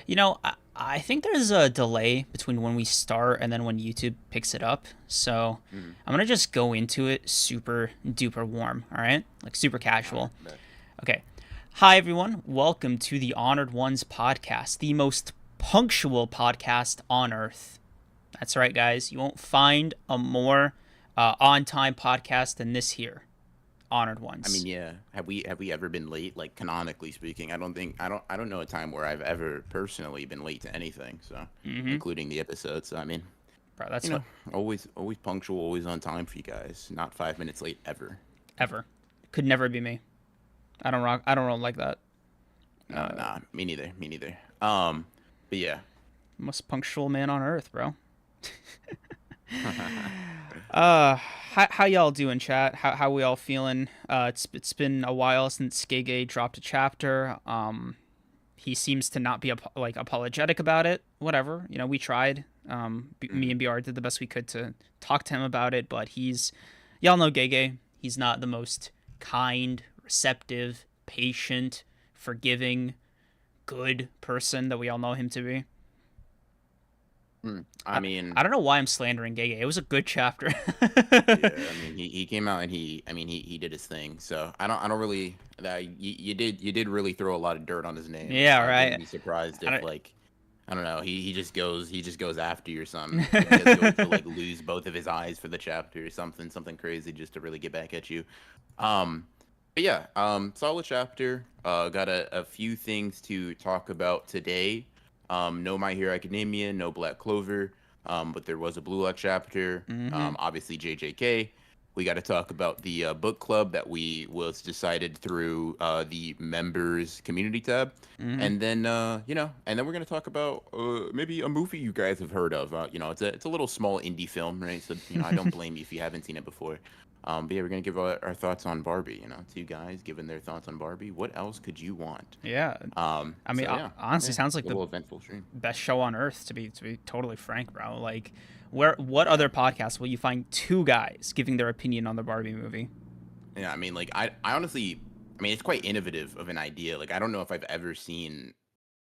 I think there's a delay between when we start and then when YouTube picks it up. So Mm. I'm gonna just go into it super duper warm, all right? Like super All right, casual. bet. Okay. Hi everyone. Welcome to the Honored Ones podcast, the most punctual podcast on earth. That's right, guys. You won't find a more on-time podcast than this here, Honored I mean, Ones. yeah. Have we ever been late? Like canonically speaking, I don't know a time where I've ever personally been late to anything. So, Mm-hmm. including the episodes. So, I mean, Bro, you that's know, what always punctual, always on time for you guys. Not 5 minutes late ever. ever could never be me. I don't rock. I don't roll like that. No, nah, me neither. Me neither. But yeah. Most punctual man on earth, bro. Yeah, How y'all doing, chat? How we all feeling? It's been a while since Gege dropped a chapter. He seems to not be like apologetic about it. Whatever, we tried. Me and BR did the best we could to talk to him about it, but y'all know Gege. He's not the most kind, receptive, patient, forgiving, good person that we all know him to be. I I, mean, I don't know why I'm slandering Gege. It was a good chapter. yeah, I mean, he came out and he did his thing. So I don't really that you did really throw a lot of dirt on his name. Yeah, I wouldn't right. be surprised I if don't, like I don't know he just goes after you or something. He just goes to like lose both of his eyes for the chapter or something crazy just to really get back at you. Um, but yeah, solid chapter. Got a few things to talk about today. No My Hero Academia, no Black Clover. But there was a Blue Lock chapter. mm-hmm, Obviously JJK. We got to talk about the book club that we was decided through the members community tab, mm-hmm. and then and then we're gonna talk about maybe a movie you guys have heard of. It's a little small indie film, right? So I don't blame you if you haven't seen it before. But yeah, we're gonna give our thoughts on Barbie. Two guys giving their thoughts on Barbie. What else could you want? Yeah. I mean, So yeah, honestly, yeah, sounds like a the little eventful stream. best show on earth. To be totally frank, bro. Like, what Yeah. other podcast will you find two guys giving their opinion on the Barbie movie? Yeah, I mean, like, I honestly, I mean, it's quite innovative of an idea. Like, I don't know if I've ever seen,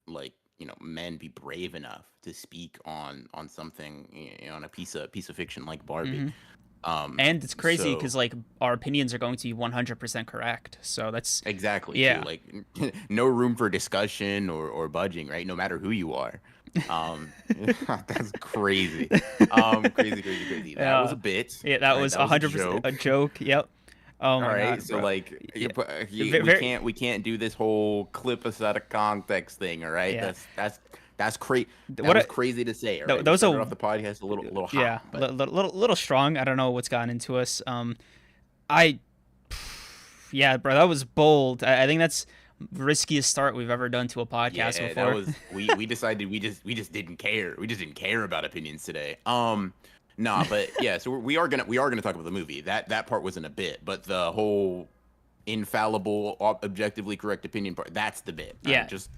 like, men be brave enough to speak on something, on a piece of fiction like Barbie. Mm-hmm. Um, And it's crazy so because like our opinions are going to be 100% correct. So that's exactly too, yeah. like, no room for discussion or budging, right? No matter who you are. That's crazy. Crazy, crazy, crazy. That was Yeah. a bit, Yeah, that right? was That was a 100% a joke. joke. Yep. Oh All my right, god, so bro. like Yeah. we Very, can't do this whole clip us out of context thing. All right, yeah. that's crazy. That What was a, crazy to say. All that, right, that we was started a off the podcast a little hot, yeah, but little strong. I don't know what's gotten into us. I yeah, bro, that was bold. I think that's riskiest start we've ever done to a podcast yeah, that before. was we decided we just didn't care. We just didn't care about opinions today. Nah, but yeah, so we are gonna talk about the movie. That part wasn't a bit, but the whole infallible, objectively correct opinion part, that's the bit. All right, Yeah, just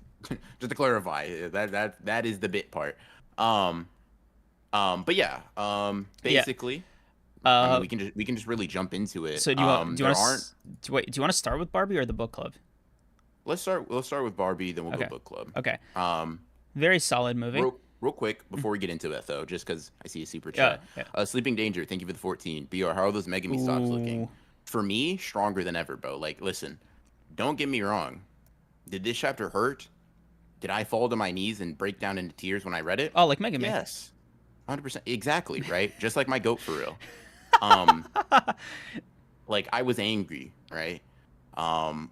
to clarify, that is the bit part. Um, but yeah, yeah. basically, I mean, Uh, we can just really jump into it. so do you There want aren't. do you want to start with Barbie or the book club? Let's start with Barbie, then we'll go Okay, book club. okay. Um, Very solid movie. real quick before we get into it though, just because I see a super Yeah, chat. yeah. Sleeping Danger, thank you for the 14. BR, how are those Megumi stocks looking? Ooh, For me, stronger than ever, bro. Like, listen, don't get me wrong. Did this chapter hurt? Did I fall to my knees and break down into tears when I read it? oh, like Megumi. Yes, 100%. Exactly, right? Just like my goat for real. Um, like I was angry, right?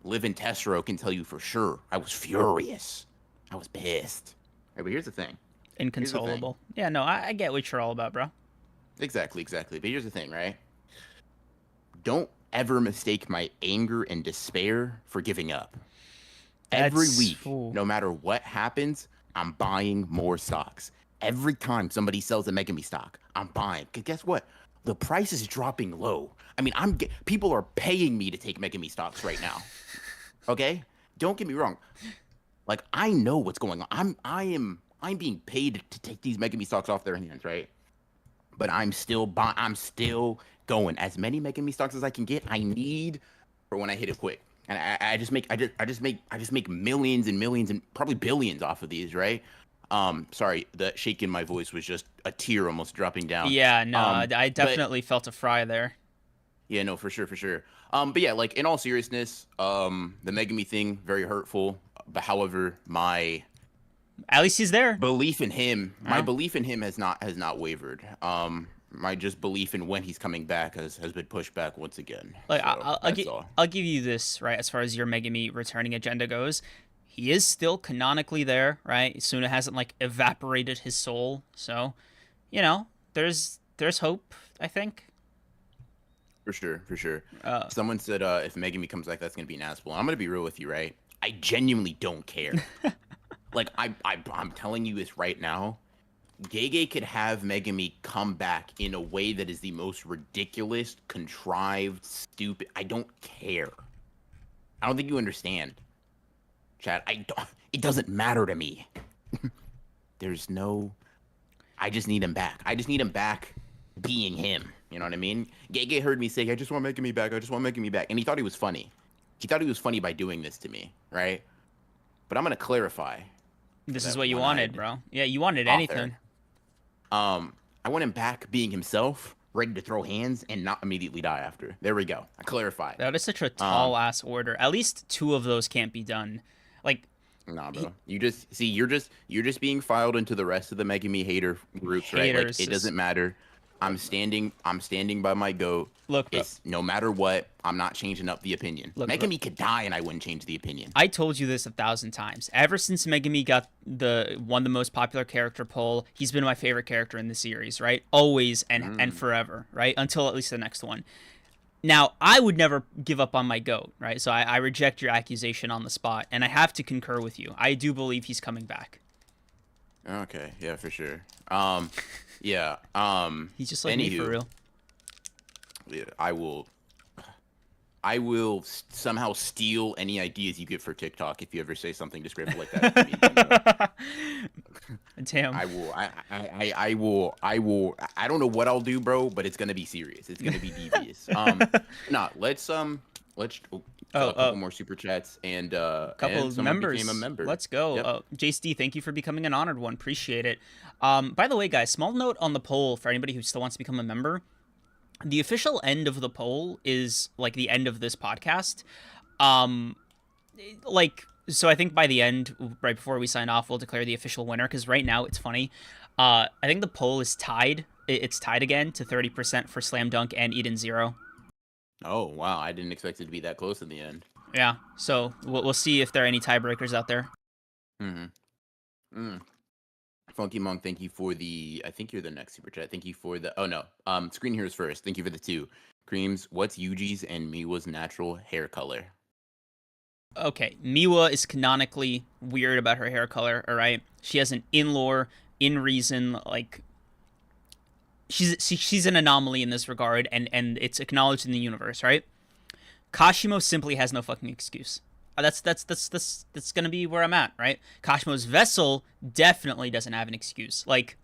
Liv and Tessero can tell you for sure. I was furious. I was pissed. Right, but here's the thing. Here's the thing. Inconsolable. Yeah, no, I get what you're all about, bro. Exactly. But here's the thing, right? Don't ever mistake my anger and despair for giving up. Every That's week, ooh. no matter what happens, I'm buying more stocks. Every time somebody sells a Megumi stock, I'm buying. Cause guess what? The price is dropping low. I mean, people are paying me to take Megumi stocks right now. Okay? Don't get me wrong. Like I know what's going on. I'm being paid to take these Megumi stocks off their hands, right? But I'm still going. As many Megumi stocks as I can get, I need for when I hit it quick. and I just make millions and millions and probably billions off of these, right? Sorry, the shake in my voice was just a tear almost dropping down. Yeah, no, I But definitely felt a fry there. yeah, no, for sure, for sure. But yeah, like in all seriousness, the Megami thing very hurtful. But however, At least he's there. my Yeah. belief in him has not wavered. My just belief in when he's coming back has been pushed back once again. Like So that's all. I'll give you this right as far as your Megami returning agenda goes. He is still canonically there, right? Suna hasn't like evaporated his soul, so you know there's hope. I think. For sure, for sure. Uh, Someone said if Megami comes back, that's gonna be an asshole. I'm gonna be real with you, right? I genuinely don't care. Like I'm telling you this right now. Gege could have Megami come back in a way that is the most ridiculous, contrived, stupid. I don't care. I don't think you understand, Chad. I don't. It doesn't matter to me. There's no. I just need him back. I just need him back, being him. You know what I mean? Gege heard me say, "I just want Megami back. I just want Megami back," and he thought he was funny. He thought he was funny by doing this to me, right? But I'm gonna clarify this is that what you wanted, one-eyed bro. Yeah, you wanted author. anything. I want him back being himself, ready to throw hands and not immediately die after. There we go. I clarified. That is such a Um, tall ass order. At least two of those can't be done. Like nah, he, bro. You just see, you're just being filed into the rest of the Megami hater groups, right? Like haters. it doesn't matter. I'm standing by my goat. Look, bro. It's no matter what, I'm not changing up the opinion. Look, bro. Megami could die and I wouldn't change the opinion. I told you this 1,000 times. Ever since Megami got won the most popular character poll, he's been my favorite character in the series, right? Always and forever, right? Until at least the next one. Now, I would never give up on my goat, right? So I reject your accusation on the spot, and I have to concur with you. I do believe he's coming back. Okay, yeah, for sure. Yeah. He's just like me for Anywho, real. yeah, I will somehow steal any ideas you get for TikTok if you ever say something descriptive like that to me again, bro. Damn. I will. I don't know what I'll do, bro, but it's gonna be serious. It's gonna be devious. Nah. Let's a couple more super chats Couple and of someone members. became a member. Let's go. Yep. JSD, thank you for becoming an honored one. Appreciate it. By the way, guys, small note on the poll for anybody who still wants to become a member. The official end of the poll is like the end of this podcast. Um, so I think by the end, right before we sign off, we'll declare the official winner. Because right now, it's funny. I think the poll is tied. It's tied again to 30% for Slam Dunk and Eden Zero. Oh wow, I didn't expect it to be that close in the end. Yeah. So we'll see if there are any tiebreakers out there. Mm-hmm. Mm. Funky Monk, thank you for the. I think you're the next super chat. Thank you for the. Oh no. Screen Heroes first. Thank you for the 2. Creams. What's Yuji's and Miwa's natural hair color? Okay, Miwa is canonically weird about her hair color. All right, she has an in-lore, in-reason like she's an anomaly in this regard, and it's acknowledged in the universe, right? Kashimo simply has no fucking excuse. That's gonna be where I'm at, right? Kashimo's vessel definitely doesn't have an excuse. Like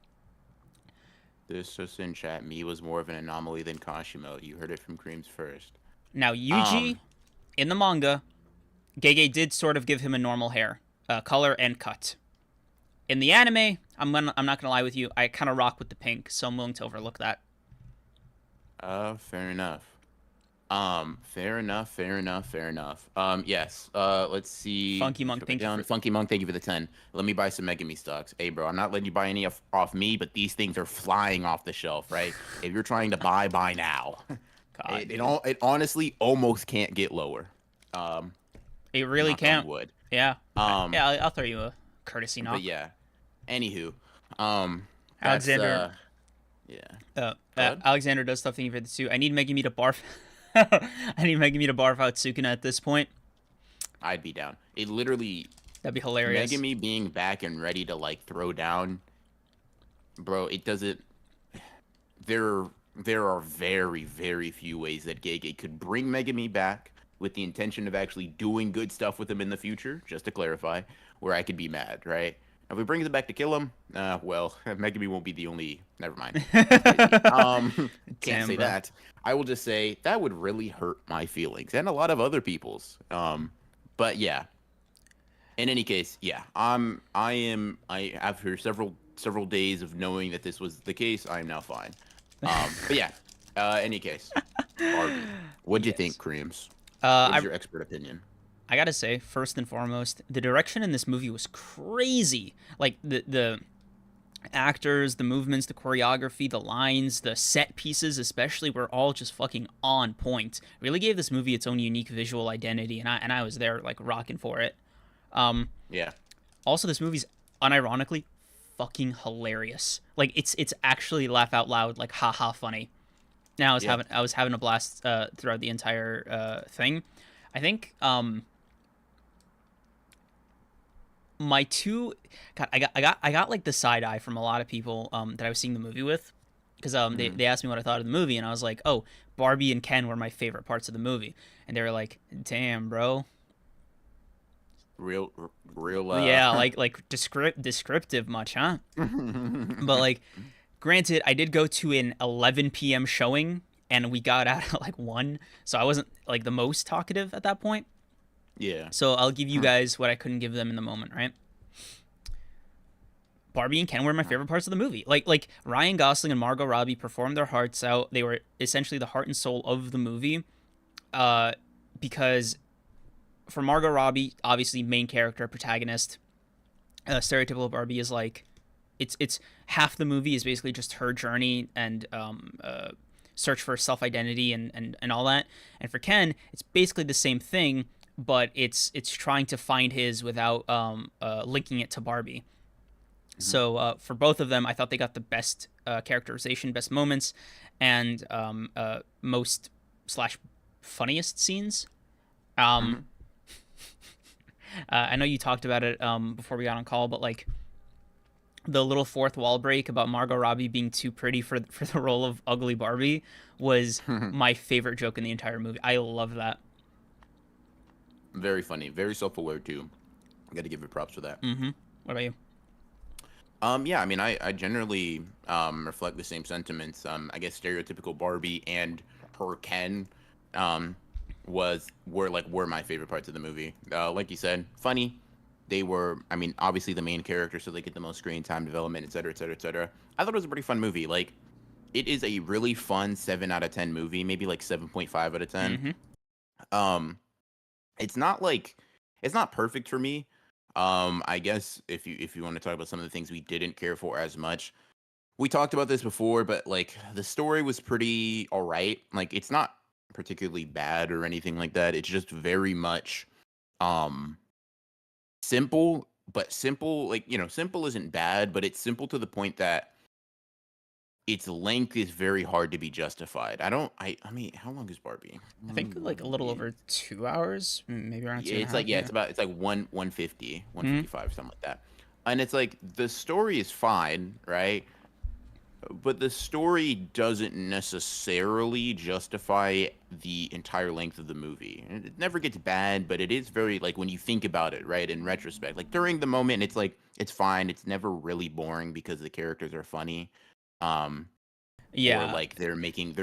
This just in chat. Me was more of an anomaly than Kashimo. You heard it from Creams first. now, Yuji in the manga, Gege did sort of give him a normal hair color and cut. In the anime, I'm not gonna lie with you, I kind of rock with the pink, so I'm willing to overlook that. Fair enough. Fair enough. Yes. Let's see. Funky Monk, thank you for Funky Monk, thank you for the 10. Let me buy some Megami stocks. Hey, bro, I'm not letting you buy any off me, but these things are flying off the shelf, right? If you're trying to buy now. God, It honestly almost can't get lower. it really Knock on can't. wood. Yeah. Yeah, I'll throw you a courtesy knock. But yeah. Anywho, Alexander. yeah. Alexander does stuff. Thank you for this too. I need Megumi to barf. I need Megumi to barf out Sukuna at this point. I'd be down. It literally. That'd be hilarious. Megami being back and ready to like throw down, bro. It doesn't. There are very, very few ways that Gege could bring Megami back with the intention of actually doing good stuff with him in the future. Just to clarify, where I could be mad, right? If we bring it back to kill him, well, Megumi won't be the only. Never mind. That's crazy. Can't Damn, say bro. that. I will just say that would really hurt my feelings and a lot of other people's. But yeah. In any case, yeah. I am. I after several days of knowing that this was the case, I am now fine. But yeah. Any case, Barbie. What'd you think, Yes. Creams? What is I your expert opinion? I gotta say, first and foremost, the direction in this movie was crazy. Like the actors, the movements, the choreography, the lines, the set pieces, especially, were all just fucking on point. Really gave this movie its own unique visual identity, and I was there like rocking for it. Um, Yeah. Also, this movie's unironically fucking hilarious. Like it's actually laugh out loud, like haha funny. Now Yeah. I was having a blast throughout the entire thing. I think my two God, I got like the side eye from a lot of people that I was seeing the movie with, because hmm they asked me what I thought of the movie, and I was like, oh, Barbie and Ken were my favorite parts of the movie, and they were like, damn, bro. Real, real. Yeah, like descriptive much, huh? But like, granted, I did go to an 11 p.m. showing, and we got out at like 1, so I wasn't like the most talkative at that point. Yeah. So I'll give you guys what I couldn't give them in the moment, right? Barbie and Ken were my favorite parts of the movie. Like Ryan Gosling and Margot Robbie performed their hearts out. They were essentially the heart and soul of the movie. Uh, because for Margot Robbie, obviously main character, protagonist, stereotypical Barbie is like, it's half the movie is basically just her journey and search for self identity and all that. And for Ken, it's basically the same thing, but it's trying to find his without linking it to Barbie. Mhm. So for both of them, I thought they got the best characterization, best moments, and most slash funniest scenes. Um, Mhm. I know you talked about it before we got on call, but like the little fourth wall break about Margot Robbie being too pretty for the role of ugly Barbie was my favorite joke in the entire movie. I love that. Very funny. Very self-aware too. Got to give it props for that. Mm-hmm. What about you? Yeah, I mean, I generally reflect the same sentiments. I guess stereotypical Barbie and her Ken um were my favorite parts of the movie. Like you said, funny. They were, I mean, obviously the main character, so they get the most screen time, development, et cetera, et cetera, et cetera. I thought it was a pretty fun movie. Like, it is a really fun 7 out of 10 movie, maybe like 7.5 out of 10. Mm-hmm. Um, it's not like it's not perfect for me. I guess if you want to talk about some of the things we didn't care for as much, we talked about this before, but like the story was pretty all right. Like it's not particularly bad or anything like that. It's just very much um simple, but simple, like, simple isn't bad, but it's simple to the point that its length is very hard to be justified. I mean, how long is Barbie? I think like a little over 2 hours, maybe around two Yeah, and a it's like, half. yeah, Yeah. it's like 150, Mm-hmm. 155, something like that. And it's like the story is fine, right? But the story doesn't necessarily justify the entire length of the movie. And it never gets bad, but it is very, like, when you think about it, right, in retrospect. Like during the moment, it's like it's fine. It's never really boring because the characters are funny. Um or Yeah. like they're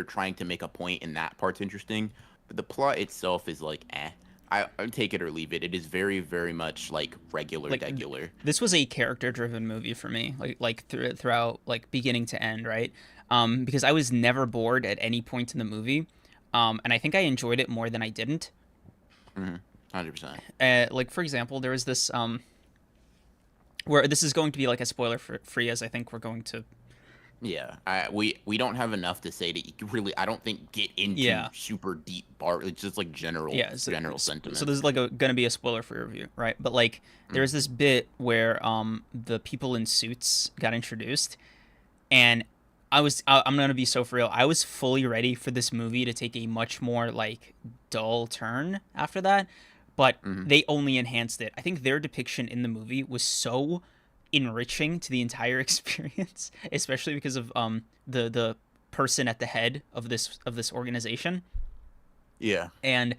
trying to make a point and that part's interesting. But the plot itself is like I take it or leave it. It is very, very much like regular Like degular. this was a character driven movie for me, throughout, like beginning to end, right? Because I was never bored at any point in the movie, and I think I enjoyed it more than I didn't. 100%. Like for example, there was this where this is going to be like a spoiler free, as I think we're going to. Yeah, we don't have enough to say to really. I don't think get into Yeah. super deep bar. It's just like Yeah, general so sentiments. this is like gonna be a spoiler for your review, right? But like, Mm, there's this bit where the people in suits got introduced, and I'm gonna be so for real. I was fully ready for this movie to take a much more like dull turn after that, but mm, they only enhanced it. I think their depiction in the movie was so enriching to the entire experience, especially because of the person at the head of this organization, yeah. and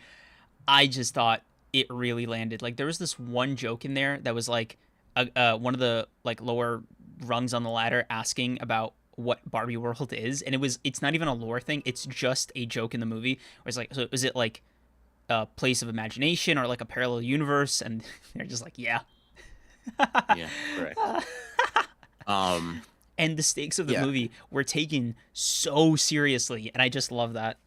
I just thought it really landed. Like there was this one joke in there that was like, one of the like lower rungs on the ladder asking about what Barbie World is, and it's not even a lore thing. It's just a joke in the movie. Where it's like, so is it like a place of imagination or like a parallel universe? And they're just like, yeah. Yeah, correct. Um, And the stakes of the yeah, movie were taken so seriously, and I just love that.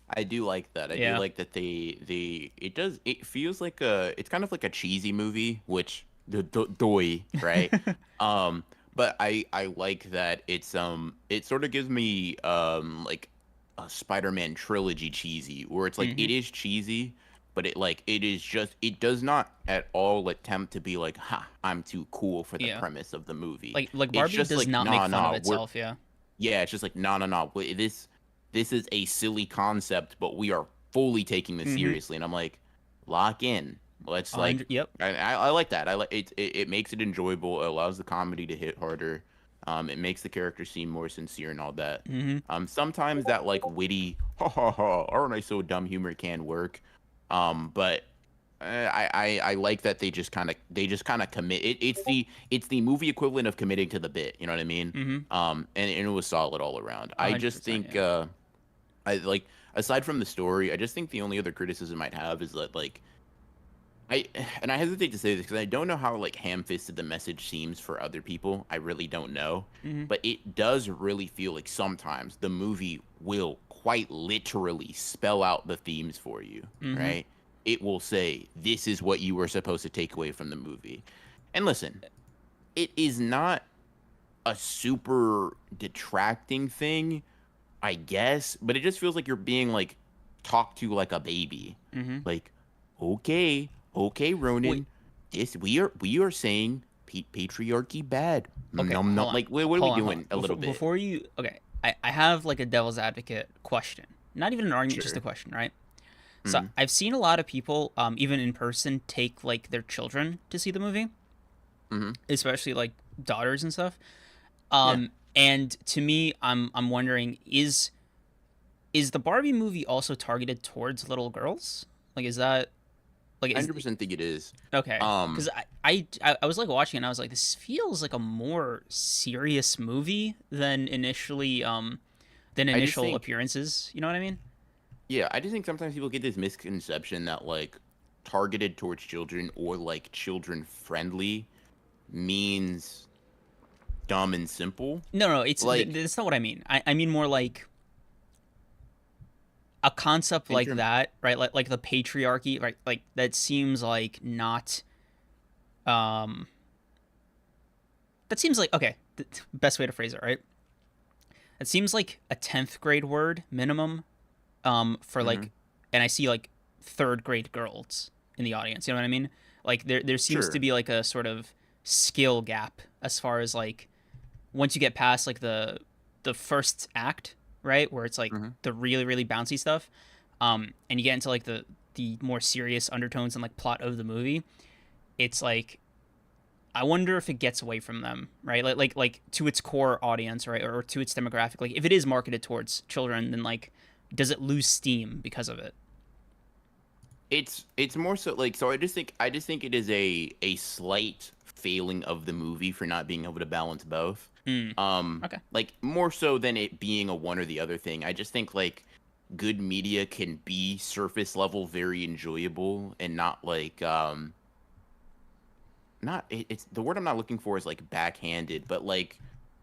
I do like that. I do Yeah. like that it feels like it's kind of like a cheesy movie, which the doy, right? Um, but I like that it sort of gives me like a Spider-Man trilogy cheesy, where it's like Hmm. it is cheesy, but it does not at all attempt to be like, ha, I'm too cool for the Yeah. premise of the movie. Like It's Barbie just does like, not make nah, fun of nah, we're itself. Yeah. yeah, it's just like, no, no, no. This is a silly concept, but we are fully taking this Mm-hmm. seriously. And I'm like, lock in. Let's like, 100. Yep. I like that. I like it, it. It makes it enjoyable. It allows the comedy to hit harder. It makes the character seem more sincere and all that. Mm-hmm. Sometimes that like witty, ha ha ha, aren't I so dumb humor can work. But I like that they just kind of commit. It's the movie equivalent of committing to the bit. You know what I mean? Mm-hmm. And it was solid all around. I just 100%. think Yeah. I like aside from the story, I just think the only other criticism I'd have is that like I and I hesitate to say this because I don't know how like ham-fisted the message seems for other people. I really don't know, Mm-hmm. but it does really feel like sometimes the movie will quite literally spell out the themes for you, Mm-hmm. right? It will say this is what you were supposed to take away from the movie. And listen, it is not a super detracting thing, I guess, but it just feels like you're being like talked to like a baby. Mm-hmm. Like, okay, okay, Wait. Ronan, this we are saying patriarchy bad. Okay. Num num. Hold on. Like, what are we Hold on. Hold on. doing? A little bit. Before you. Okay. I have like a devil's advocate question. Not even an argument, just a Sure. question, right? So Mm-hmm. I've seen a lot of people, even in person, take like their children to see the movie, Mm-hmm. especially like daughters and stuff. Yeah. And to me, I'm wondering, is the Barbie movie also targeted towards little girls? Like, is that like is 100% think it is. okay? Um, Because I was like watching it and I was like, this feels like a more serious movie than I just initial think, appearances. You know what I mean? yeah, I just think sometimes people get this misconception that like targeted towards children or like children friendly means dumb and simple. No, no, Like that's not what I mean. I mean more like a concept in like terms, that, right? Like the patriarchy, right? Like that seems like not um that seems like okay, the best way to phrase it, right? It seems like a 10th grade word minimum for hmm like, and I see like third grade girls in the audience, you know what I mean? Like there seems to sure. be like a sort of skill gap as far as like once you get past like the first act, right, where it's like hmm the really really bouncy stuff, and you get into like the more serious undertones and like plot of the movie, it's like I wonder if it gets away from them, right? Like to its core audience, right, or to its demographic. Like if it is marketed towards children, then like does it lose steam because of it? It's more so like so I just think it is a slight failing of the movie for not being able to balance both. Mm, okay. Like more so than it being a one or the other thing. I just think like good media can be surface level very enjoyable and not like not it's the word I'm not looking for is like backhanded, but like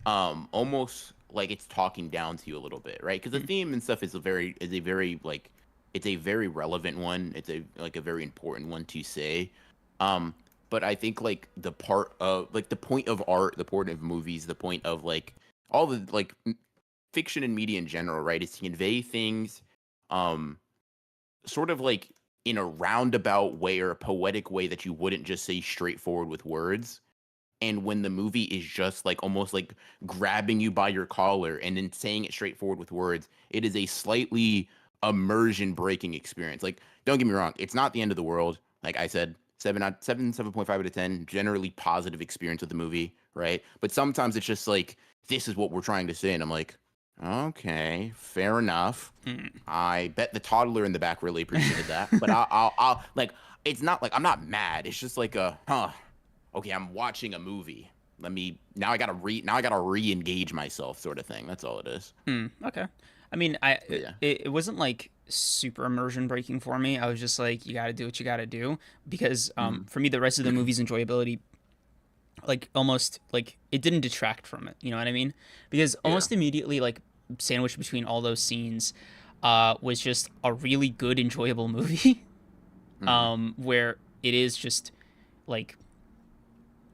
almost like it's talking down to you a little bit, right? Because the Mm, theme and stuff is a very like it's a very relevant one. It's a like a very important one to say. Um, but I think like the part of like the point of art, the point of movies, the point of like all the like fiction and media in general, right, is to convey things um sort of like in a roundabout way or a poetic way that you wouldn't just say straightforward with words. And when the movie is just like almost like grabbing you by your collar and then saying it straightforward with words, it is a slightly immersion breaking experience. Like, don't get me wrong, it's not the end of the world. Like I said, 7.5 out of 10, generally positive experience with the movie, right? But sometimes it's just like, this is what we're trying to say. And I'm like, okay, fair enough. mm. I bet the toddler in the back really appreciated that. But I'll like, it's not like I'm not mad. It's just like a, huh. okay, I'm watching a movie. I gotta re-engage myself, sort of thing. That's all it is. Okay. I mean, But yeah. it wasn't like super immersion breaking for me. I was just like, you got to do what you got to do because Hmm. for me, the rest of the movie's enjoyability, like almost like it didn't detract from it. You know what I mean? Because Yeah. almost immediately, like sandwiched between all those scenes, was just a really good, enjoyable movie. Hmm. Where it is just like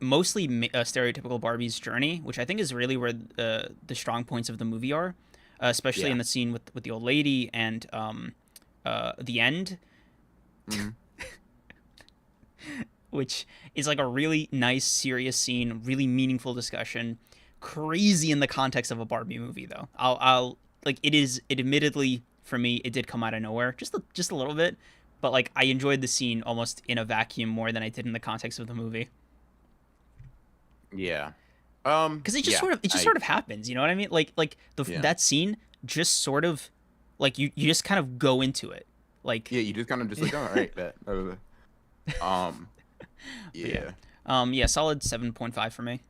mostly stereotypical Barbie's journey, which I think is really where the strong points of the movie are, especially Yeah. in the scene with the old lady and the end, Hmm. which is like a really nice, serious scene, really meaningful discussion. Crazy in the context of a Barbie movie, though. I'll like it is. It admittedly for me, it did come out of nowhere, just a little bit, but like I enjoyed the scene almost in a vacuum more than I did in the context of the movie. Yeah. Because Yeah. it just sort of happens. You know what I mean? Like Yeah. that scene just sort of like you just kind of go into it. Like, Yeah. You just kind of just like, all right, that. Um. but yeah, Yeah. yeah, solid 7.5 for me.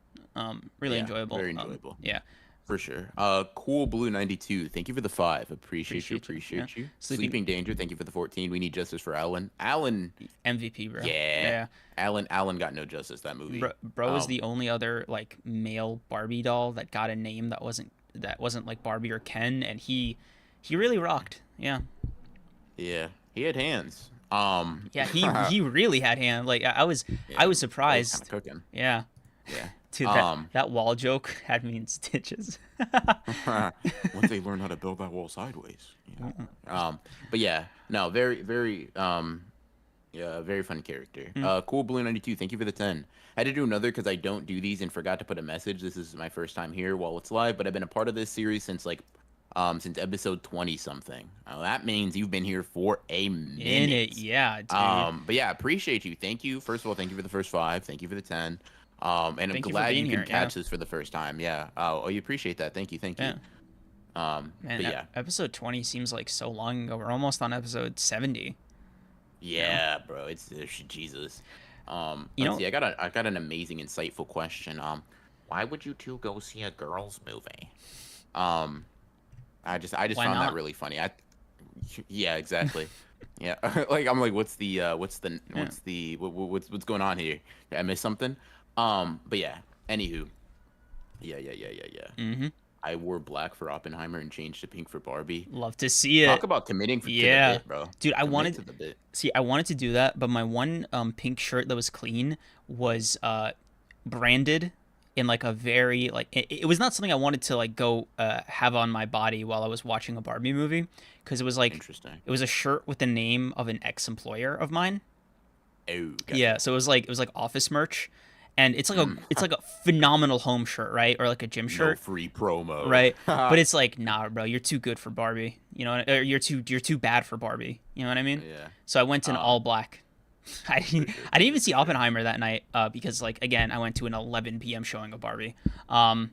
Really Yeah. enjoyable. Very enjoyable. Yeah, For sure. Cool Blue 92. Thank you for the 5. Appreciate you. appreciate you. Yeah, Appreciate you. sleeping Sleeping Danger. Thank you for the 14. We need justice for Alan. Alan. MVP, bro. Yeah. Yeah, Alan got no justice that movie. bro is the only other like male Barbie doll that got a name that wasn't like Barbie or Ken, and he really rocked. Yeah, Yeah. He had hands. yeah, he really had hand. Like I Yeah. was Bro was kind of surprised. cooking. Yeah. Yeah. Dude, that Um. that wall joke had me in stitches. Once they learn how to build that wall sideways, you know. But yeah, no, very, very, yeah, very fun character. Mm. Cool Blue 92. Thank you for the 10. I had to do another because I don't do these and forgot to put a message. This is my first time here while it's live, but I've been a part of this series since episode 20 something. That means you've been here for a In it, minute. yeah, dude. But yeah, appreciate you. Thank you. First of all, thank you for the first 5. Thank you for the 10. And I'm Thank you for glad being you here. can Yeah, catch this for the first time. Yeah. Oh, you appreciate that. Thank you. Thank you. yeah. Man, But yeah. episode 20 seems like so long ago. We're almost on episode 70. You know, Yeah, bro. It's Jesus. you Let's know see. I got an amazing, insightful question. Why would you two go see a girls' movie? Um, I just why found that not? really funny. Yeah, exactly. Yeah, like I'm like, Yeah. what's going on here? Did I miss something? But yeah. Anywho, yeah. Mm-hmm. I wore black for Oppenheimer and changed to pink for Barbie. Love to see Talk it. about to the Yeah, bit, bro. dude. Commit to the bit. I wanted to do that, but my one pink shirt that was clean was branded in like a very like it was not something I wanted to like go have on my body while I was watching a Barbie movie because it was like Interesting. it was a shirt with the name of an ex-employer of mine. Oh, Yeah, gotcha. so it was like office merch, and it's like a Mm. it's like a phenomenal home shirt, right? Or like a gym No shirt, free promo. right? But it's like, nah, bro, you're too good for Barbie. You know, or you're too bad for Barbie. You know what I mean? Yeah. So I went in all Um, black. for sure, I for didn't sure, even see for sure. Oppenheimer that night because like again I went to an 11 p.m. showing of Barbie. Um,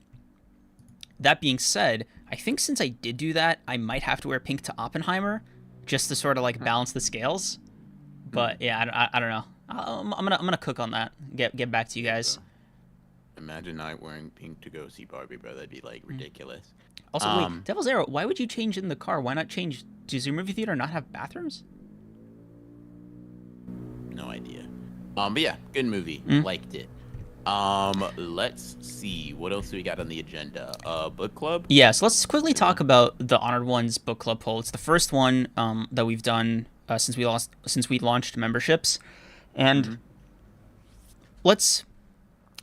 that being said, I think since I did do that, I might have to wear pink to Oppenheimer just to sort of like balance the scales. Hmm. But yeah, I don't know. I'm gonna cook on that. Get back to you Yeah, bro. guys. Imagine not wearing pink to go see Barbie, bro. That'd be like ridiculous. Also, wait, Um, Devil's Arrow. Why would you change in the car? Why not change? Does your movie theater not have bathrooms? no idea. But yeah, good movie. Mm. Liked it. Let's see what else we got on the agenda. Book club. Yeah, so let's quickly Yeah. talk about the Honored Ones book club poll. It's the first one that we've done since we launched memberships, and Mm-hmm. let's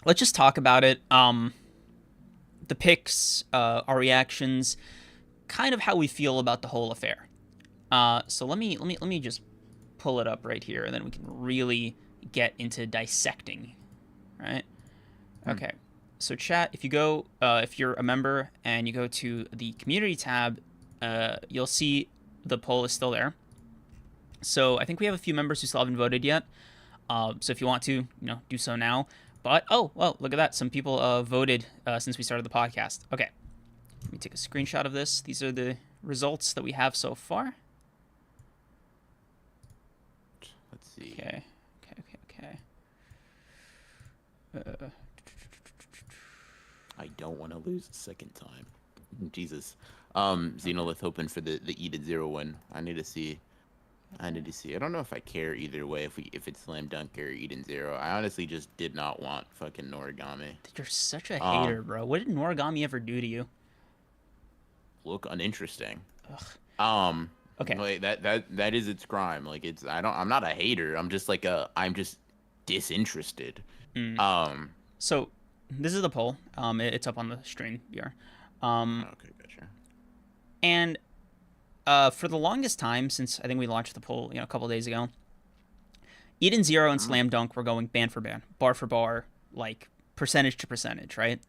let's just talk about it. The picks, our reactions, kind of how we feel about the whole affair. So let me just pull it up right here, and then we can really get into dissecting. Right? Hmm. Okay. So chat, if you're a member and you go to the community tab, you'll see the poll is still there. So I think we have a few members who still haven't voted yet. So if you want to, do so now. But oh well, look at that! Some people voted since we started the podcast. Okay, let me take a screenshot of this. These are the results that we have so far. Let's see. Okay. I don't want to lose a second time. Jesus. Xenolith hoping for the Eden Zero win. I need to see. I need to see. I don't know if I care either way if it's Slam Dunk or Eden Zero. I honestly just did not want fucking Noragami. You're such a Um, hater, bro. What did Noragami ever do to you? Look uninteresting. Ugh. Um, Okay. like that is its crime. Like I'm not a hater. I'm just disinterested. Mm. Um, So this is the poll. It's up on the stream here. okay, gotcha. And for the longest time, since I think we launched the poll, a couple days ago, Eden Zero and Mm, Slam Dunk were going band for bar, like percentage to percentage, right?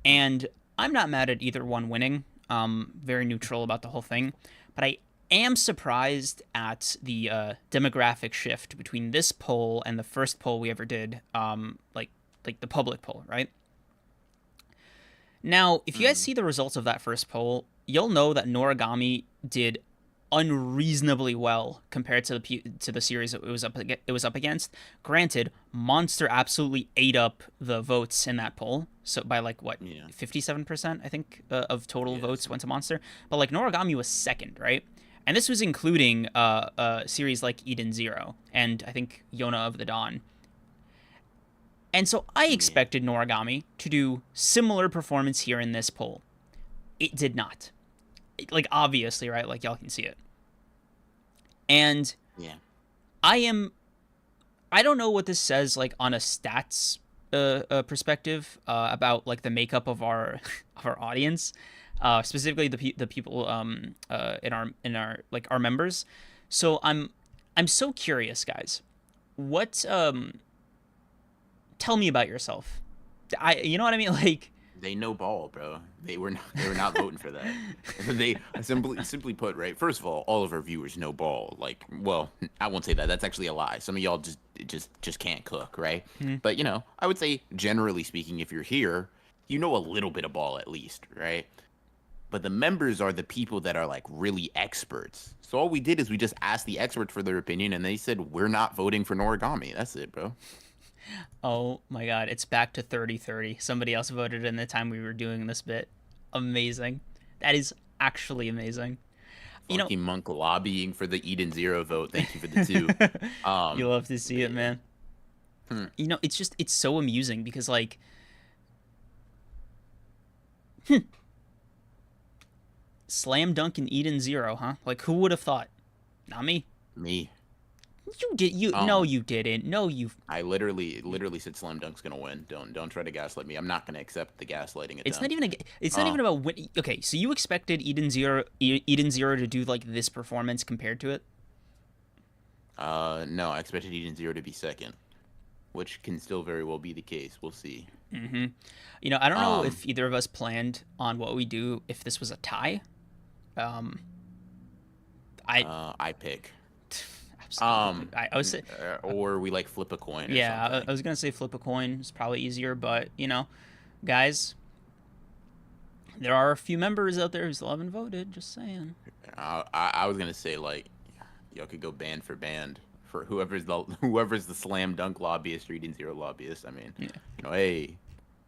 And I'm not mad at either one winning. Very neutral about the whole thing, but I am surprised at the demographic shift between this poll and the first poll we ever did. Like the public poll, right? Now, if you guys mm, see the results of that first poll, you'll know that Noragami did unreasonably well compared to the series it was up against. Granted, Monster absolutely ate up the votes in that poll, so by like what yeah, 57% I think of total yeah, votes went to Monster, but like Noragami was second, right? And this was including a series like Eden Zero and I think Yona of the Dawn. And so I yeah. expected Noragami to do similar performance here in this poll. It did not. Like obviously, right? Like y'all can see it. And Yeah. I am I don't know what this says like on a stats perspective about like the makeup of our of our audience, specifically the people in our like our members. So I'm so curious, guys. What tell me about yourself. You know what I mean? Like, They know ball, bro. They were not voting for that. They simply put, right? First of all of our viewers know ball. Like, well, I won't say that. That's actually a lie. Some of y'all just can't cook, right? hmm, But I would say generally speaking, if you're here, you know a little bit of ball at least, right? But the members are the people that are like really experts. So all we did is we just asked the experts for their opinion, and they said we're not voting for Noragami. That's it, bro. oh my god, it's back to 30-30. Somebody else voted in the time we were doing this bit. Amazing. That is actually amazing. You know, Funky Monk lobbying for the Eden Zero vote. Thank you for the two. you love to see But it, yeah. man. Hmm. It's so amusing because like Slam Dunk and Eden Zero, huh? Like who would have thought? Not me. Me. You no Um, you didn't. No you I literally said Slam Dunk's gonna win. Don't try to gaslight me. I'm not gonna accept the gaslighting It's not attempt. even it's not Uh, even about win. Okay, so you expected Eden Zero to do like this performance compared to it? no, I expected Eden Zero to be second, which can still very well be the case. We'll see. Mhm. I don't know Um, if either of us planned on what we do if this was a tie. Um I I pick. absolutely I was Or we like flip a coin or yeah, I something. was going to say flip a coin is probably easier, but guys, there are a few members out there who still haven't voted, just saying. I was gonna say like, y'all could go band for band for whoever's the Slam Dunk lobbyist or Eden Zero lobbyist. I mean, Yeah. hey,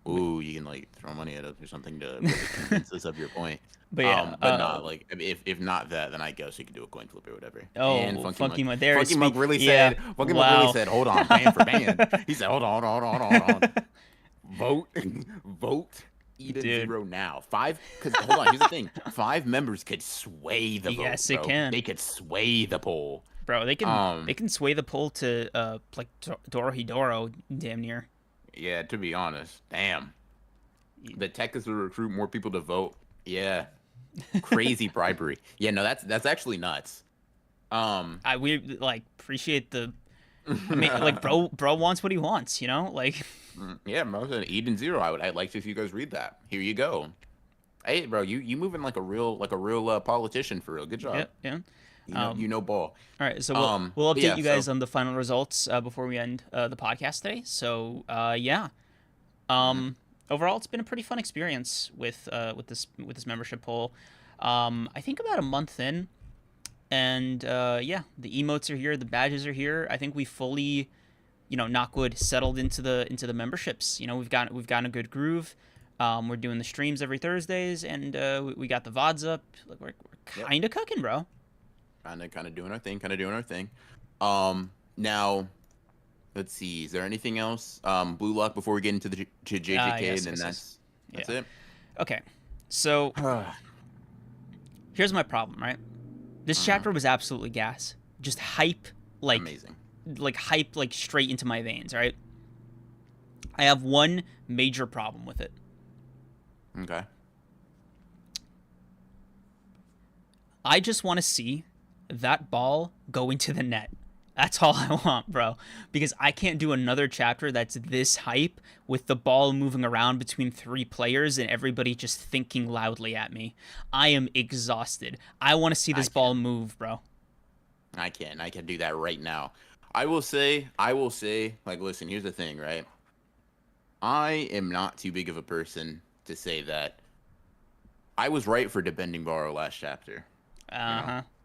ooh, you can like throw money at us or something to really convince us of your point. But yeah, But not like if not that, then I guess you could do a coin flip or whatever. And oh, Funky Funky Monk, Monk, there Funky Monk speak. really Yeah, said, Funky Monk really wow. said, hold on, band for band. He said, hold on. Vote, vote. Eden Dude, Zero now. Five, because hold on, here's the thing. Five members could sway the vote, yes, it bro. can, They could sway the poll. bro. They can Um, they can sway the poll to like Dorohedoro, damn near. yeah, to be honest, damn. The tech is to recruit more people to vote. Yeah, crazy bribery. Yeah, no, that's actually nuts. Um, We like appreciate the. I mean, like, bro wants what he wants, like. yeah, Mo Eden Zero. I'd like to see you guys read that. Here you go. Hey, bro, you moving like a real politician for real. Good Yeah, job. yeah. You know Um, you know ball. all right, so we'll But update yeah. you So guys on the final results before we end the podcast today. So yeah, mhm. overall it's been a pretty fun experience with this membership poll. I think about a month in, and yeah, the emotes are here, the badges are here. I think we fully Knockwood settled into the memberships. We've gotten a good groove. We're doing the streams every Thursdays, and we got the VODs up. Like we're Yep. kind of cooking, bro. Kind of doing our thing. Kind of doing our thing. Now, let's see. Is there anything else? Blue Lock before we get into the JJK, Yes, and then yes, yes. that's Yeah. it. Okay. So here's my problem, right? This chapter was absolutely gas. Just hype, Amazing. hype, straight into my veins, right? I have one major problem with it. Okay. I just want to see that ball go into the net. That's all I want, bro. Because I can't do another chapter that's this hype with the ball moving around between three players and everybody just thinking loudly at me. I am exhausted. I want to see this ball move, bro. I can do that right now. I will say, like, listen, here's the thing, right? I am not too big of a person to say that I was right for defending Borrow last chapter.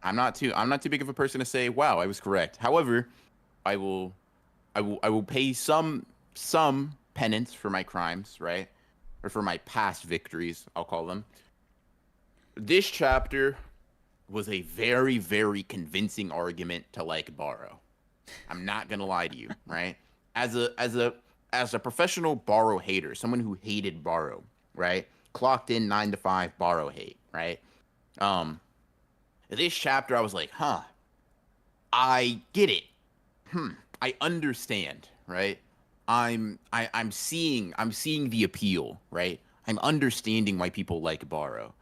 I'm not too big of a person to say, wow, I was correct. However, I will pay some penance for my crimes, right? Or for my past victories, I'll call them. This chapter was a very, very convincing argument to like Borrow. I'm not gonna lie to you, right? As a professional Borrow hater, someone who hated Borrow, right? Clocked in 9 to 5 Borrow hate, right? This chapter, I was like, huh, I get it. I understand, right? I'm seeing the appeal, right? I'm understanding why people like Borrow.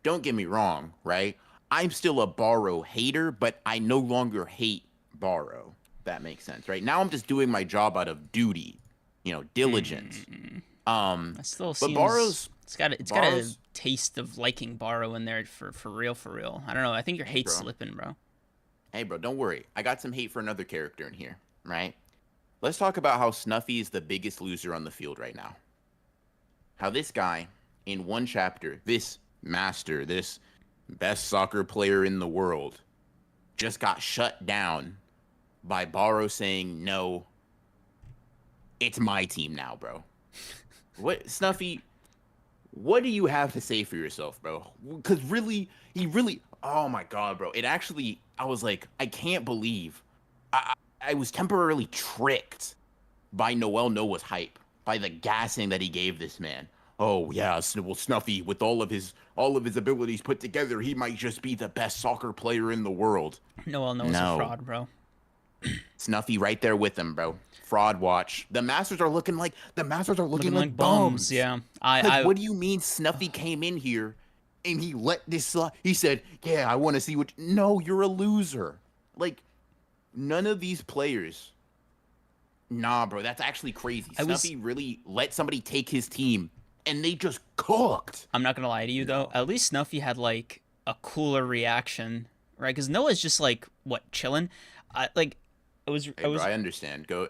Don't get me wrong, right? I'm still a Borrow hater, but I no longer hate Borrow. That makes sense, right? Now I'm just doing my job out of duty, diligence. That still But seems Borrow's got a taste of liking Borrow in there for real. I don't know. I think your hate's slipping, bro. Hey, bro, don't worry. I got some hate for another character in here, right? Let's talk about how Snuffy is the biggest loser on the field right now. How this guy, in one chapter, this master, this best soccer player in the world, just got shut down by Borrow saying, no, it's my team now, bro. What, Snuffy, what do you have to say for yourself, bro? Because oh my God, bro. It actually, I was like, I can't believe I was temporarily tricked by Noel Noah's hype, by the gassing that he gave this man. Oh yeah, well, Snuffy, with all of his abilities put together, he might just be the best soccer player in the world. Noel Noah's a fraud, bro. Snuffy right there with him, bro. Fraud watch. The Masters are looking like bums. Yeah. What do you mean Snuffy came in here and he let this he said, "Yeah, I want to see what." No, you're a loser. Like, none of these players. Nah, bro, that's actually crazy. Snuffy really let somebody take his team and they just cooked. I'm not gonna lie to you though. At least Snuffy had like a cooler reaction, right? Because Noah's just like chilling. I understand. Go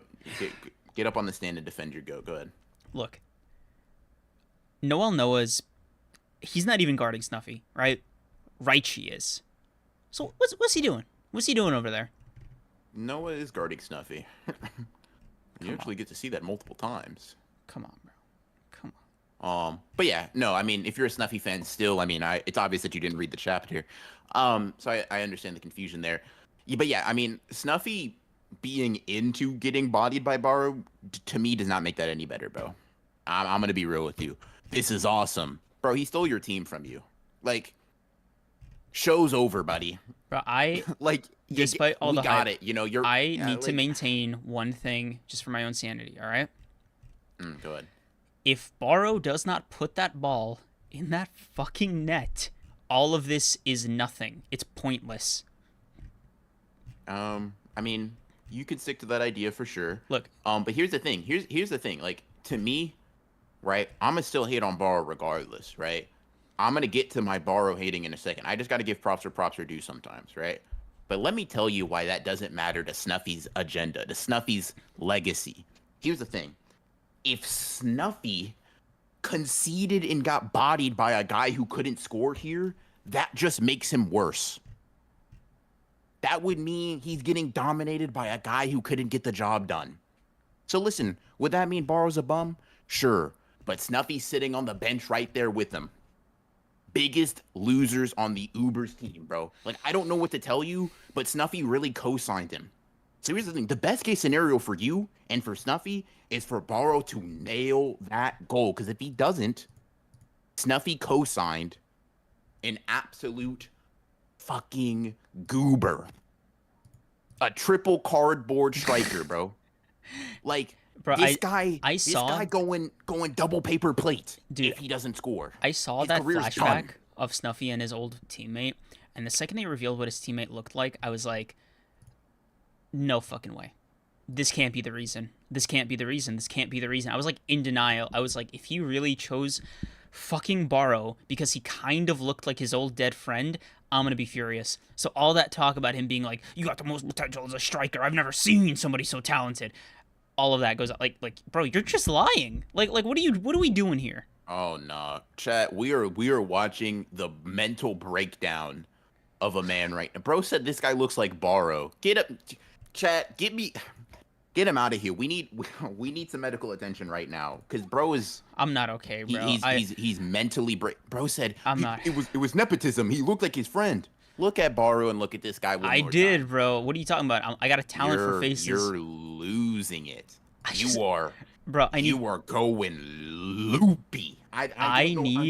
get up on the stand and defend your goat. Go ahead. Look, Noel Noah's he's not even guarding Snuffy, right? Raichi is. So what's he doing? What's he doing over there? Noah is guarding Snuffy. You actually get to see that multiple times. Come on, bro. Come on. But yeah, no, I mean, if you're a Snuffy fan still, I mean, it's obvious that you didn't read the chapter. So I understand the confusion there. Yeah, but yeah, I mean, Snuffy being into getting bodied by Borrow, to me, does not make that any better, bro. I'm going to be real with you. This is awesome. Bro, he stole your team from you. Like, show's over, buddy. Bro, despite all the hype, I need to maintain one thing just for my own sanity, all right? Go ahead. If Borrow does not put that ball in that fucking net, all of this is nothing. It's pointless. I mean, you could stick to that idea for sure. Look, but here's the thing. Here's the thing. Like, to me, right, I'm gonna still hate on Borrow regardless, right? I'm gonna get to my Borrow hating in a second. I just gotta give props are due sometimes, right? But let me tell you why that doesn't matter to Snuffy's agenda, to Snuffy's legacy. Here's the thing. If Snuffy conceded and got bodied by a guy who couldn't score here, that just makes him worse. That would mean he's getting dominated by a guy who couldn't get the job done. So listen, would that mean Barrow's a bum? Sure, but Snuffy's sitting on the bench right there with him. Biggest losers on the Ubers team, bro. Like, I don't know what to tell you, but Snuffy really co-signed him. So here's the thing. The best case scenario for you and for Snuffy is for Barrow to nail that goal. Because if he doesn't, Snuffy co-signed an absolute fucking goober. A triple cardboard striker, bro. Like, Bro, I this saw, guy going double paper plate dude, if he doesn't score. I saw His that career's flashback done. of Snuffy and his old teammate, and the second they revealed what his teammate looked like, I was like, no fucking way. This can't be the reason. This can't be the reason. This can't be the reason. I was like in denial. I was like, if he really chose fucking Borrow because he kind of looked like his old dead friend, I'm gonna be furious. So all that talk about him being like, you got the most potential as a striker. I've never seen somebody so talented. All of that goes like, bro, you're just lying. Like, what are we doing here? Oh no, chat. We are watching the mental breakdown of a man right now. Bro said this guy looks like Borrow. Get up, chat. Get him out of here. We need some medical attention right now because bro is I'm not okay, bro. he's mentally Bro said I'm not. It was nepotism. He looked like his friend. Look at Borrow and look at this guy. I did, bro. What are you talking about? I got a talent for faces. You're losing it. Just, You are. bro. You are going loopy. I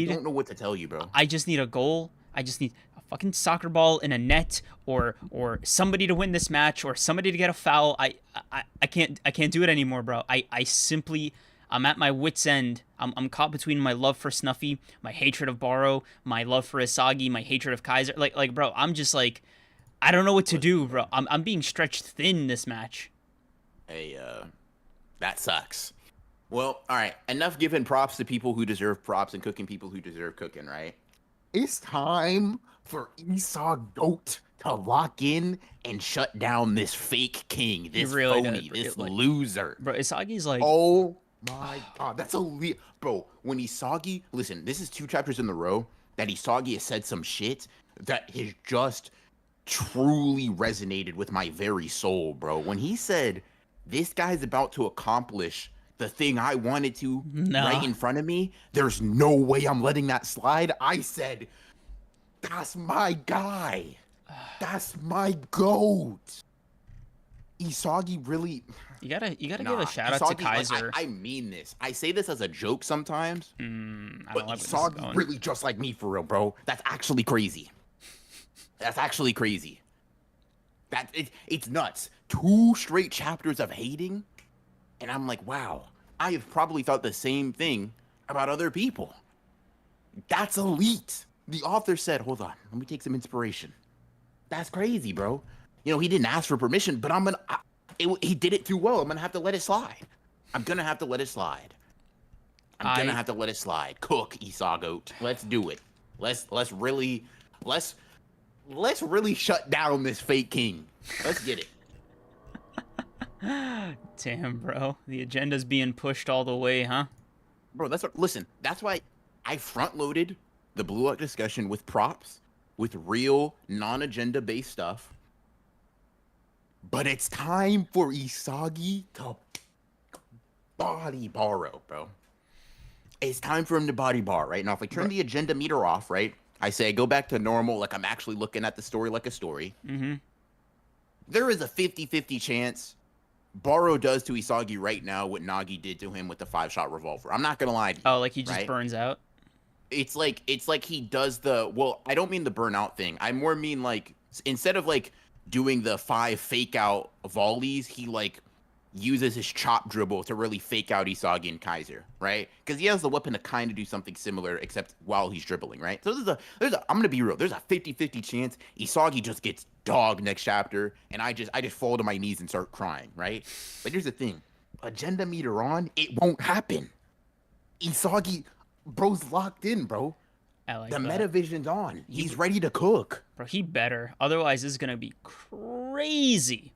don't know what to tell you, bro. I just need a goal. I just need a fucking soccer ball in a net, or somebody to win this match, or somebody to get a foul. I can't do it anymore, bro. I simply I'm at my wit's end. I'm caught between my love for Snuffy, my hatred of Borrow, my love for Isagi, my hatred of Kaiser. Like bro, I'm just like I don't know what to do, bro. I'm being stretched thin this match. Hey, that sucks. Well, all right. Enough giving props to people who deserve props and cooking people who deserve cooking, right? It's time for Esau Goat to lock in and shut down this fake king, this really phony, does, this like, loser. Bro, Isagi's like, Oh my god, that's bro. When Isagi, listen, this is 2 chapters in a row that Isagi has said some shit that has just truly resonated with my very soul, bro. When he said, "This guy's about to accomplish the thing I wanted to right in front of me. There's no way I'm letting that slide." I said, "That's my guy. That's my goat." Isagi really. You gotta give a shout out to Kaiser. Like, I mean this. I say this as a joke sometimes, I don't but like Isagi really just like me for real, bro. That's actually crazy. That's actually crazy. It's nuts. 2 straight chapters of hating, and I'm like, wow. I have probably thought the same thing about other people. That's elite. The author said, "Hold on, let me take some inspiration." That's crazy, bro. You know, he didn't ask for permission, but he did it too well. I'm gonna have to let it slide. I'm gonna have to let it slide. Cook, Esau Goat. Let's do it. Let's really shut down this fake king. Let's get it. Damn, bro. The agenda's being pushed all the way, huh? Bro, listen, that's why I front-loaded the Blue Lock discussion with props, with real non-agenda based stuff. But it's time for Isagi to body Borrow, bro. It's time for him to body bar, right? Now, if I turn the agenda meter off, right, I say go back to normal, like I'm actually looking at the story like a story. Mm-hmm. There is a 50-50 chance Borrow does to Isagi right now what Nagi did to him with the 5-shot revolver. I'm not gonna lie to you. Oh, like he just right? burns out? It's like he does I don't mean the burnout thing. I more mean like instead of like doing the 5 fake out volleys, he like uses his chop dribble to really fake out Isagi and Kaiser, right? Because he has the weapon to kind of do something similar, except while he's dribbling, right? So I'm gonna be real. There's a 50-50 chance Isagi just gets dogged next chapter, and I just fall to my knees and start crying, right? But here's the thing: agenda meter on, it won't happen. Isagi, bro's locked in, bro. I like the that. Metavision's on. He's ready to cook. Bro, he better. Otherwise, this is going to be crazy.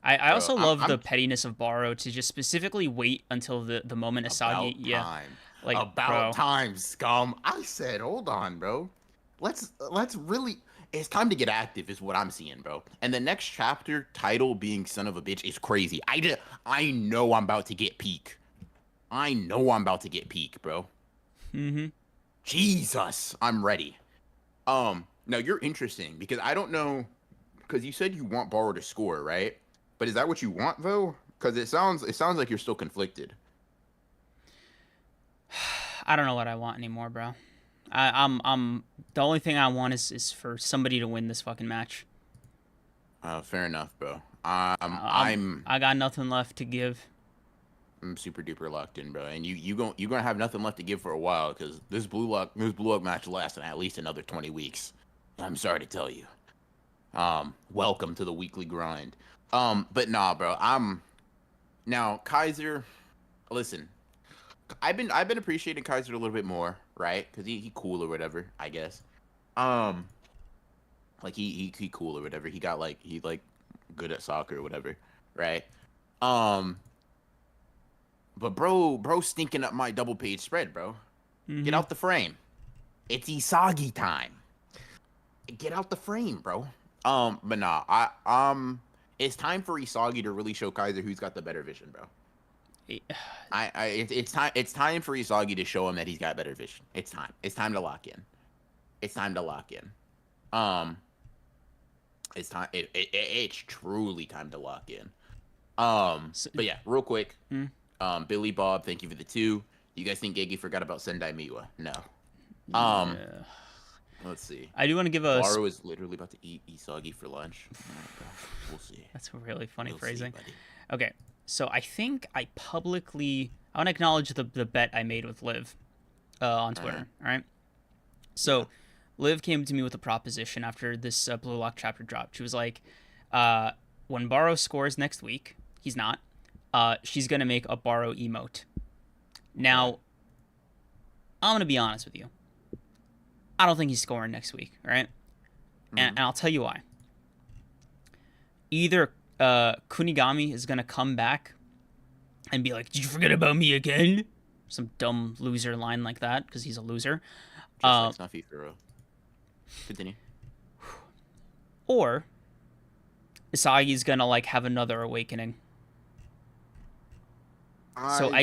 I also love the pettiness of Borrow to just specifically wait until the moment Isagi... About time, scum. I said, hold on, bro. Let's really... it's time to get active, is what I'm seeing, bro. And the next chapter title being "Son of a Bitch" is crazy. I know I'm about to get peak. I know I'm about to get peak, bro. Mm-hmm. Jesus, I'm ready. Now you're interesting because I don't know, because you said you want Borrow to score, right? But is that what you want though? Because it sounds like you're still conflicted. I don't know what I want anymore, bro. I'm the only thing I want is for somebody to win this fucking match. Fair enough, bro. I got nothing left to give. I'm super duper locked in, bro. And you gonna have nothing left to give for a while because this blue lock match lasts at least another 20 weeks. I'm sorry to tell you. Welcome to the weekly grind. But nah, bro. Now Kaiser. Listen, I've been appreciating Kaiser a little bit more, right? Because he cool or whatever, I guess. Um, like he cool or whatever. He good at soccer or whatever, right? Um, but bro, stinking up my double page spread, bro. Get Mm-hmm. out the frame. It's Isagi time. Get out the frame, bro. But nah, it's time for Isagi to really show Kaiser who's got the better vision, bro. It's time for Isagi to show him that he's got better vision. It's time. It's time to lock in. It's time to lock in. Um, it's time. It's truly time to lock in. So, But yeah, real quick. mm, Billy Bob, thank you for the 2. You guys think Gege forgot about Sendai Miwa? No. Um, yeah. let's see. I do want to give a. Baro is literally about to eat Isagi for lunch. Alright, bro. We'll see. That's a really funny We'll phrasing. see, buddy. Okay, so I think I want to acknowledge the bet I made with Liv on Twitter. All right. So, Liv came to me with a proposition after this Blue Lock chapter dropped. She was like, when Baro scores next week, he's not. She's gonna make a Baro emote. Now, I'm gonna be honest with you. I don't think he's scoring next week. All right, and I'll tell you why. Either Kunigami is gonna come back and be like, "Did you forget about me again?" Some dumb loser line like that because he's a loser. Just like Snuffy for continue. Or Isagi's gonna like have another awakening.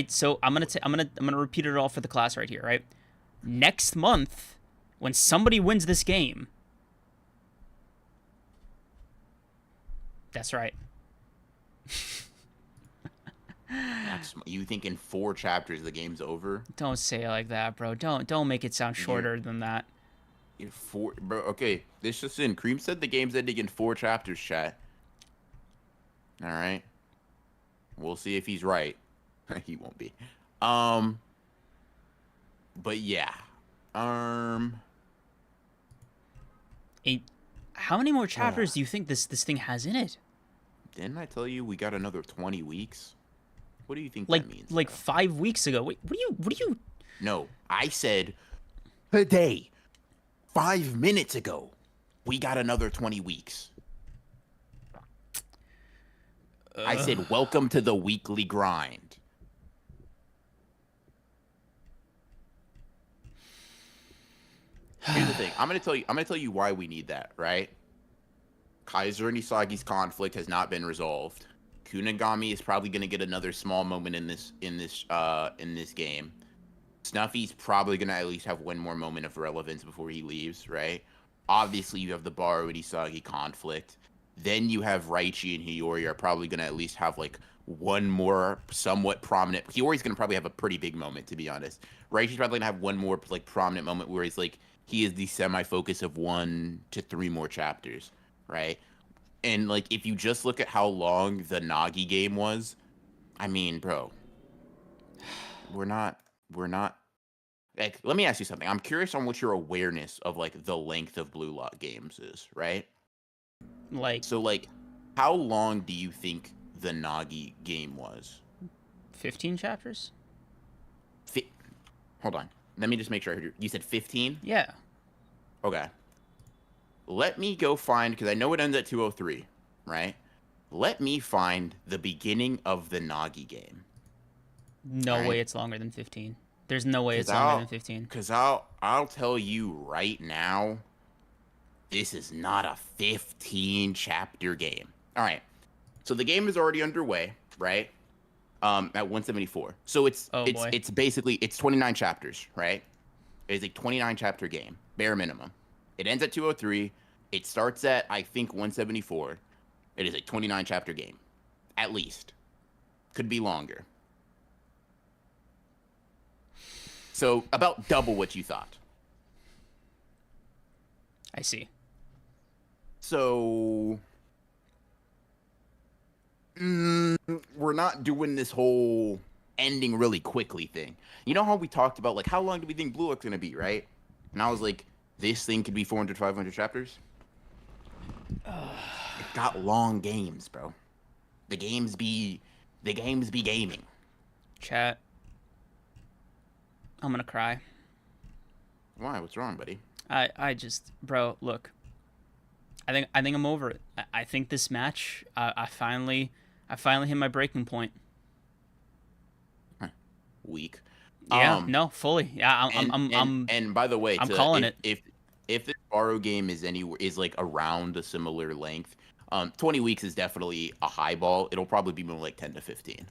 So I'm gonna repeat it all for the class right here, right? Next month, when somebody wins this game, that's right. You think in 4 chapters the game's over? Don't say it like that, bro. Don't make it sound shorter than that. In 4, bro. Okay, this just in. Cream said the game's ending in 4 chapters. Chat. All right. We'll see if he's right. He won't be. But yeah. How many more chapters do you think this thing has in it? Didn't I tell you we got another 20 weeks? What do you think Like that means? like bro? 5 weeks ago. Wait, what do you? No, I said today, 5 minutes ago, we got another 20 weeks. I said, welcome to the weekly grind. Here's the thing. I'm gonna tell you why we need that, right? Kaiser and Isagi's conflict has not been resolved. Kunigami is probably gonna get another small moment in this game. Snuffy's probably gonna at least have one more moment of relevance before he leaves, right? Obviously, you have the Baro and Isagi conflict. Then you have Raichi and Hiyori are probably gonna at least have like one more somewhat prominent. Hiyori's gonna probably have a pretty big moment, to be honest. Raichi's probably gonna have one more like prominent moment where he's like he is the semi-focus of 1 to 3 more chapters, right? And like if you just look at how long the Nagi game was, I mean, bro, we're not like, let me ask you something. I'm curious on what your awareness of like the length of Blue Lock games is, right? Like So like how long do you think the Nagi game was? 15 chapters? Hold on. Let me just make sure I heard you. You said 15? Yeah. Okay. Let me go find, because I know it ends at 203, right? Let me find the beginning of the Nagi game. No Alright. way it's longer than 15. There's no way it's 'Cause longer I'll- than 15. Because I'll tell you right now, this is not a 15 chapter game. All right. So the game is already underway, right? At 174. So Oh boy. it's basically it's 29 chapters, right? It's a 29 chapter game, bare minimum. It ends at 203. It starts at I think 174. It is a 29 chapter game, at least. Could be longer. So about double what you thought. I see. So we're not doing this whole ending really quickly thing. You know how we talked about like how long do we think Blue Lock's gonna be, right? And I was like, this thing could be 400, 500 chapters. It got long games, bro. The games be gaming. Chat. I'm gonna cry. Why? What's wrong, buddy? I just, bro, look. I think I'm over it. I think this match, I finally hit my breaking point. Weak. Yeah, no, fully. Yeah, And by the way, I'm calling it. If this borrow game is like around a similar length, 20 weeks is definitely a high ball. It'll probably be more like 10 to 15.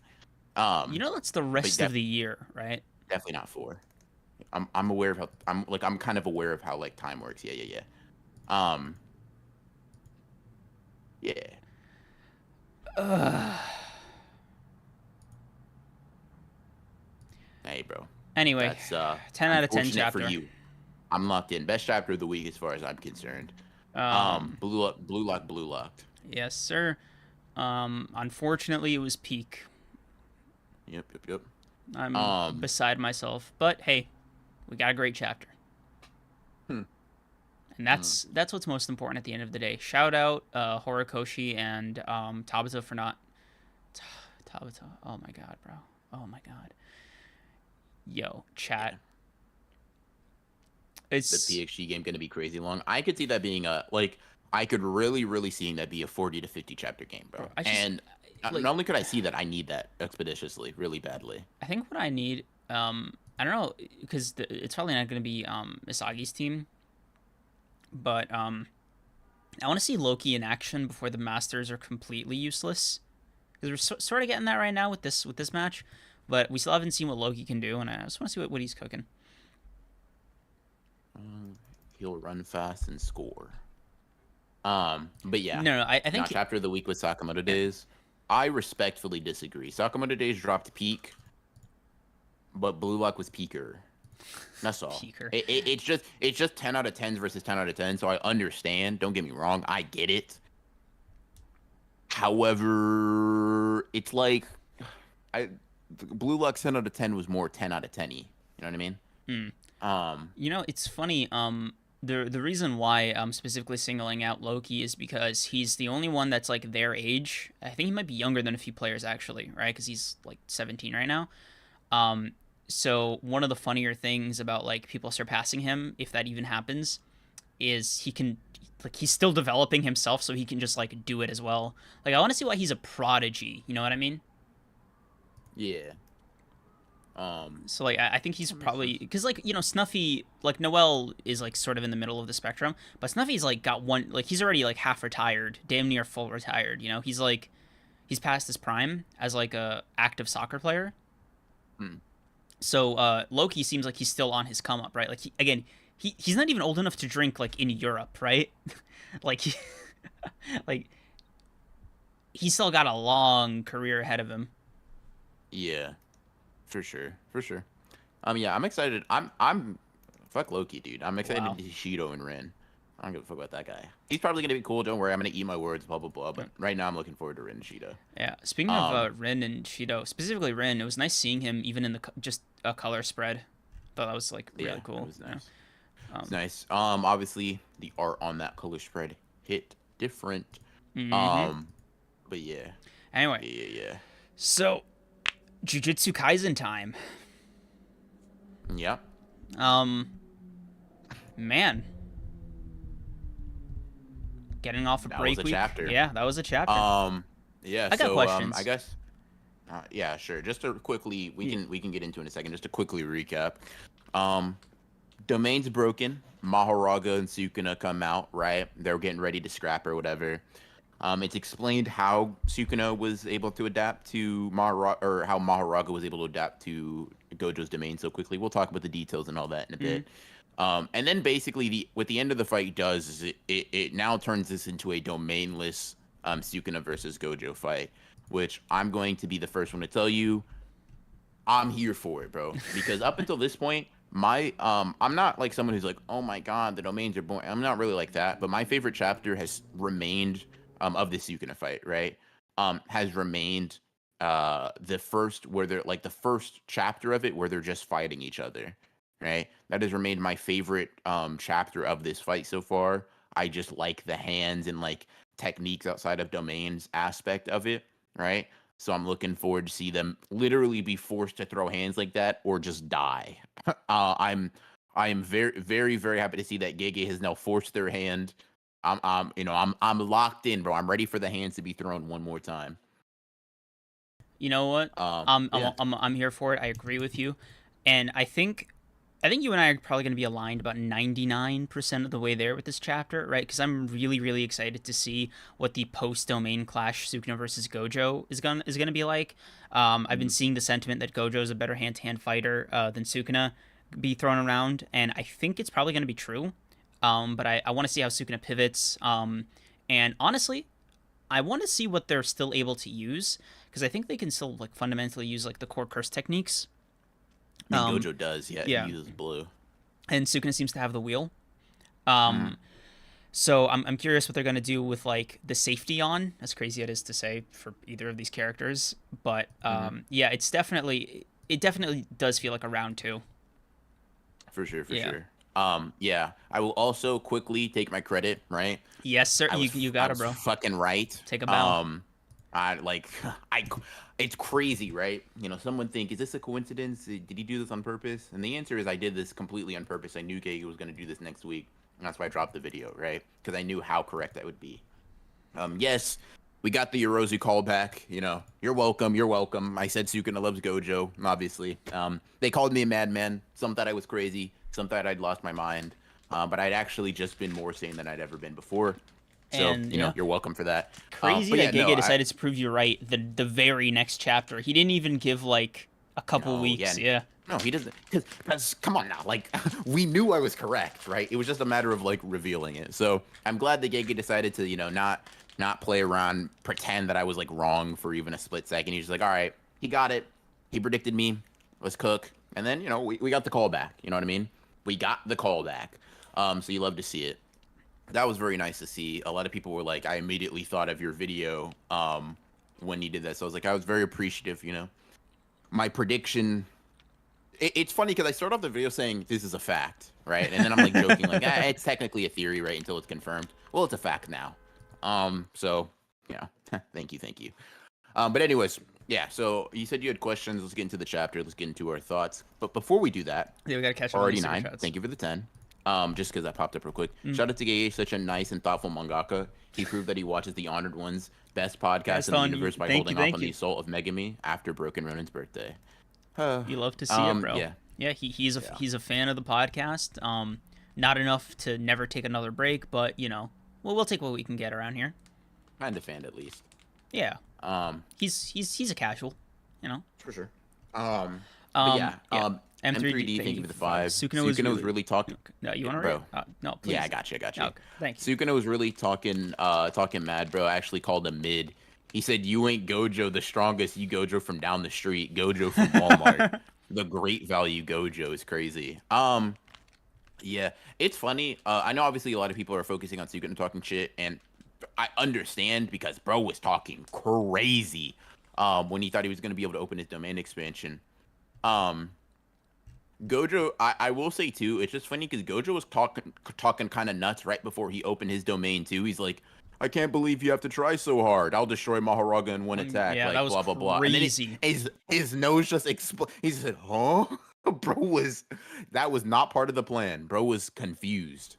You know, that's the rest of the year, right? Definitely not 4. I'm aware of how I'm kind of aware of how like time works. Yeah. Yeah. Hey, bro. Anyway, That's 10 out of 10 chapter. for you. I'm locked in. Best chapter of the week as far as I'm concerned. Blue locked. Yes, sir. Unfortunately, it was peak. Yep. I'm beside myself, but hey, we got a great chapter. And that's what's most important at the end of the day. Shout out Horikoshi and Tabata for not Tabata. Oh my god, bro. Oh my god. Yo, chat. It's the PXG game going to be crazy long. I could see that being I could really seeing that be a 40 to 50 chapter game, bro. Not only could I see that, I need that expeditiously, really badly. I think what I need, I don't know, because it's probably not going to be Misagi's team, but I want to see Loki in action before the Masters are completely useless. Because we're sort of getting that right now with this match, but we still haven't seen what Loki can do, and I just want to see what he's cooking. He'll run fast and score. But yeah. No, I think chapter of the week with Sakamoto Days. I respectfully disagree. Sakamoto Days dropped peak, but Blue Lock was peaker. That's all. Peaker. It's just 10 out of 10s versus 10 out of 10. So I understand. Don't get me wrong. I get it. However, it's like Blue Lock 10 out of 10 was more 10 out of 10-y. You know what I mean? You know, it's funny. The reason why I'm specifically singling out Loki is because he's the only one that's like their age. I think he might be younger than a few players actually, right? Because he's like 17 right now. So one of the funnier things about like people surpassing him, if that even happens, is he's still developing himself, so he can just like do it as well. Like I want to see why he's a prodigy. You know what I mean? Yeah. So like I think he's probably because like you know Snuffy, like Noel is like sort of in the middle of the spectrum, but Snuffy's like got one, like he's already like half retired, damn near full retired. You know, he's past his prime as like a active soccer player. So Loki seems like he's still on his come up, right? Like he's not even old enough to drink like in Europe, right? like he's still got a long career ahead of him. Yeah. For sure. Yeah, I'm excited. I'm fuck Loki, dude. I'm excited to see Shido and Rin. I don't give a fuck about that guy. He's probably gonna be cool. Don't worry, I'm gonna eat my words. Blah blah blah. But right now, I'm looking forward to Rin and Shido. Yeah. Speaking of Rin and Shido, specifically Rin, it was nice seeing him even in just a color spread. Thought that was like really cool. It was nice. It's nice. Obviously the art on that color spread hit different. But yeah. Anyway. Yeah. So. Jujutsu Kaisen time. Yeah. Man. Getting off a break week. Chapter. Yeah, that was a chapter. Yeah. I got questions. I guess. Yeah, sure. Just to quickly, we can get into it in a second. Just to quickly recap. Domain's broken. Mahoraga and Sukuna come out, right? They're getting ready to scrap or whatever. It's explained how Sukuna was able to adapt to Mahoraga, or how Mahoraga was able to adapt to Gojo's domain so quickly. We'll talk about the details and all that in a Mm. bit. And then basically, what the end of the fight does is it now turns this into a domainless Sukuna versus Gojo fight, which I'm going to be the first one to tell you I'm here for it, bro. Because up until this point, I'm not like someone who's like, oh my god, the domains are boring. I'm not really like that. But my favorite chapter has remained of the Sukuna fight, right? Has remained the first where they're like the first chapter of it where they're just fighting each other, right? That has remained my favorite chapter of this fight so far. I just like the hands and like techniques outside of domains aspect of it, right? So I'm looking forward to see them literally be forced to throw hands like that or just die. I am very very very happy to see that Gege has now forced their hand. I'm locked in, bro. I'm ready for the hands to be thrown one more time. You know what? Yeah. I'm here for it. I agree with you, and I think you and I are probably going to be aligned about 99% of the way there with this chapter, right? Because I'm really, really excited to see what the post-domain clash Sukuna versus Gojo is gonna be like. I've been Mhm. seeing the sentiment that Gojo is a better hand-to-hand fighter than Sukuna be thrown around, and I think it's probably going to be true. But I want to see how Sukuna pivots. And honestly, I want to see what they're still able to use because I think they can still like fundamentally use like the core curse techniques. I mean, Um, Gojo does. Yeah, he yeah, uses blue. and Sukuna seems to have the wheel. Mhm. Um, so I'm curious what they're gonna do with like the safety on. As crazy it is to say for either of these characters, but Mhm. yeah, it definitely does feel like a round two. For sure, for Yeah. sure. Yeah. I will also quickly take my credit, right? Yes, sir. You I got it, was bro. fucking right. Take a bow. I like I it's crazy, right? You know, someone think, is this a coincidence? Did he do this on purpose? And the answer is I did this completely on purpose. I knew Gege was going to do this next week. And that's why I dropped the video, right? Because I knew how correct that would be. Yes, we got the Yorozu callback. You know, you're welcome. You're welcome. I said Sukuna loves Gojo, obviously. They called me a madman. Some thought I was crazy. Some thought I'd lost my mind. But I'd actually just been more sane than I'd ever been before. So, And you know, yeah, you're welcome for that. crazy But that yeah, no, Gege decided to prove you right the very next chapter. He didn't even give like a couple no, yeah, weeks. Yeah. no, he doesn't. Because come on now, like we knew I was correct, right? It was just a matter of like revealing it. So I'm glad that Gege decided to, you know, not play around, pretend that I was like wrong for even a split second. He's just like, all right, he got it. He predicted me. Let's cook. And then, you know, we got the call back. You know what I mean? We got the call back. So you love to see it. That was very nice to see. A lot of people were like, I immediately thought of your video when you did that. So I was like, I was very appreciative, you know. My prediction, it's funny because I start off the video saying this is a fact, right? And then I'm like joking, like, it's technically a theory, right? Until it's confirmed. Well, it's a fact now. So yeah, thank you, thank you. But anyways, yeah. So you said you had questions. Let's get into the chapter. Let's get into our thoughts. But before we do that, Yeah, we gotta catch up on already these super 9. chats. Thank you for the 10. Just because that popped up real quick. Mm. Shout out to Gage, such a nice and thoughtful mangaka. He proved that he watches the Honored Ones best podcast in the Gaston, universe by thank you, holding off thank on the you. assault of Megumi after Broken Ronin's birthday. You love to see it, bro. Yeah, Yeah, yeah, he's a fan of the podcast. Not enough to never take another break, but you know, well, we'll take what we can get around here. kind of fan at least. Yeah, Um, he's a casual, you know. for sure. But yeah, Yeah. M3D, thank you for the 5. Sukuna Was really talking, Okay. No, you want to read? bro. No, please. Yeah, I got you. I got you. Okay, thank you. Sukuna was really talking mad, bro. I actually called him mid. He said, "You ain't Gojo the strongest. You Gojo from down the street. Gojo from Walmart. The great value Gojo is crazy." Yeah, it's funny. I know obviously a lot of people are focusing on Sukuna talking shit, and I understand because bro was talking crazy. When he thought he was gonna be able to open his domain expansion. Um, Gojo, I will say too, it's just funny because Gojo was talking kind of nuts right before he opened his domain too. He's like, I can't believe you have to try so hard. I'll destroy Mahoraga in one attack. Yeah, Like that was blah blah blah. And then crazy. his nose just exploded. He said, "Huh?" Bro was that was not part of the plan. Bro was confused.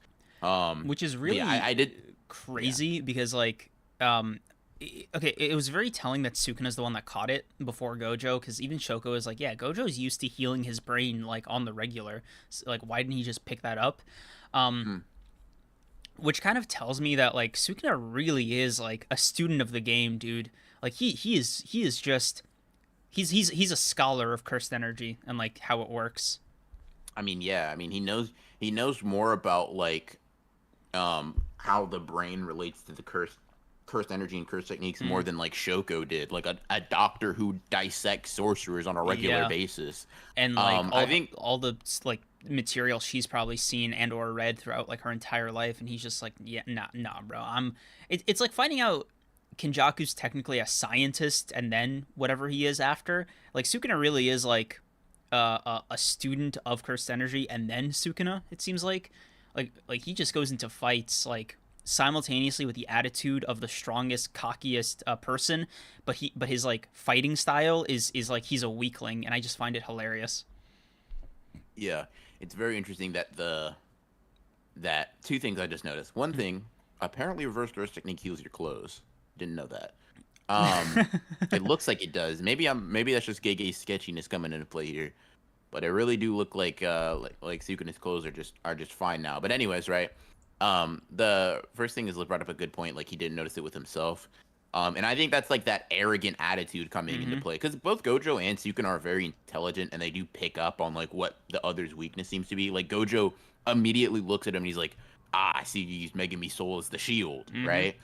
Which is But really yeah, I did. Yeah. crazy because like um okay, it was very telling that Sukuna's the one that caught it before Gojo, because even Shoko is like, yeah, Gojo's used to healing his brain like on the regular. So, like, why didn't he just pick that up? Um, Mm. which kind of tells me that like Sukuna really is like a student of the game, dude. Like he is just he's a scholar of cursed energy and like how it works. I mean, yeah. I mean, he knows more about like how the brain relates to the cursed energy and cursed techniques more Mm, than like Shoko did, like a doctor who dissects sorcerers on a regular yeah, basis. and like I think all the like material she's probably seen and or read throughout like her entire life, and he's just like, yeah, nah, bro. It's like finding out Kenjaku's technically a scientist, and then whatever he is after. Like Sukuna really is like a student of cursed energy, and then Sukuna. It seems like he just goes into fights like simultaneously with the attitude of the strongest, cockiest person, but his like fighting style is like he's a weakling, and I just find it hilarious. yeah, it's very interesting that that two things I just noticed. One thing, apparently reverse curse technique heals your clothes. Didn't know that. Um, it looks like it does. Maybe that's just Gege's sketchiness coming into play here. But it really do look like Sukuna's clothes are just fine now. But anyways, right? The first thing is brought up a good point. Like he didn't notice it with himself. And I think that's like that arrogant attitude coming into Mm-hmm. play because both Gojo and Sukuna are very intelligent and they do pick up on like what the other's weakness seems to be. Like Gojo immediately looks at him and he's like, "Ah, I see you use Megumi Soul as the shield, Mm-hmm. right?"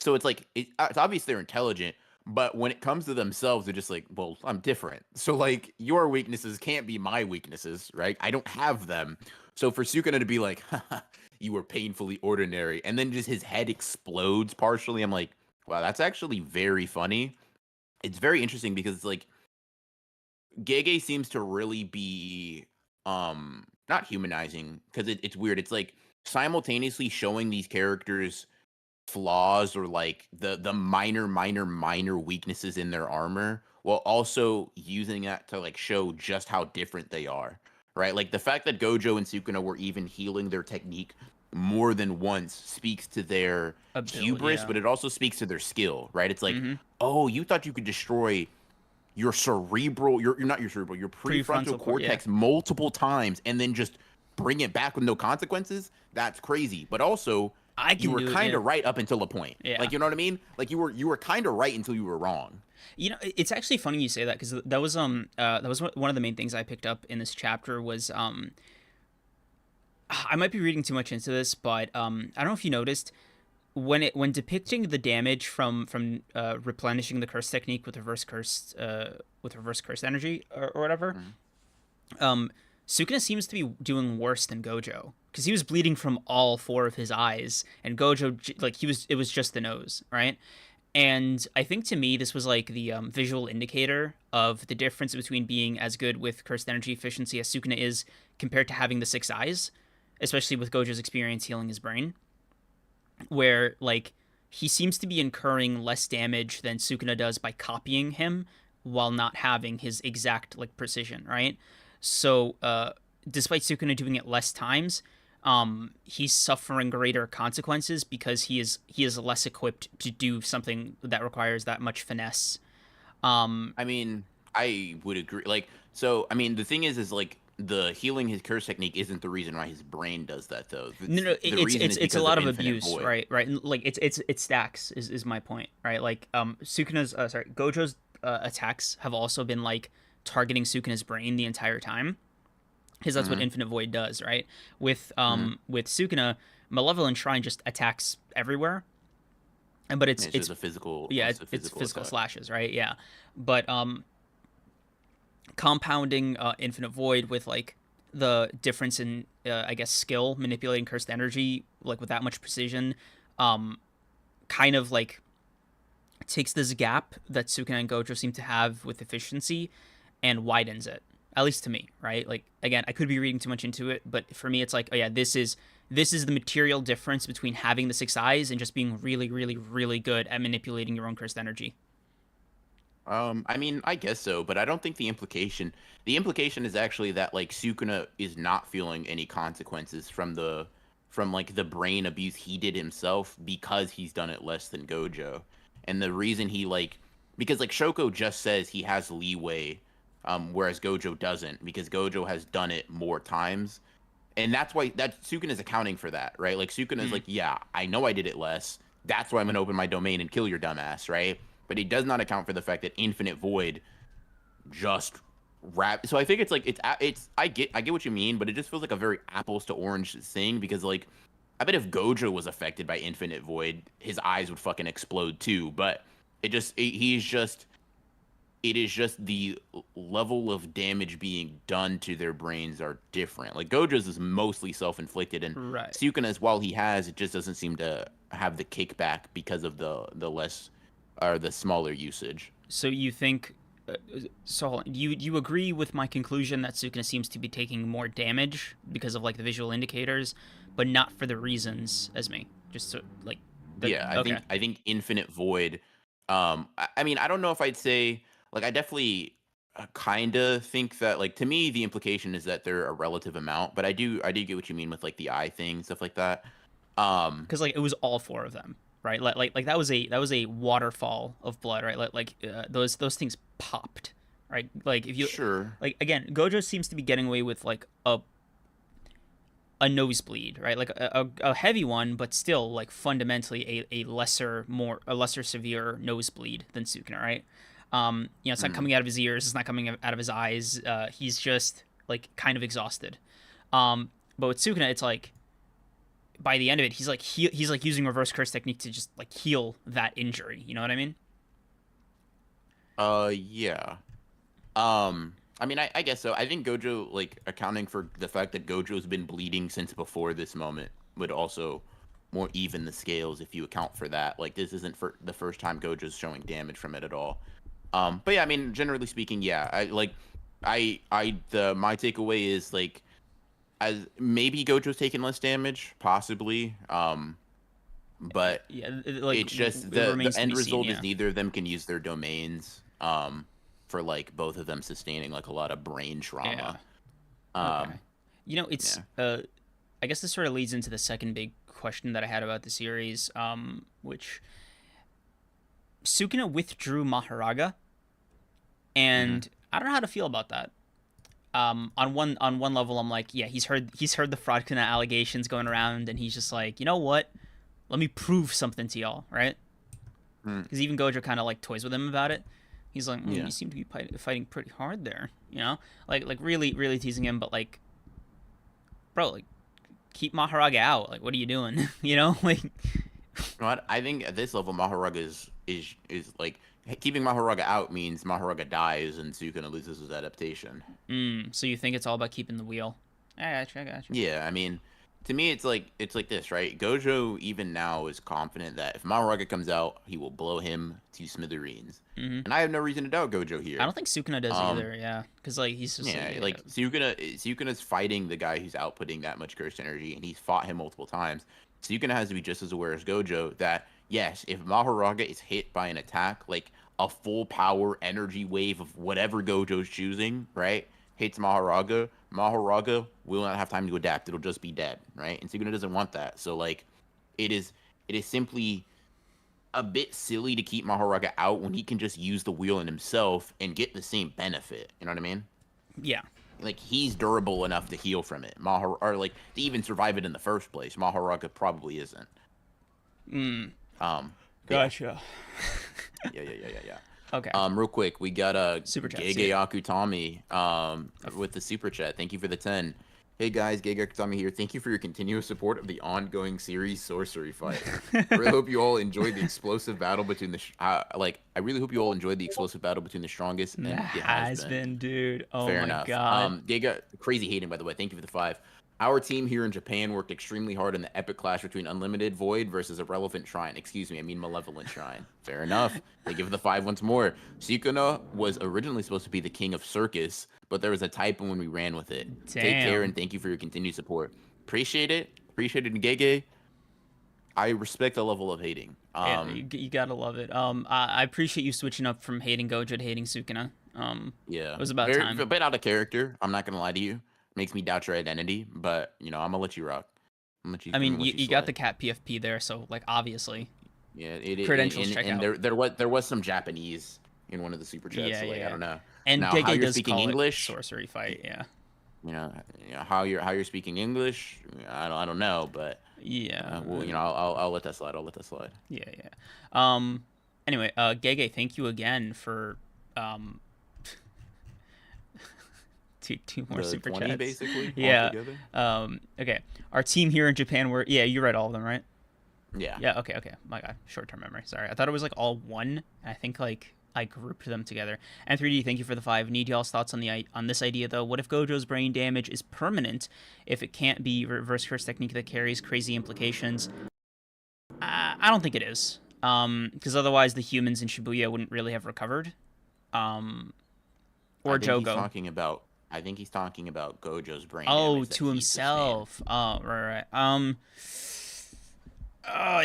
So it's like it's obvious they're intelligent, but when it comes to themselves, they're just like, well, I'm different. So like your weaknesses can't be my weaknesses, right? I don't have them. So for Sukuna to be like, haha, you were painfully ordinary, and then just his head explodes partially, I'm like, wow, that's actually very funny. It's very interesting because it's like Gege seems to really be not humanizing because it's weird. It's like simultaneously showing these characters flaws or like the minor weaknesses in their armor while also using that to like show just how different they are, right? Like the fact that Gojo and Sukuna were even healing their technique more than once speaks to their hubris, Yeah. but it also speaks to their skill, right? It's like, Mm-hmm. oh, you thought you could destroy your cerebral, you're not your cerebral, your prefrontal Prefrontal cord. Yeah. cortex multiple times and then just bring it back with no consequences. That's crazy. But also, I you can were do it. kind Yeah. of right up until a point. Yeah. Like, you know what I mean? Like you were kind of right until you were wrong. You know, it's actually funny you say that because that was one of the main things I picked up in this chapter was I might be reading too much into this, but I don't know if you noticed when depicting the damage from replenishing the curse technique with reverse curse energy or whatever. Mhm. um Sukuna seems to be doing worse than Gojo because he was bleeding from all four of his eyes, and Gojo like it was just the nose, right? And I think to me this was like the visual indicator of the difference between being as good with cursed energy efficiency as Sukuna is compared to having the six eyes, especially with Gojo's experience healing his brain, where like he seems to be incurring less damage than Sukuna does by copying him while not having his exact like precision, right? So despite Sukuna doing it less times, he's suffering greater consequences because he is less equipped to do something that requires that much finesse. Um, I mean, I would agree. Like, so I mean, the thing is like the healing his curse technique isn't the reason why his brain does that though. no, no, The reason is it's a because of lot of infinite abuse, void. right? Right, and, like it stacks is my point, right? Like Sukuna's sorry, Gojo's attacks have also been like targeting Sukuna's brain the entire time, because that's what Hmm. Infinite Void does, right? Hmm. With Sukuna, Malevolent Shrine just attacks everywhere, and but It's it's just a physical, yeah, it's a it's physical physical attack. slashes, right? Yeah, but compounding Infinite Void with like the difference in I guess skill manipulating cursed energy like with that much precision, um, kind of like takes this gap that Sukuna and Gojo seem to have with efficiency and widens it. At least to me, right? Like again, I could be reading too much into it, but for me, it's like, oh yeah, this is the material difference between having the six eyes and just being really, really, really good at manipulating your own cursed energy. I mean, I guess so, but I don't think the implication is actually that like Sukuna is not feeling any consequences from like the brain abuse he did himself because he's done it less than Gojo. And the reason he like because like Shoko just says he has leeway, whereas Gojo doesn't because Gojo has done it more times, and that's why that Sukuna is accounting for that, right? Like Sukuna is Mm, like, yeah, I know I did it less. That's why I'm gonna open my domain and kill your dumbass, right? But he does not account for the fact that Infinite Void just wrap. So I think it's like it's I get what you mean, but it just feels like a very apples to orange thing because like I bet if Gojo was affected by Infinite Void, his eyes would fucking explode too. But he's just it is just the level of damage being done to their brains are different. Like Gojo's is mostly self-inflicted, and right. Sukuna's, while he has, it just doesn't seem to have the kickback because of the less or the smaller usage. So you think? So you agree with my conclusion that Sukuna seems to be taking more damage because of like the visual indicators, but not for the reasons as me. Just so, like that. Yeah, Okay. I think Infinite Void. I mean, I don't know if I'd say like I definitely kind of think that like to me the implication is that they're a relative amount, but I do get what you mean with like the eye thing stuff like that. Um, Because like it was all four of them, right? Like that was a waterfall of blood, right? Those things popped, right? Like if you sure. like again, Gojo seems to be getting away with like a nosebleed, right? Like a heavy one, but still like fundamentally a lesser severe nosebleed than Sukuna, right? It's not Mm. coming out of his ears, it's not coming out of his eyes. He's just like kind of exhausted. But with Sukuna, it's like by the end of it, he's like using reverse curse technique to just like heal that injury. You know what I mean? Yeah. I mean, I guess so. I think Gojo, like, accounting for the fact that Gojo's been bleeding since before this moment would also more even the scales if you account for that. Like, this isn't for the first time Gojo's showing damage from it at all. But yeah, I mean, generally speaking, yeah. My takeaway is like, as maybe Gojo's taking less damage, possibly. But Yeah, it's just it the remains to end be seen. result is Yeah, neither of them can use their domains for like both of them sustaining like a lot of brain yeah. trauma. Okay. Um It's yeah. I guess this sort of leads into the second big question that I had about the series, which Sukuna withdrew Mahoraga, Hmm. and I don't know how to feel about that. On one level, I'm like, yeah, he's heard the Fraudkuna allegations going around, and he's just like, you know what? Let me prove something to y'all, right? Hmm. Because even Gojo kind of like toys with him about it. He's like, you Yeah. seem to be fighting pretty hard there, you know, like really teasing him, but like, bro, like keep Mahoraga out. Like, what are you doing? You know, like, You know what? I think at this level Mahoraga is like keeping Mahoraga out means Mahoraga dies and Sukuna loses his adaptation. so you think it's all about keeping the wheel? I got you. Yeah, I mean, to me, it's like this, right? Gojo even now is confident that if Mahoraga comes out, he will blow him to smithereens, Mm-hmm. and I have no reason to doubt Gojo I here. don't think Sukuna does Um, either. Yeah, because like he's just like, yeah, yeah, like Sukuna's fighting the guy who's outputting that much cursed energy, and he's fought him multiple times. Sukuna has to be just as aware as Gojo that yes, if Mahoraga is hit by an attack, like a full power energy wave of whatever Gojo's choosing, right, hits Mahoraga, Mahoraga will not have time to adapt. It'll just be dead, right? And Sukuna doesn't want that. So like, it is it is simply a bit silly to keep Mahoraga out when he can just use the wheel in himself and get the same benefit. You know what I mean? yeah. Like he's durable enough to heal from it. Or like to even survive it in the first place. Mahoraga probably isn't. Mm, But yeah, gotcha. yeah. Okay. Real quick, we got a Super chat. See Gege it. Akutami with the super chat. Thank you for the 10. Hey guys, Gege Akutami here. Thank you for your continuous support of the ongoing series Sorcery Fight. I really hope you all enjoyed the explosive battle between I really hope you all enjoyed the explosive battle between the strongest, That and it has has been. been, dude. Oh Fair my enough. god. Giga, crazy hating, by the way. Thank you for the 5. Our team here in Japan worked extremely hard in the epic clash between Unlimited Void versus Irrelevant Shrine. Excuse me, I mean Malevolent Shrine. Fair enough. Thank you for the 5 once more. Sukuna was originally supposed to be the king of Circus, but there was a typo when we ran with it. Take care Damn. and thank you for your continued support. Appreciate it. Appreciate it, Gege. I respect the level of hating. Yeah, you gotta love it. I appreciate you switching up from hating Gojo to hating Sukuna. Yeah, It was about very a time. bit out of character. I'm not gonna lie to you. Makes me doubt your identity, but I'm gonna let you rock. I I'm mean, gonna let you you got slide. the cat PFP there, so like obviously. Yeah, credentials check and out. there was some Japanese in one of the super chats, Yeah, so yeah, like I yeah. don't know. And Now how Gege you're does speaking call it English, sorcery fight. Yeah. how you're speaking English, I don't know, but Yeah. well, I'll let that slide. I'll let that slide. Yeah, yeah. Um. Anyway, Gege, thank you again for um two more The super 20 chats. basically Yeah. altogether. Okay. Our team here in Japan were yeah. You read all of them, right? Yeah. Yeah. Okay. Okay. My God. Short-term memory. Sorry. I thought it was like all one. I think like I grouped them together. And 3D, thank you for the 5. Need y'all's thoughts on the on this idea though. What if Gojo's brain damage is permanent? If it can't be reverse curse technique that carries crazy implications, I don't think it is. Because otherwise the humans in Shibuya wouldn't really have recovered. Um, I or think he's Jogo. talking about I think he's talking about Gojo's brain Oh, damage that to he'd sustain. himself. Oh, right, right.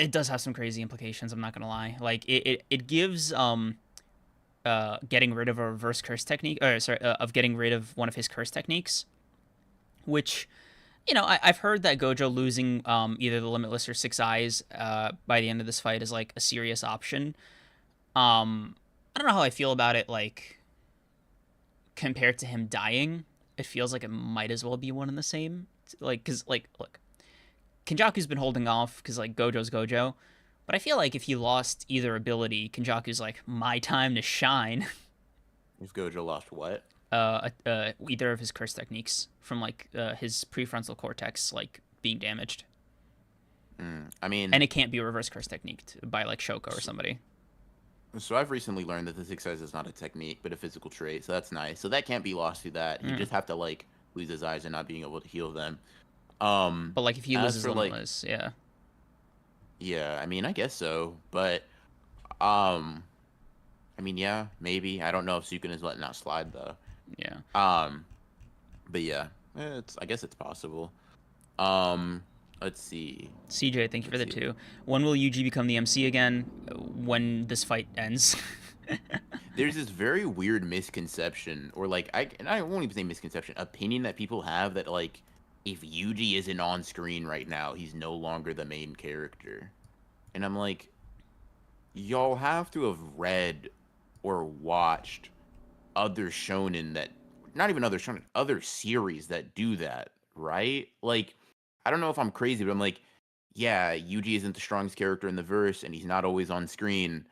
It does have some crazy implications. I'm not gonna lie. Like it gives getting rid of a reverse curse technique, or sorry, of getting rid of one of his curse techniques, which I've heard that Gojo losing either the Limitless or Six Eyes by the end of this fight is like a serious option. I don't know how I feel about it. Like compared to him dying, it feels like it might as well be one and the same. Like, cause like, look, Kenjaku's been holding off because like Gojo's Gojo, but I feel like if he lost either ability, Kenjaku's like my time to shine. If Gojo lost what? Either of his curse techniques from like his prefrontal cortex like being damaged, I mean, and it can't be a reverse curse technique by like Shoko or somebody. so I've recently learned that the success is not a technique, but a physical trait. So that's nice. So that can't be lost through that. He Mm. just have to like lose his eyes and not being able to heal them. But like if he As loses for like, Limitless, yeah, yeah, I mean, I guess so, but um, I mean, yeah, maybe. I don't know if Sukun is letting that slide though. yeah. Um, but yeah, I guess it's possible. Um, let's see. CJ, thank you for Let's the see. 2. When will UG become the MC again? When this fight ends. There's this very weird misconception, or like I won't even say misconception, opinion that people have that like if Yuji isn't on screen right now, he's no longer the main character. And I'm like, y'all have to have read or watched other shonen that not even other shonen, other series that do that, right? Like, I don't know if I'm crazy, but I'm like, yeah, Yuji isn't the strongest character in the verse and he's not always on screen,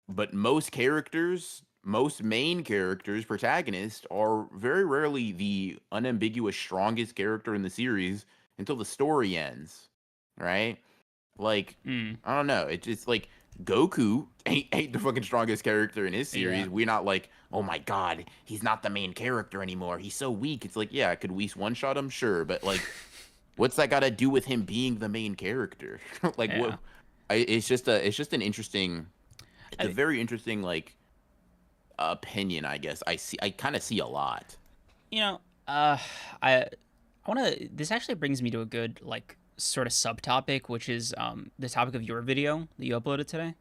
but most characters, most main characters, protagonists, are very rarely the unambiguous strongest character in the series until the story ends, right? Like, mm, I don't know. It's just like Goku ain't the fucking strongest character in his yeah. series. We're not like, oh my god, he's not the main character anymore. He's so weak. It's like, yeah, could Whis one shot him? Sure, but like, what's that got to do with him being the main character? Like, what? Yeah. It's just an interesting. It's a I, very interesting like opinion. I guess I kind of see a lot. you know, uh, I want to. This actually brings me to a good like sort of subtopic, which is the topic of your video that you uploaded today.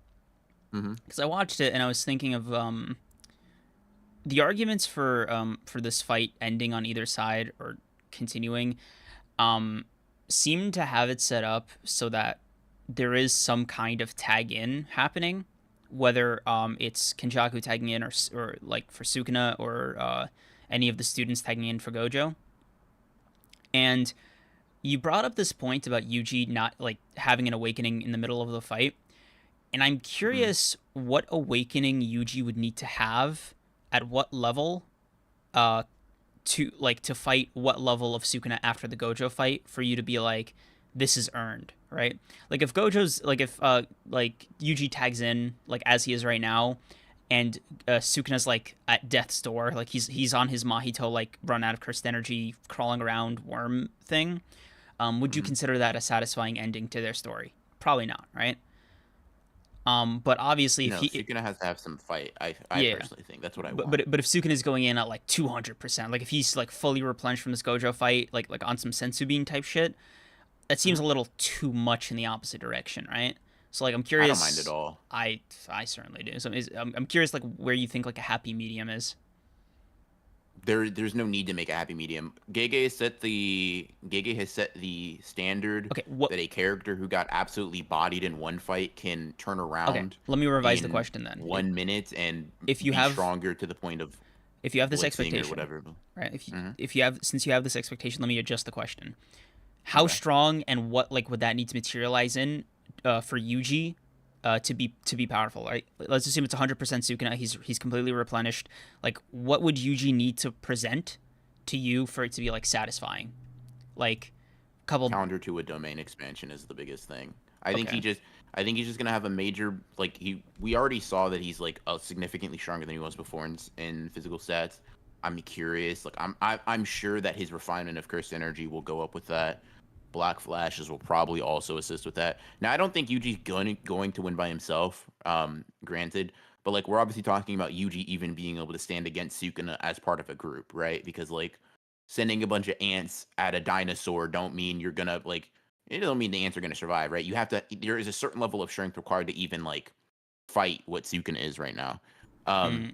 Hmm. Because I watched it and I was thinking of the arguments for this fight ending on either side or continuing um seem to have it set up so that there is some kind of tag in happening, whether it's Kenjaku tagging in or like for Sukuna or any of the students tagging in for Gojo. And you brought up this point about Yuji not like having an awakening in the middle of the fight, and I'm Hmm. curious what awakening Yuji would need to have at what level uh to fight what level of Sukuna after the Gojo fight for you to be like this is earned, right? Like if Gojo's like if like Yuji tags in like as he is right now and Sukuna's like at death's door, like he's on his Mahito like run out of cursed energy crawling around worm thing. Would you Hmm. consider that a satisfying ending to their story? Probably not, right? But obviously if No, he Sukuna has to have some fight. I yeah, personally think that's what I but want. but if Sukuna is going in at like 200%, like if he's like fully replenished from this Gojo fight, like on some sensu bean type shit, that seems Hmm. a little too much in the opposite direction, right? So like I'm I don't mind at curious. all. I certainly do. So I'm curious like where you think like a happy medium is. There's no need to make a happy medium. Gege has set the standard Okay, what? that a character who got absolutely bodied in one fight can turn Okay, around let me revise the in question then. 1 minute and If you be have stronger to the point of if you have this blitzing or expectation, whatever. right? Hmm. If you have since you have this expectation, let me adjust the question. How Okay. strong and what like would that need to materialize in for Yuji to be powerful, right? Let's assume it's 100% Sukuna. He's completely replenished. Like, what would Yuji need to present to you for it to be like satisfying? Like, couple. Counter to a domain expansion is the biggest thing. I think Okay. he just I think he's just gonna have a major like we already saw that he's like significantly stronger than he was before in physical stats. I'm curious, like I'm sure that his refinement of cursed energy will go up with that. Black flashes will probably also assist with that. Now I don't think Yuji's going to win by himself, granted, but like we're obviously talking about Yuji even being able to stand against Sukuna as part of a group, right? Because like sending a bunch of ants at a dinosaur don't mean you're gonna like it don't mean the ants are gonna survive, right? You have to there is a certain level of strength required to even like fight what Sukuna is right now. Um Mm,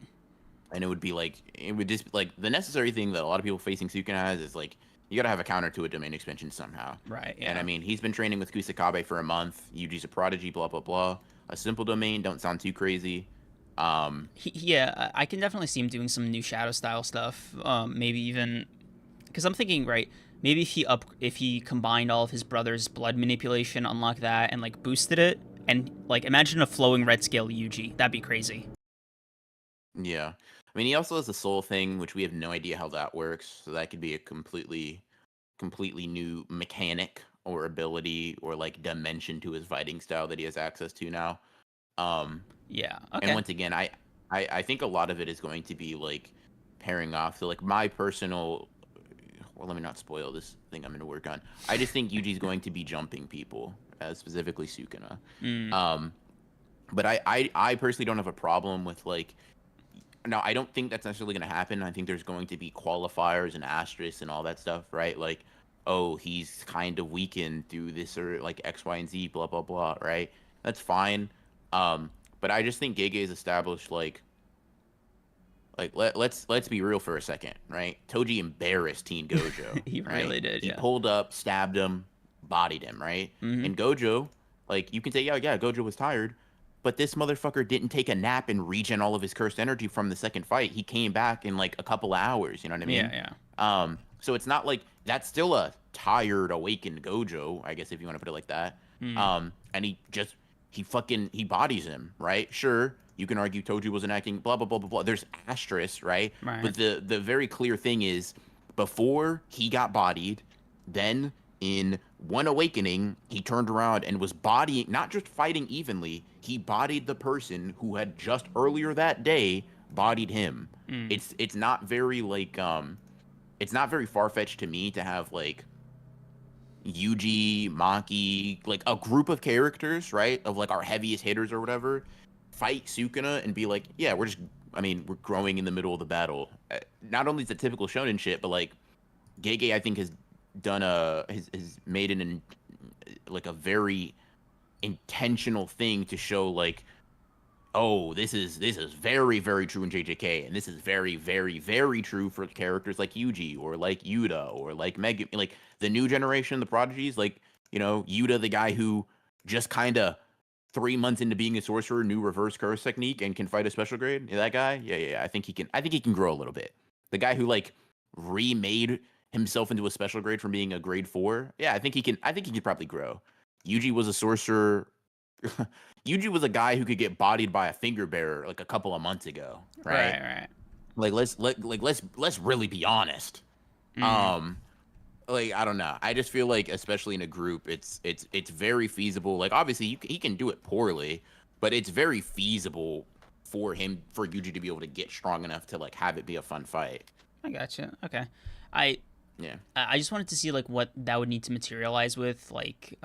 and it would be like it would just like the necessary thing that a lot of people facing Sukuna has is like you gotta have a counter to a domain expansion somehow. right. And I Yeah. mean he's been training with Kusakabe for a month. Yuji's a prodigy, blah blah blah. A simple domain, don't sound too crazy. Yeah, I can definitely see him doing some new shadow style stuff. Maybe even because I'm thinking, right? Maybe if he combined all of his brother's blood manipulation, unlock that, and like boosted it, and like imagine a flowing red scale Yuji. That'd be crazy. Yeah. I mean he also has the soul thing, which we have no idea how that works. So that could be a completely new mechanic or ability or like dimension to his fighting style that he has access to now. Um, Yeah. and Okay. once again, I think a lot of it is going to be like pairing off. So like my personal, well, let me not spoil this thing I'm going to work on. I just think Yuji's going to be jumping people, specifically Sukuna. Mm, Um, but I personally don't have a problem with like. Now I don't think that's necessarily going to happen. I think there's going to be qualifiers and asterisks and all that stuff, right? Like, oh, he's kind of weakened through this or like X, Y, and Z, blah blah blah, right? That's fine. But I just think Gege is established like let's be real for a second, right? Toji embarrassed Teen Gojo, he right? really did. He Yeah. pulled up, stabbed him, bodied him, right? Mm-hmm. And Gojo, like you can say, yeah, Gojo was tired, but this motherfucker didn't take a nap and regen all of his cursed energy from the second fight. He came back in like a couple of hours. You know what I Yeah. mean? Yeah. So it's not like that's still a tired, awakened Gojo, I guess if you want to put it like that. Mm, And he bodies him, right? Sure, you can argue Toji wasn't acting, blah blah blah blah blah. There's asterisks, right? right. But the very clear thing is, before he got bodied, then in one awakening, he turned around and was bodying, not just fighting evenly. He bodied the person who had just earlier that day bodied him. Mm, It's not very like it's not very far fetched to me to have like Yuji, Maki, like a group of characters, right? Of like our heaviest hitters or whatever, fight Sukuna and be like, yeah, I mean, we're growing in the middle of the battle. Not only is it typical shonen shit, but like Gege, I think has has made like a very intentional thing to show like oh, this is very very true in JJK, and this is very very very true for characters like Yuji or like Yuta or like Meg, like the new generation, the prodigies, like Yuta, the guy who just kind of 3 months into being a sorcerer knew reverse curse technique and can fight a special grade. Yeah, that guy, yeah. I think he can. I think he can grow a little bit. The guy who like remade himself into a special grade from being a grade 4. Yeah, I think he can. I think he could probably grow. Yuji was a sorcerer. Yuji was a guy who could get bodied by a finger bearer like a couple of months ago, right? right. Right. Like let's really be honest. Mm, Um, like I don't know. I just feel like especially in a group, it's very feasible. Like obviously he can do it poorly, but it's very feasible for Yuji to be able to get strong enough to like have it be a fun fight. I gotcha. Okay. I Yeah. I just wanted to see like what that would need to materialize with like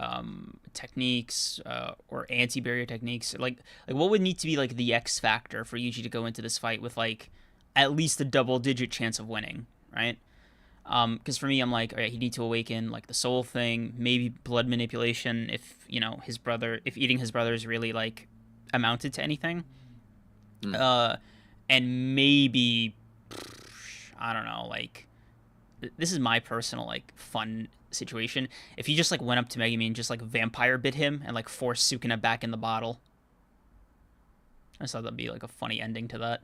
techniques or anti-barrier techniques like what would need to be like the X factor for Yuji to go into this fight with like at least a double digit chance of winning, right? Because for me I'm like, all right, he need to awaken like the soul thing, maybe blood manipulation if his brother, if eating his brother is really like amounted to anything, Mm. uh and maybe I don't know, like this is my personal like fun situation. If he just like went up to Megumi and just like vampire bit him and like forced Sukuna back in the bottle, I just thought that'd be like a funny ending to that.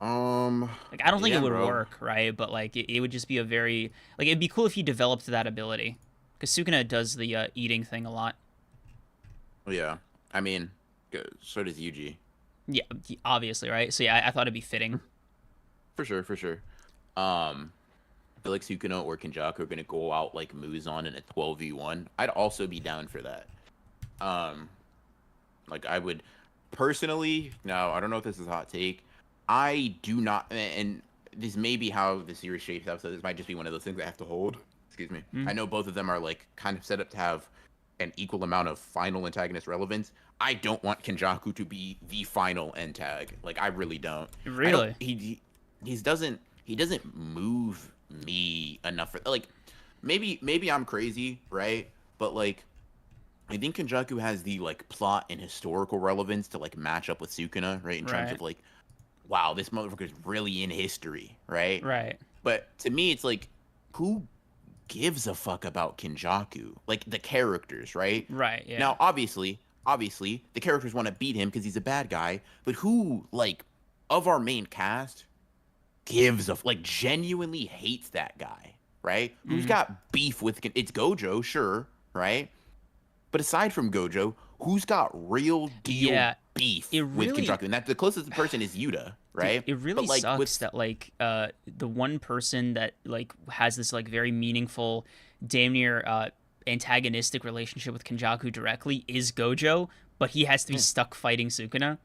Like I don't think it Yeah, would bro. work, right? But like it would just be a very like it'd be cool if he developed that ability because Sukuna does the eating thing a lot. Yeah. I mean, so does Yuji. Yeah, obviously, right? So yeah, I thought it'd be fitting. For sure, for sure. I feel like Sukuna or Kenjaku are gonna go out like Muzan in a 12v1. I'd also be down for that. Um, like I would personally. No, I don't know if this is a hot take. I do not, and this may be how the series shapes up. So this might just be one of those things I have to hold. Excuse me. Mm. I know both of them are like kind of set up to have an equal amount of final antagonist relevance. I don't want Kenjaku to be the final antag. Like I really don't. I don't. Really? He doesn't move me enough for like maybe I'm crazy, right? But like I think Kenjaku has the like plot and historical relevance to like match up with Sukuna, right? In terms Right. of like, wow, this motherfucker's really in history, right? Right. But to me, it's like, who gives a fuck about Kenjaku? Like the characters, right? Right. Yeah. Now, obviously, the characters want to beat him because he's a bad guy. But who, like, of our main cast, gives a like genuinely hates that guy, right? Who's Mm. got beef with? It's Gojo, sure, right? But aside from Gojo, who's got real deal Yeah. beef It with really, Kenjaku? And that the closest person is Yuta, dude, right? it really But like sucks with that like the one person that like has this like very meaningful, damn near antagonistic relationship with Kenjaku directly is Gojo, but he has to be yeah, stuck fighting Sukuna.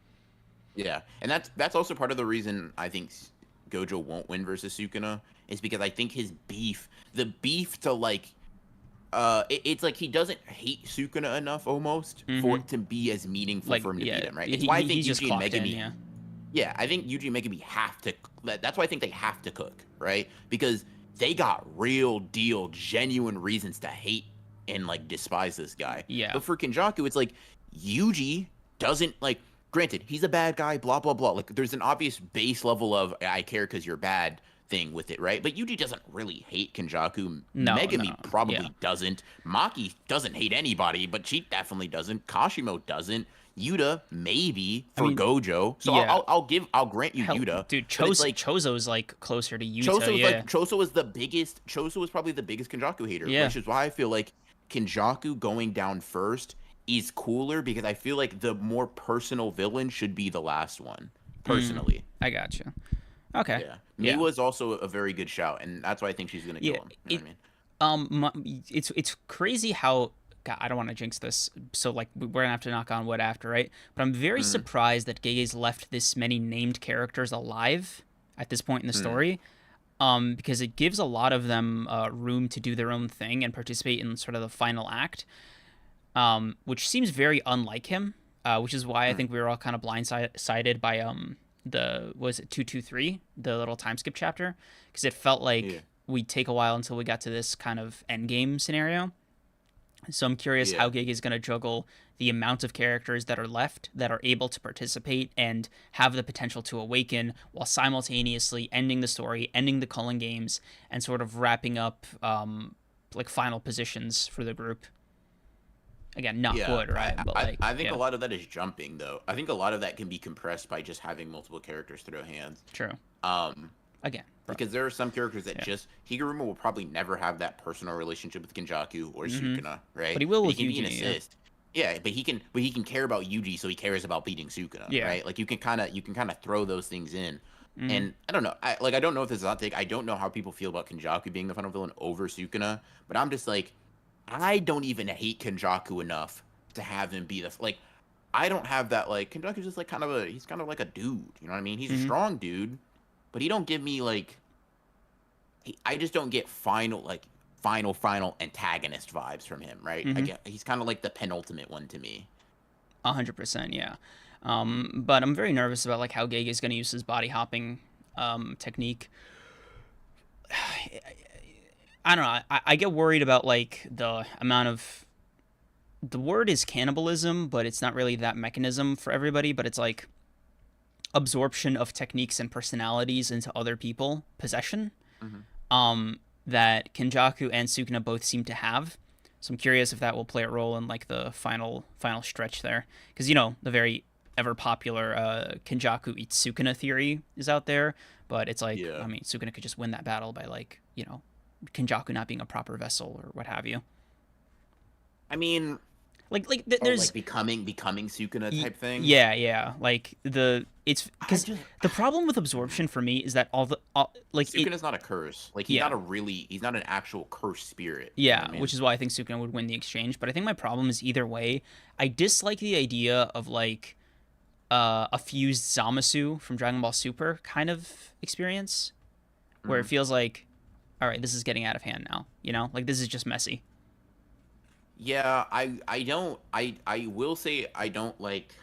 yeah, and that's also part of the reason I think Gojo won't win versus Sukuna is because I think the beef to like it's like he doesn't hate Sukuna enough almost for Mm-hmm. it to be as meaningful Like for him to beat yeah, him, right? It's why I think he's just Yuji and clocked in. Megumi. Yeah. Yeah, I think Yuji and Megumi have to. That's why I think they have to cook, right? Because they got real deal, genuine reasons to hate and like despise this guy. Yeah. But for Kenjaku, it's like Yuji doesn't like. Granted, he's a bad guy. Blah blah blah. Like, there's an obvious base level of I care because you're bad thing with it, right? But Yuji doesn't really hate Kenjaku. No. Megami No. Yeah. probably doesn't. Maki doesn't hate anybody, but she definitely doesn't. Kashimo doesn't. Yuta maybe I for mean, Gojo. So yeah. I'll grant you Hell, Yuta, dude, but it's like Chozo's like closer to Yuta. Choso was Yeah. like Choso was the biggest. Choso was probably the biggest Kenjaku hater, Yeah. which is why I feel like Kenjaku going down first is cooler because I feel like the more personal villain should be the last one. Mm, Personally, I got you. Okay. yeah, Yeah. Miwa is also a very good shout, and that's why I think she's gonna Yeah. kill him. You know what I mean? It's crazy how God, I don't want to jinx this, so like we're gonna have to knock on wood after, right? But I'm very Mm, surprised that Gege's left this many named characters alive at this point in the mm, story, because it gives a lot of them room to do their own thing and participate in sort of the final act, which seems very unlike him, which is why I mm. think we were all kind of blindsided by the was it 223, the little time skip chapter, because it felt Yeah, like we'd take a while until we got to this kind of end game scenario. So I'm curious yeah, how Gig is going to juggle the amount of characters that are left that are able to participate and have the potential to awaken while simultaneously ending the story, ending the culling games, and sort of wrapping up like final positions for the group. Again, knock yeah. wood, right? But like, I think a yeah, lot of that is jumping though. I think a lot of that can be compressed by just having multiple characters throw hands. true. Um, Again, bro. because there are some characters that Yeah. just Higuruma will probably never have that personal relationship with Kenjaku or Mm-hmm. Sukuna, right? But he will But he with can be an Yuji. Yeah. assist. Yeah, but he can care about Yuji, so he cares about beating Sukuna, Yeah. right? Like you can kind of throw those things in. Mm-hmm. And I don't know. I don't know if this is a hot take. I don't know how people feel about Kenjaku being the final villain over Sukuna, but I'm just like, I don't even hate Kenjaku enough to have him be the like. I don't have that like Kenjaku's just like he's kind of like a dude. You know what I mean? He's a Mm-hmm. strong dude, but he don't give me like I just don't get final antagonist vibes from him, right? I Mm-hmm. get he's kind of like the penultimate one to me. 100%, yeah. But I'm very nervous about like how Gege is going to use his body hopping technique. I don't know. I get worried about like the amount of the word is cannibalism, but it's not really that mechanism for everybody. But it's like absorption of techniques and personalities into other people, possession, Hmm. that Kenjaku and Sukuna both seem to have. So I'm curious if that will play a role in like the final stretch there, because the very ever popular Kenjaku eats Sukuna theory is out there, but it's like, Yeah. I mean, Sukuna could just win that battle by like Kenjaku not being a proper vessel or what have you. I mean, oh, like There's becoming Sukuna type thing. yeah, like it's I because just the problem with absorption for me is that like it Sukuna's not a curse. Like yeah he's not an actual cursed spirit. You know yeah, what I mean? which is why I think Sukuna would win the exchange. But I think my problem is either way. I dislike the idea of like a fused Zamasu from Dragon Ball Super kind of experience, where it Hmm. feels like, all right, this is getting out of hand now. Like this is just messy. Yeah, I don't I will say I don't like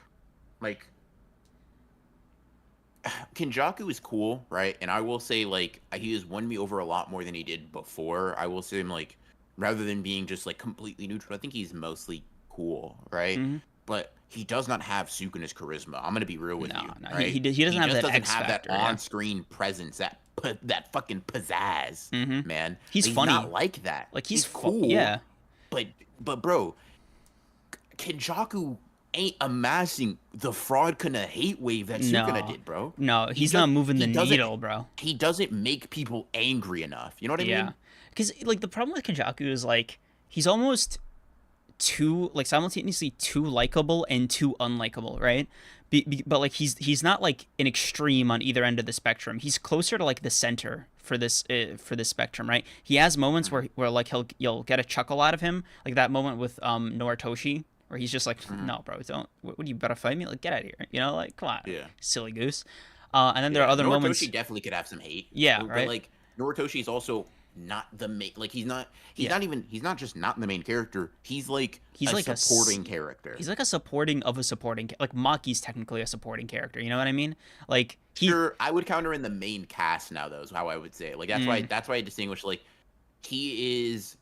Kenjaku is cool, right? And I will say like he has won me over a lot more than he did before. I will say him like rather than being just like completely neutral, I think he's mostly cool, right? Hmm. But he does not have Sukuna's charisma. I'm gonna be real with No, you, no, right? he doesn't He have just that doesn't X have that factor. Yeah. on-screen presence, that fucking pizzazz, Hmm. man. He's He's not funny. like that. Like He's cool, yeah. but bro, Kenjaku ain't amassing the Fraudkuna hate wave that Sukuna No, did, bro. no, He he's not just moving the he doesn't needle, bro. he doesn't make people angry enough. You know what I Yeah, mean? because like the problem with Kenjaku is like he's almost too like simultaneously too likable and too unlikable, right? But like he's not like an extreme on either end of the spectrum. He's closer to like the center for this spectrum, right? He has moments Hmm. where like you'll get a chuckle out of him, like that moment with Noritoshi, where he's just like, Hmm. no, bro, don't. What you better fight me? Like, get out of here, like, come on, Yeah, silly goose. And then there are yeah. other moments, Noritoshi definitely could have some hate, yeah, but right, like Noritoshi is also not the main. Like yeah. he's not just not the main character. He's like He's a like supporting character. he's like a supporting of a supporting like Maki's technically a supporting character. You know what I mean? Like he Sure, I would counter in the main cast now though, is how I would say it. Like mm, that's why I distinguish like he is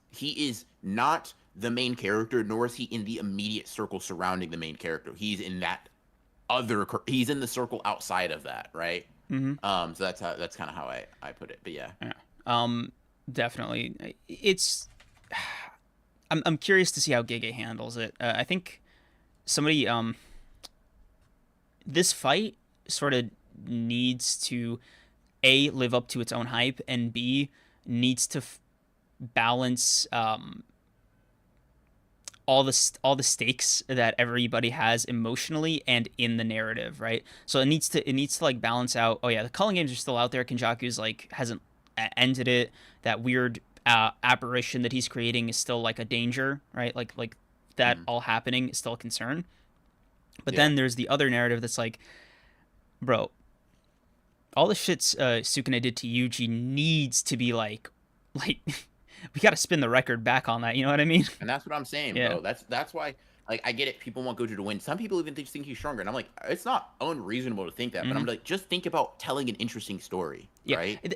not the main character, nor is he in the immediate circle surrounding the main character. He's in that he's in the circle outside of that, right? mm-hmm. So that's kind of how I put it. But yeah. Yeah. Definitely. It's I'm curious to see how Gege handles it. I think somebody this fight sort of needs to a live up to its own hype and b needs to balance all the stakes that everybody has emotionally and in the narrative, right? So it needs to like balance out. Oh yeah, the Culling games are still out there. Kenjaku's like hasn't ended it. That weird apparition that he's creating is still like a danger, right? Like that Mhm. all happening is still a concern. But Yeah. then there's the other narrative that's like, bro, all the shit Sukuna did to Yuji needs to be like we got to spin the record back on that. You know what I mean? And that's what I'm saying, Yeah. bro. That's why like I get it. People want Gojo to win. Some people even think he's stronger, and I'm like, it's not unreasonable to think that. But Mm-hmm. I'm like, just think about telling an interesting story, Yeah, right?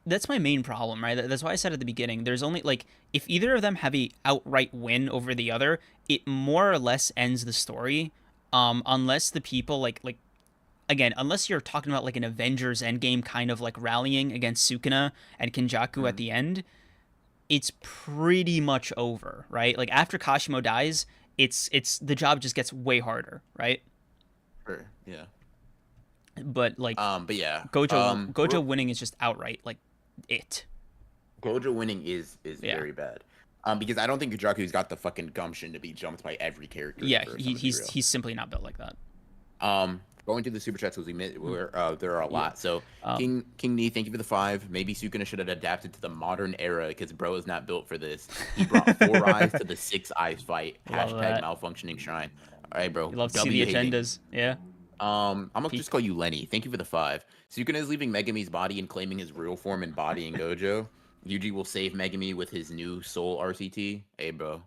that's my main problem, right? That's why I said at the beginning. There's only like if either of them have a outright win over the other, it more or less ends the story. Unless the people like again, unless you're talking about like an Avengers Endgame kind of like rallying against Sukuna and Kenjaku at Mhm. the end, it's pretty much over, right? Like after Kashimo dies, it's the job just gets way harder, right? Sure. Yeah. But like But yeah. Gojo winning is just outright like it. Gojo winning is Yeah. very bad. Because I don't think Kajaku's got the fucking gumption to be jumped by every character in the Yeah, verse. I'm gonna be real. he's simply not built like that. Going through the super chats because there are a Yeah. lot. So Um, King Nee, thank you for the 5. Maybe Sukuna should have adapted to the modern era because bro is not built for this. He brought 4 eyes to the 6 eyes fight. love Hashtag that. malfunctioning shrine. All right, bro. You love to see W the hating. agendas. Yeah. I'm gonna just Peak. call you Lenny. Thank you for the 5. Sukuna is leaving Megum'is body and claiming his real form and body in Gojo. Yuji will save Megumi with his new soul RCT. Hey, bro.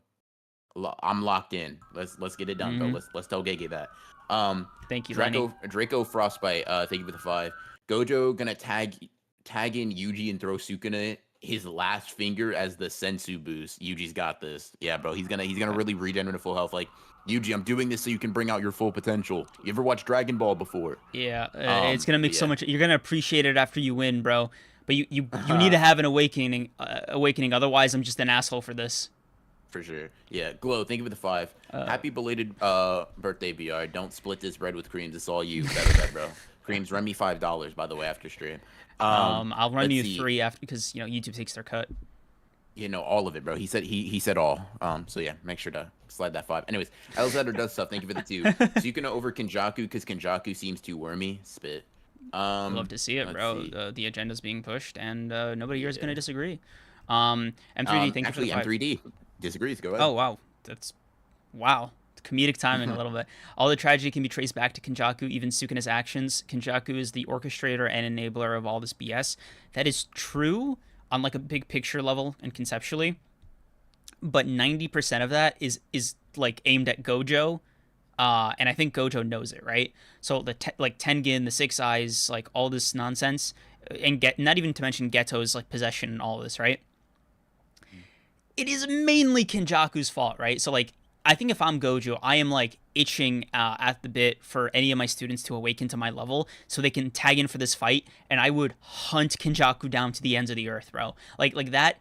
I'm locked in. Let's get it done, bro. Hmm. Let's tell Gege that. Thank you, Lenny. Draco Frostbite. Thank you for the 5. Gojo gonna tag in Yuji and throw Sukuna his last finger as the sensu boost. Yuji's got this. Yeah, bro. He's gonna really regen to full health. Like, Yuji, I'm doing this so you can bring out your full potential. You ever watch Dragon Ball before? Yeah, it's gonna But make so yeah. much. You're gonna appreciate it after you win, bro. But you need to have an awakening. Otherwise, I'm just an asshole for this. For sure. Yeah. Glow, thank you for the 5. Uh, Happy belated birthday, BR. Don't split this bread with creams. It's all you. Better bet, bro. Creams, run me $5, by the way, after stream. I'll run Let's you see. 3 after because YouTube takes their cut. You know, all of it, bro. He said all. So yeah, make sure to slide that 5. Anyways, Elzader does stuff. Thank you for the 2. So you can over Kenjaku because Kenjaku seems too wormy. Spit. Love to see it, Let's bro. see. The agenda's being pushed, and nobody here is gonna Yeah. disagree. M3D, thank you for the Actually, 5. M3D disagrees. Go ahead. Oh wow, that's wow. Comedic timing a little bit. All the tragedy can be traced back to Kenjaku, even Sukuna's actions. Kenjaku is the orchestrator and enabler of all this BS. That is true on like a big picture level and conceptually, but 90% of that is like aimed at Gojo. And I think Gojo knows it, right? So like Tengen, the Six Eyes, like all this nonsense, and get not even to mention Geto's like possession and all this, right? It is mainly Kenjaku's fault, right? So like I think if I'm Gojo, I am like itching at the bit for any of my students to awaken to my level so they can tag in for this fight, and I would hunt Kenjaku down to the ends of the earth, bro. Like that.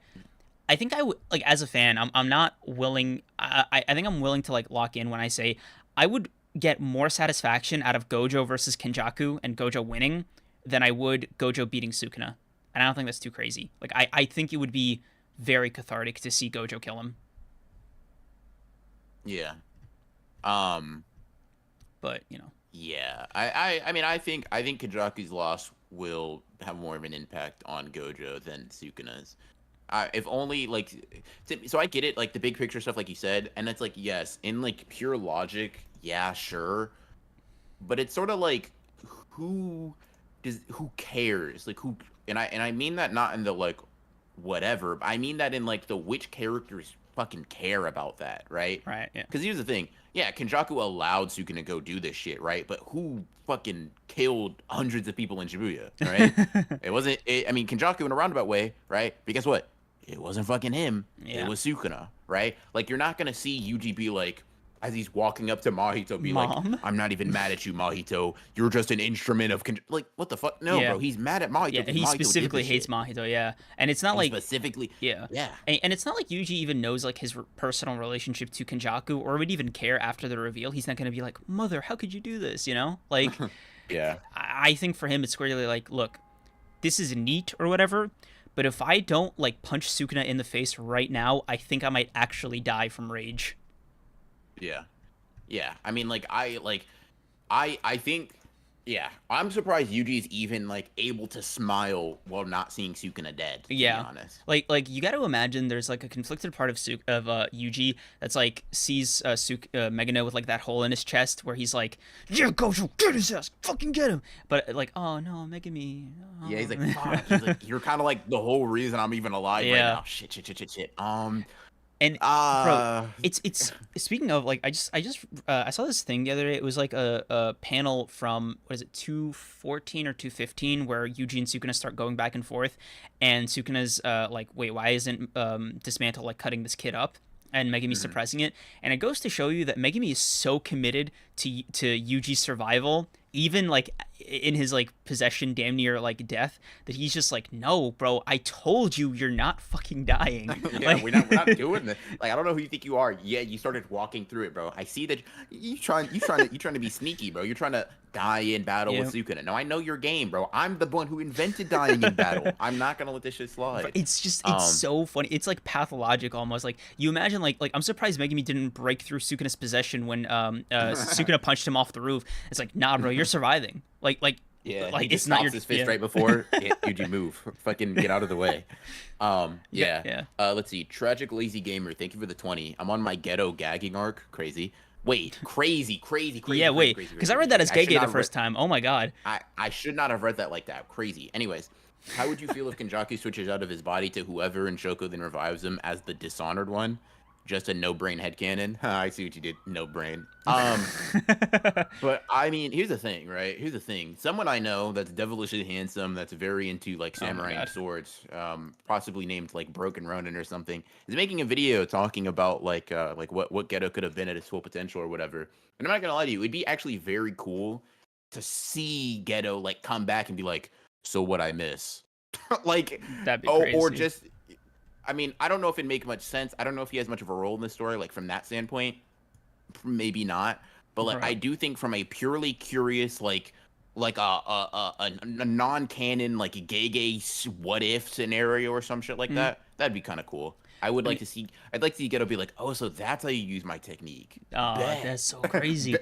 I think I would like as a fan. I'm not willing. I think I'm willing to like lock in when I say I would get more satisfaction out of Gojo versus Kenjaku and Gojo winning than I would Gojo beating Sukuna. And I don't think that's too crazy. Like I think it would be very cathartic to see Gojo kill him. Yeah. But you know, Yeah. I mean, I think Kajaku's loss will have more of an impact on Gojo than Sukuna's. If only like, so I get it, like the big picture stuff, like you said, and it's like yes, in like pure logic, yeah, sure, but it's sort of like who who cares, like who, and I mean that not in the like whatever, but I mean that in like the which characters fucking care about that, right? right? Yeah. Because here's the thing, yeah, Kenjaku allowed Sukuna go do this shit, right? But who fucking killed hundreds of people in Shibuya, right? It wasn't. I mean, Kenjaku in a roundabout way, right? But guess what? It wasn't fucking him. It Yeah. was Sukuna, right? Like you're not gonna see Yuji be like, as he's walking up to Mahito, be like, Mom. "I'm not even mad at you, Mahito. You're just an instrument of like, what the fuck? No, Yeah. bro. He's mad at Mahito. Yeah, 'Cause he Mahito did specifically this hates shit. Mahito, yeah. And it's not And like specifically, yeah. yeah, And it's not like Yuji even knows like his personal relationship to Kenjaku or would even care after the reveal. He's not going to be like, "Mother, how could you do this?" you know? Like yeah, I think for him it's squarely like, "Look, this is neat or whatever, but if I don't like punch Sukuna in the face right now, I think I might actually die from rage." yeah. Yeah, I mean, I think, yeah, I'm surprised Yuji's even like able to smile while not seeing Sukuna dead. To be Yeah. honest. Like you got to imagine there's like a conflicted part of Yuji that's like sees Megano with like that hole in his chest where he's like, "Yeah, Gojo, get his ass, fucking get him." But like, "Oh no, Megumi." Oh. Yeah, he's like, fuck. He's like, you're kind of like the whole reason I'm even alive right Yeah. now. Shit. And bro, Uh, it's speaking of like I saw this thing the other day. It was like a panel from what is it 214 or 215 where Yuji and Sukuna start going back and forth, and Sukuna's like, wait, why isn't Dismantle like cutting this kid up? And Megumi's suppressing it, and it goes to show you that Megumi is so committed to Yuji's survival, even like in his like possession, damn near like death, that he's just like, "No, bro, I told you, you're not fucking dying." yeah, Like, we're not doing this. Like, I don't know who you think you are. Yeah, you started walking through it, bro. I see that you trying to be sneaky, bro. You're trying to die in battle with Sukuna. No, I know your game, bro. I'm the one who invented dying in battle. I'm not gonna let this shit slide. It's just it's so funny. It's like pathologic almost. Like you imagine like I'm surprised Megumi didn't break through Sukuna's possession when Sukuna punched him off the roof. It's like, nah, bro, you're surviving. Yeah, like he just it's not stops your his fist yeah. right before Yuji move. Fucking get out of the way. Yeah. Yeah. Let's see. Tragic Lazy Gamer, thank you for the 20. I'm on my ghetto gagging arc. Crazy. Wait, crazy. Yeah, wait, because I read that as Gege the first time. Oh my god. I should not have read that like that. Crazy. Anyways, how would you feel if Kenjaku switches out of his body to whoever and Shoko then revives him as the Dishonored one? just a no brain headcanon. I see what you did, no brain. But I mean, here's the thing, right? Here's the thing. Someone I know that's devilishly handsome, that's very into like Oh my samurai and god. swords, possibly named like Broken Ronin or something, is making a video talking about like what Geto could have been at his full potential or whatever. And I'm not gonna lie to you, it'd be actually very cool to see Geto like come back and be like, so what I miss, like, That'd be or crazy. just, I mean, I don't know if it'd make much sense. I don't know if he has much of a role in the story, like from that standpoint. Maybe not, but like I Bro, do think from a purely curious like a non-canon like a gay what if scenario or some shit like mm, that, that'd be kind of cool. I would I like mean, to see. I'd like to see Ghetto be like, oh, so that's how you use my technique. Bet. that's so crazy.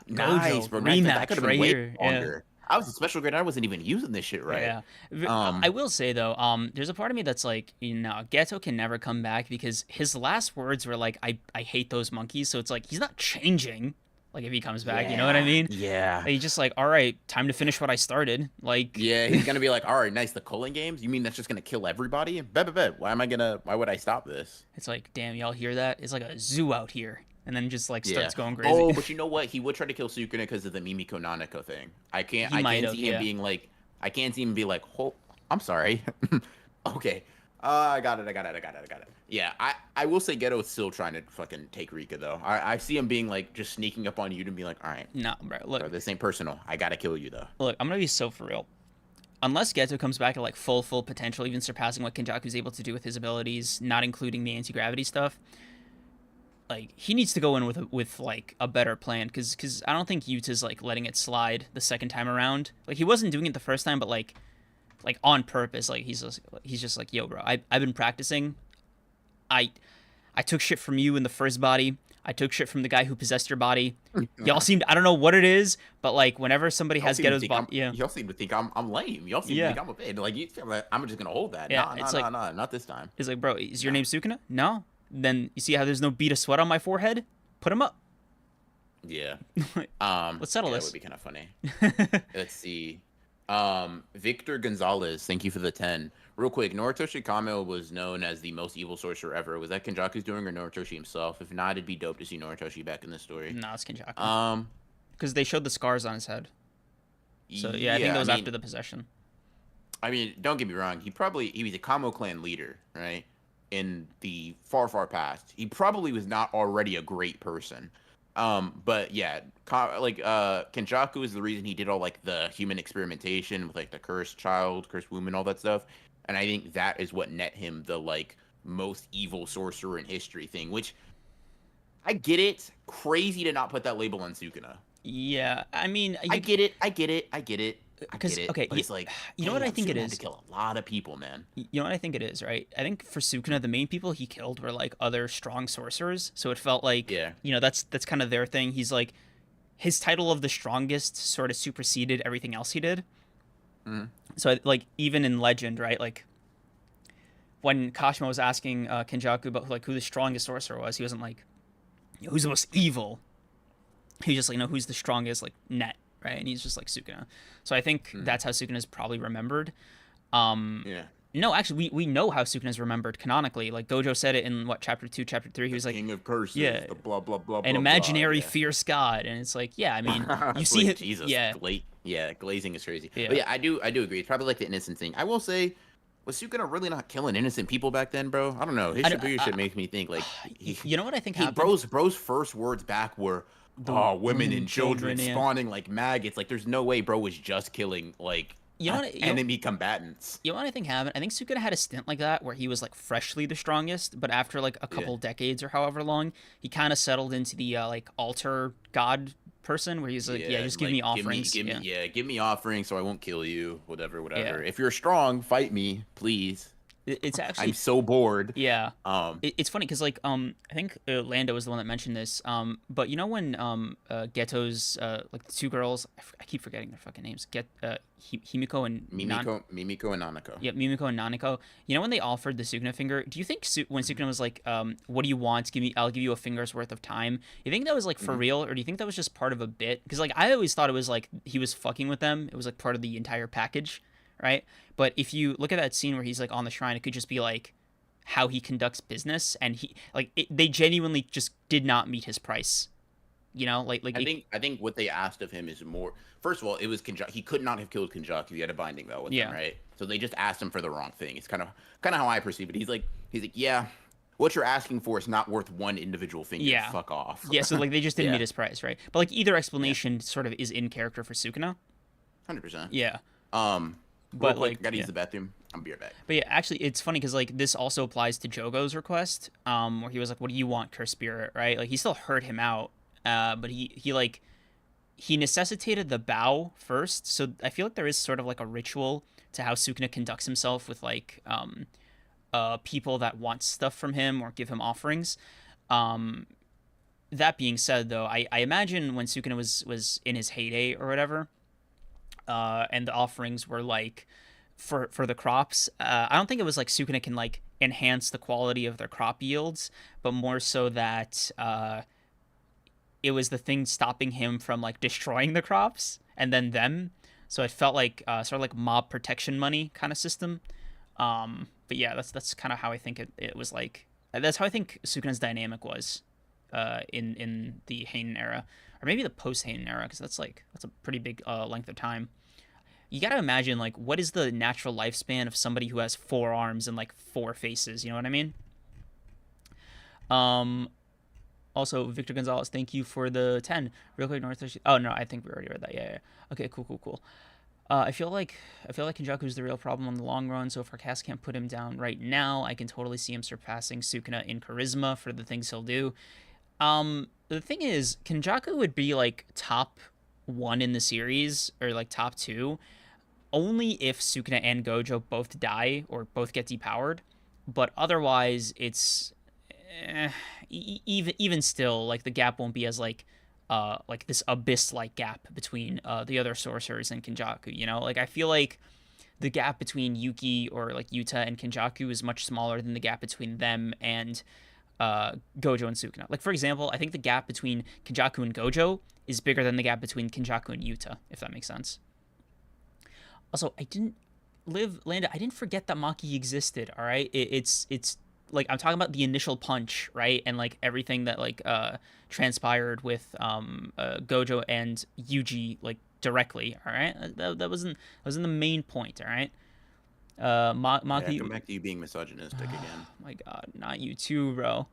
Nice, Gojo bro. Nice. That could rematch have been right way here. Yeah. longer. I was a special grade. I wasn't even using this shit right. Yeah, I Um, will say though, there's a part of me that's like, Geto can never come back because his last words were like, I hate those monkeys." So it's like he's not changing. Like if he comes back, you know what I yeah, mean? yeah. Like, he's just like, all right, time to finish what I started. Like, Yeah, he's gonna be like, all right, nice. The culling games. You mean that's just gonna kill everybody? Bet. Why am I gonna? Why would I stop this? it's like, damn, y'all hear that? It's like a zoo out here, and then just like Yeah. starts going crazy. Oh, but you know what? He would try to kill Sukuna because of the Mimiko Nanako thing. I can't. He I might can't have, see him yeah. being like. I can't see him be like. Oh, I'm sorry. Okay. I got it. Yeah. I will say Ghetto is still trying to fucking take Rika though. I see him being like just sneaking up on you to be like, all right, No, bro. Look, bro, this ain't personal. I gotta kill you though. I'm gonna be so for real. Unless Geto comes back at like full potential, even surpassing what Kenjaku's able to do with his abilities, not including the anti gravity stuff, like he needs to go in with like a better plan because I don't think Yuta's like letting it slide the second time around. Like he wasn't doing it the first time, but like on purpose. Like he's just like, yo, bro, I've been practicing. I I took shit from you in the first body. I took shit from the guy who possessed your body. Y'all seemed, I don't know what it is, but like whenever somebody Y'all has seem to Ghetto's think body, yeah, y'all seem to think I'm lame. Y'all seem to yeah, think I'm a bit like you. Like, I'm just gonna hold that. yeah. Nah, It's like not this time. it's like, bro, is your Nah. name Sukuna? No. Then you see how there's no bead of sweat on my forehead? Put him up. Yeah. Let's settle Yeah, that would this. be kind of funny. Let's see. Victor Gonzalez, thank you for the 10. Real quick, Noritoshi Kamo was known as the most evil sorcerer ever. Was that Kenjaku's doing or Noritoshi himself? If not, it'd be dope to see Noritoshi back in the story. No, it's Kenjaku. Um, Because they showed the scars on his head. So yeah, I think that yeah, was after the possession. I mean, don't get me wrong. He was a Kamo clan leader, right? In the far past, he probably was not already a great person. But yeah, Kenjaku is the reason he did all like the human experimentation with like the cursed child, cursed woman, all that stuff. And I think that is what net him the like most evil sorcerer in history thing. Which I get it. Crazy to not put that label on Sukuna. Yeah, I mean, I you get it. I get it. I get it. I because get it. okay, But it's like, you know what I damn, think it Sukuna had to is. kill a lot of people, man. You know what I think it is, right? I think for Sukuna, the main people he killed were like other strong sorcerers, so it felt like Yeah. that's kind of their thing. He's like his title of the strongest sort of superseded everything else he did. Mhm. So like even in Legend, right? Like when Kashima was asking Kenjaku about like who the strongest sorcerer was, he wasn't like who's the most evil. He was just like who's the strongest like net, right? And he's just like Sukuna. So I think Mhm. that's how Sukuna is probably remembered. Um, Yeah. no, actually, we know how Sukuna is remembered canonically. Like Gojo said it in what chapter 2, chapter 3. He The was like, king of curses. yeah, The blah blah blah an blah blah. imaginary Yeah. fierce god, and it's like, yeah, I mean, you It's see like, it, Jesus, yeah, yeah, glazing is crazy. yeah. But yeah, I do agree. It's probably like the innocent thing. I will say, was Sukuna really not killing innocent people back then, bro? I don't know. His I, Shibuya shit makes me think like you know what I think he happened? bro's first words back were, The "Oh, women and children yeah. spawning like maggots." Like, there's no way bro was just killing like You know what? enemy combatants. You know what I think happened? I think Sukuna had a stint like that where he was like freshly the strongest, but after like a Yeah. couple decades or however long, he kind of settled into the like altar god person where he's like, yeah, just give like, me offerings. Give me, yeah. yeah, give me offerings so I won't kill you. Whatever. Yeah. If you're strong, fight me, please. It's I'm actually so bored. yeah. Um, It's funny because like I think Lando was the one that mentioned this. But you know when Ghetto's like the two girls, I keep forgetting their fucking names. Himiko and Mimiko and Nanako. Yeah, Mimiko and Nanako. You know when they offered the Sukuna finger? Do you think when Sukuna was like, "What do you want? I'll give you a finger's worth of time." You think that was like for real, or do you think that was just part of a bit? Because like I always thought it was like he was fucking with them. It was like part of the entire package, right? But if you look at that scene where he's like on the shrine, it could just be like how he conducts business, and they genuinely just did not meet his price. You know, I think what they asked of him is more. First of all, it was he could not have killed Kinjaku. He had a binding though with him, yeah, right? So they just asked him for the wrong thing. It's kind of how I perceive it. He's like, yeah, what you're asking for is not worth one individual finger. yeah, Fuck off. yeah. So like they just didn't Yeah, meet his price, right? But like either yeah, explanation sort of is in character for Sukuna. 100%. Yeah, Real but quick, like I gotta use yeah. the bathroom. I'll be right back. But yeah, actually, it's funny because like this also applies to Jogo's request, where he was like, "What do you want, Curse Spirit?" Right? Like he still heard him out, but he necessitated the bow first. So I feel like there is sort of like a ritual to how Sukuna conducts himself with like people that want stuff from him or give him offerings. Um, that being said, though, I imagine when Sukuna was in his heyday or whatever, and the offerings were like for the crops. I don't think it was like Sukuna can like enhance the quality of their crop yields, but more so that it was the thing stopping him from like destroying the crops and then them. So it felt like sort of like mob protection money kind of system. But yeah, that's kind of how I think it was like. That's how I think Sukuna's dynamic was in the Hainen era, or maybe the post Hainen era, because that's a pretty big length of time. You gotta imagine like what is the natural lifespan of somebody who has four arms and like four faces. You know what I mean? Um, Also, Victor Gonzalez, thank you for the 10. Real quick, North. Oh no, I think we already read that. Yeah, yeah. Okay, cool. I feel like Kenjaku's the real problem in the long run. So if Arcas can't put him down right now, I can totally see him surpassing Sukuna in charisma for the things he'll do. The thing is, Kenjaku would be like top one in the series or like top two only if Sukuna and Gojo both die or both get depowered. But otherwise, it's even still like the gap won't be as like this abyss like gap between the other sorcerers and Kenjaku. You know, like I feel like the gap between Yuki or like Yuta and Kenjaku is much smaller than the gap between them and Gojo and Sukuna. Like for example, I think the gap between Kenjaku and Gojo is bigger than the gap between Kenjaku and Yuta, if that makes sense. Also, I didn't live Landa. I didn't forget that Maki existed. All right, it's like I'm talking about the initial punch, right, and like everything that like transpired with Gojo and Yuji like directly. All right, that wasn't the main point. All right, Yeah, Maki. come back to you being misogynistic again. My God, not you too, bro.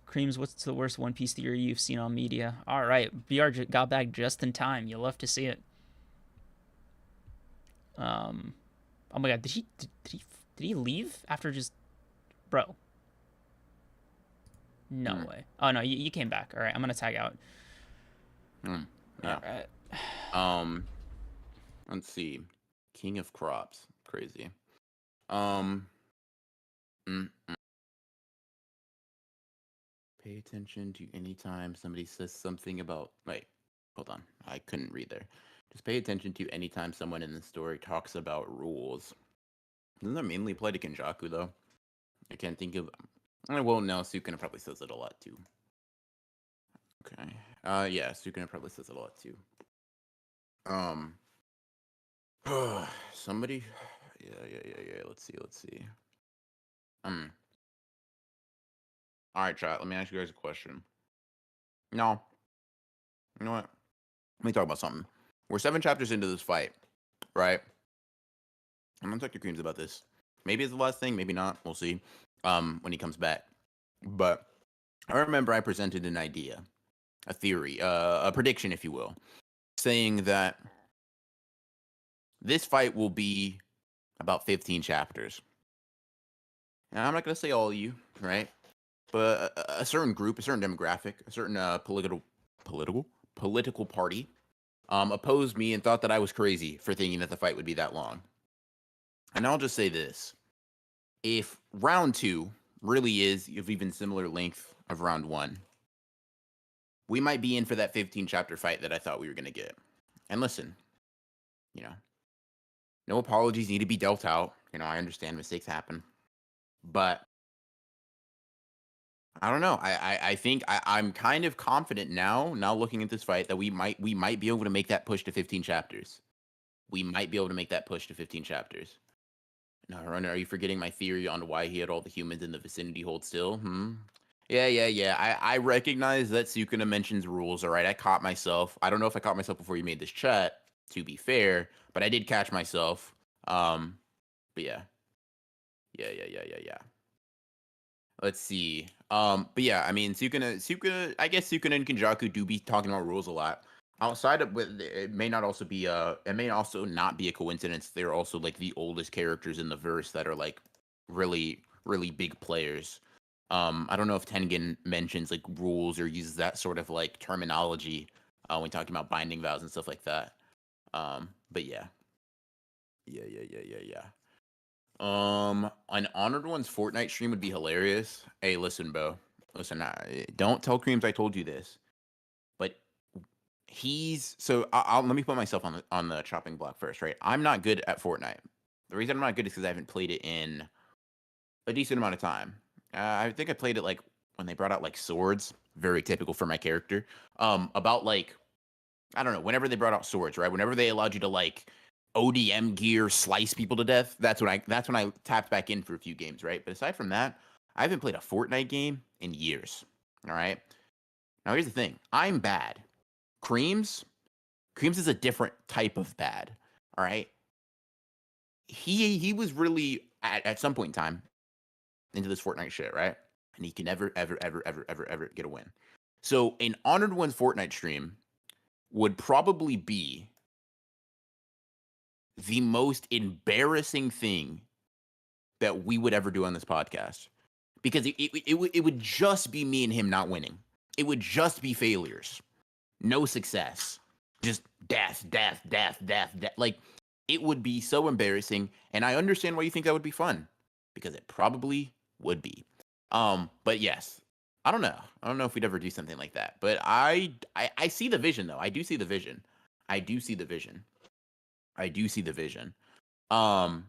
Creams, what's the worst One Piece theory you've seen on media? All right, BR got back just in time. You'll love to see it. Um, oh my God, did he leave after just bro? No Hmm. way. Oh no, you came back. All right, I'm gonna tag out. Hmm. All Yeah. right. Um. Let's see. King of crops. Crazy. Um. mm, mm. Pay attention to any time somebody says something about. Wait. Hold on. I couldn't read there. Just pay attention to any time someone in the story talks about rules. Doesn't that mainly apply to Kenjaku though? I can't think of. Well, no. Sukuna probably says it a lot too. Okay. Yeah. Sukuna probably says it a lot too. Um. Somebody. Yeah. Let's see. Um. All right, chat. Let me ask you guys a question. No. You know what? Let me talk about something. We're 7 chapters into this fight, right? I'm gonna talk to Creams about this. Maybe it's the last thing, maybe not. We'll see. When he comes back. But I remember I presented an idea, a theory, a prediction, if you will, saying that this fight will be about 15 chapters. Now, I'm not gonna say all of you, right? But a certain group, a certain demographic, a certain political party opposed me and thought that I was crazy for thinking that the fight would be that long. And I'll just say this: if round two really is of even similar length of round one, we might be in for that 15 chapter fight that I thought we were gonna get. And listen, you know, no apologies need to be dealt out. You know, I understand mistakes happen, but I don't know. I think I'm kind of confident now looking at this fight that we might be able to make that push to 15 chapters. We might be able to make that push to 15 chapters. No, Runner, are you forgetting my theory on why he had all the humans in the vicinity hold still? Yeah. I recognize that Sukuna mentions rules, all right? I caught myself. I don't know if I caught myself before you made this chat, to be fair, but I did catch myself. But yeah. Yeah. Let's see. But yeah, I mean, Sukuna, I guess Sukuna and Kenjaku do be talking about rules a lot. Outside of, it may not also be it may also not be a coincidence. They're also like the oldest characters in the verse that are like really, really big players. I don't know if Tengen mentions like rules or uses that sort of like terminology when talking about binding vows and stuff like that. But yeah. An Honored One's Fortnite stream would be hilarious. Hey, listen, bro. Listen, don't tell Creams I told you this, but he's so. Let me put myself on the chopping block first, right? I'm not good at Fortnite. The reason I'm not good is because I haven't played it in a decent amount of time. I think I played it like when they brought out like swords, very typical for my character. About like I don't know, whenever they brought out swords, right? Whenever they allowed you to like ODM gear slice people to death, that's when I tapped back in for a few games, right? But aside from that, I haven't played a Fortnite game in years. All right. Now here's the thing. I'm bad. Creams, Creams is a different type of bad. All right. He was really at some point in time into this Fortnite shit, right? And he can never get a win. So an Honored One's Fortnite stream would probably be the most embarrassing thing that we would ever do on this podcast because it would just be me and him not winning. It would just be failures, no success, just death. Like it would be so embarrassing, and I understand why you think that would be fun because it probably would be. But yes, I don't know. I don't know if we'd ever do something like that. But I see the vision though. I do see the vision. I do see the vision. I do see the vision. Um,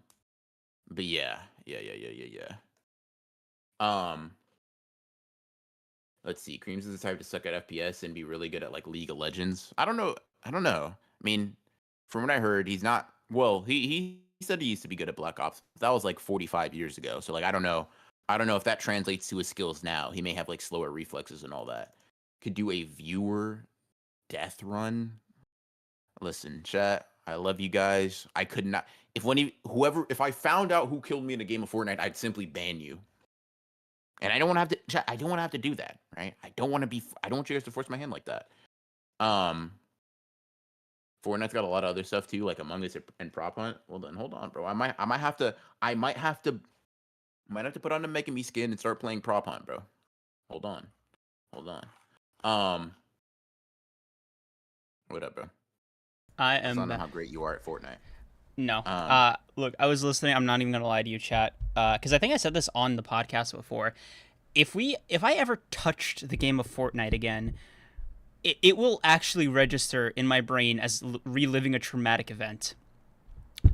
but yeah. Um, let's see. Creams is the type to suck at FPS and be really good at like League of Legends. I don't know. I mean, from what I heard, he's not. Well, he said he used to be good at Black Ops. That was like 45 years ago. So like, I don't know. I don't know if that translates to his skills now. He may have like slower reflexes and all that. Could do a viewer death run. Listen, chat. I love you guys. I could not. If I found out who killed me in a game of Fortnite, I'd simply ban you. And I don't want to have to. Chat, I don't want to have to do that, right? I don't want to be. I don't want you guys to force my hand like that. Um, Fortnite's got a lot of other stuff too, like Among Us and Prop Hunt. Well, then hold on, bro. I might have to put on the Megum'is skin and start playing Prop Hunt, bro. Hold on. What up, bro? I I don't am know how great you are at Fortnite. no. Um, Look, I was listening. I'm not even gonna lie to you, chat. Because I think I said this on the podcast before. If I ever touched the game of Fortnite again, it will actually register in my brain as reliving a traumatic event.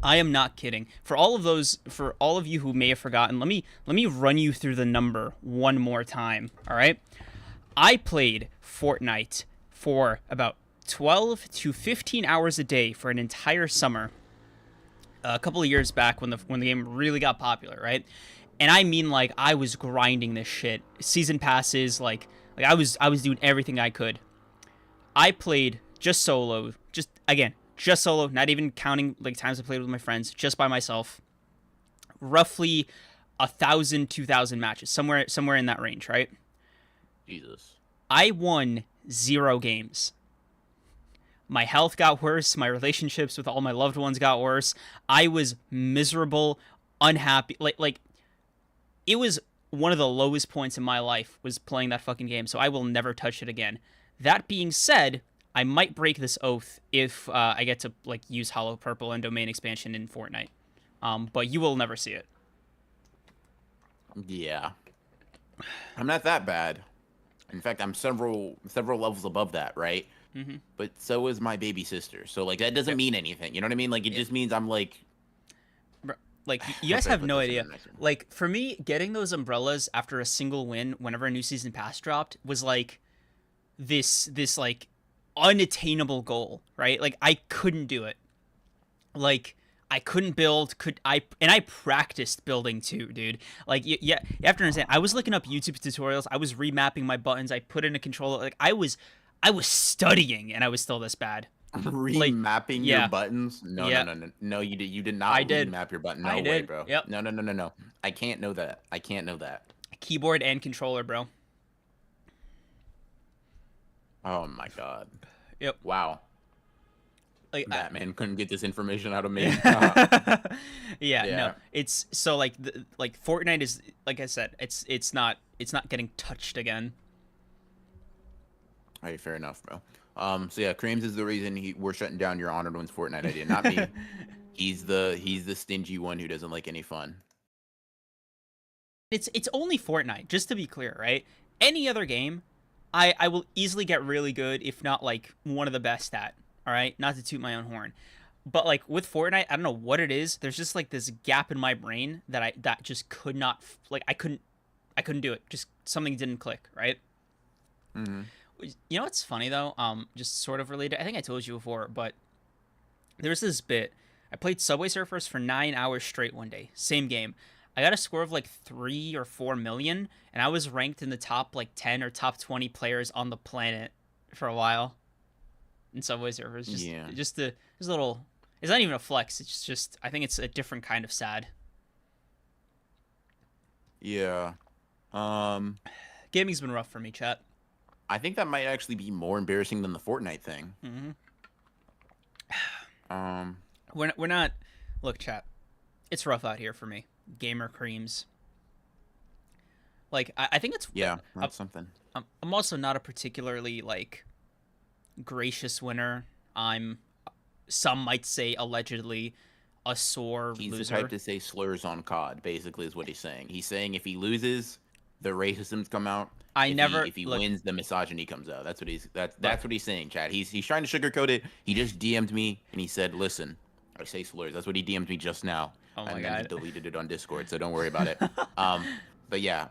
I am not kidding. For all of you who may have forgotten, let me run you through the number one more time. All right, I played Fortnite for about 12 to 15 hours a day for an entire summer. A couple of years back when the game really got popular, right? And I mean, like, I was grinding this shit. Season passes, like I was doing everything I could. I played just solo, just solo, not even counting like times I played with my friends, just by myself. Roughly 1,000, 2,000 matches, somewhere in that range, right? Jesus. I won 0 games. My health got worse. My relationships with all my loved ones got worse. I was miserable, unhappy. Like it was one of the lowest points in my life was playing that fucking game. So I will never touch it again. That being said, I might break this oath if I get to like use Hollow Purple and domain expansion in Fortnite. But you will never see it. Yeah. I'm not that bad. In fact, I'm several levels above that, right? Mm-hmm. But so is my baby sister. So like that doesn't Yep. mean anything. You know what I mean? Like it just means I'm like Like you how guys should I have put no this in idea. a nice one? Like for me, getting those umbrellas after a single win, whenever a new season pass dropped, was like this like unattainable goal, right? Like I couldn't do it. Like I couldn't build. And I practiced building too, dude. Like, yeah, you have to understand. I was looking up YouTube tutorials. I was remapping my buttons. I put in a controller. Like, I was studying, and I was still this bad. Like, Remapping your yeah, buttons? No, no, yeah, no, no, no. You did I not did. remap your button. I No way, did. bro. Yep. No, no, no, no, no. I can't know that. I can't know that. Keyboard and controller, bro. Oh my god. Yep. Wow. Like, That man couldn't get this information out of me. yeah, Yeah. no. It's so like Fortnite is, like I said, it's not getting touched again. All right, fair enough, bro. So yeah, Creams is the reason we're shutting down your Honored Ones Fortnite idea, not me. He's the stingy one who doesn't like any fun. It's only Fortnite, just to be clear, right? Any other game, I will easily get really good, if not like one of the best at. All right, not to toot my own horn, but like with Fortnite, I don't know what it is. There's just like this gap in my brain that just could not, like, I couldn't do it. Just something didn't click, right? Mm-hmm. You know what's funny though? Just sort of related. I think I told you before, but there's this bit. I played Subway Surfers for 9 hours straight one day. Same game. I got a score of like 3 or 4 million, and I was ranked in the top like 10 or top 20 players on the planet for a while. In Subway Surfers, just a little. It's not even a flex. It's just I think it's a different kind of sad. Yeah. Gaming's been rough for me, chat. I think that might actually be more embarrassing than the Fortnite thing. We're not. Look, chat. It's rough out here for me. Gamer creams. Like I think it's that's something. I'm also not a particularly like gracious winner. I'm, some might say, allegedly a sore He's loser. the type to say slurs on COD, basically, is what he's saying. He's saying if he loses, the racisms come out. If he wins, the misogyny comes out. That's what he's saying, Chad. He's trying to sugarcoat it. He just DM'd me and he said, "Listen, I say slurs." That's what he DM'd me just now. Oh my and god. then he deleted it on Discord, so don't worry about it. But yeah,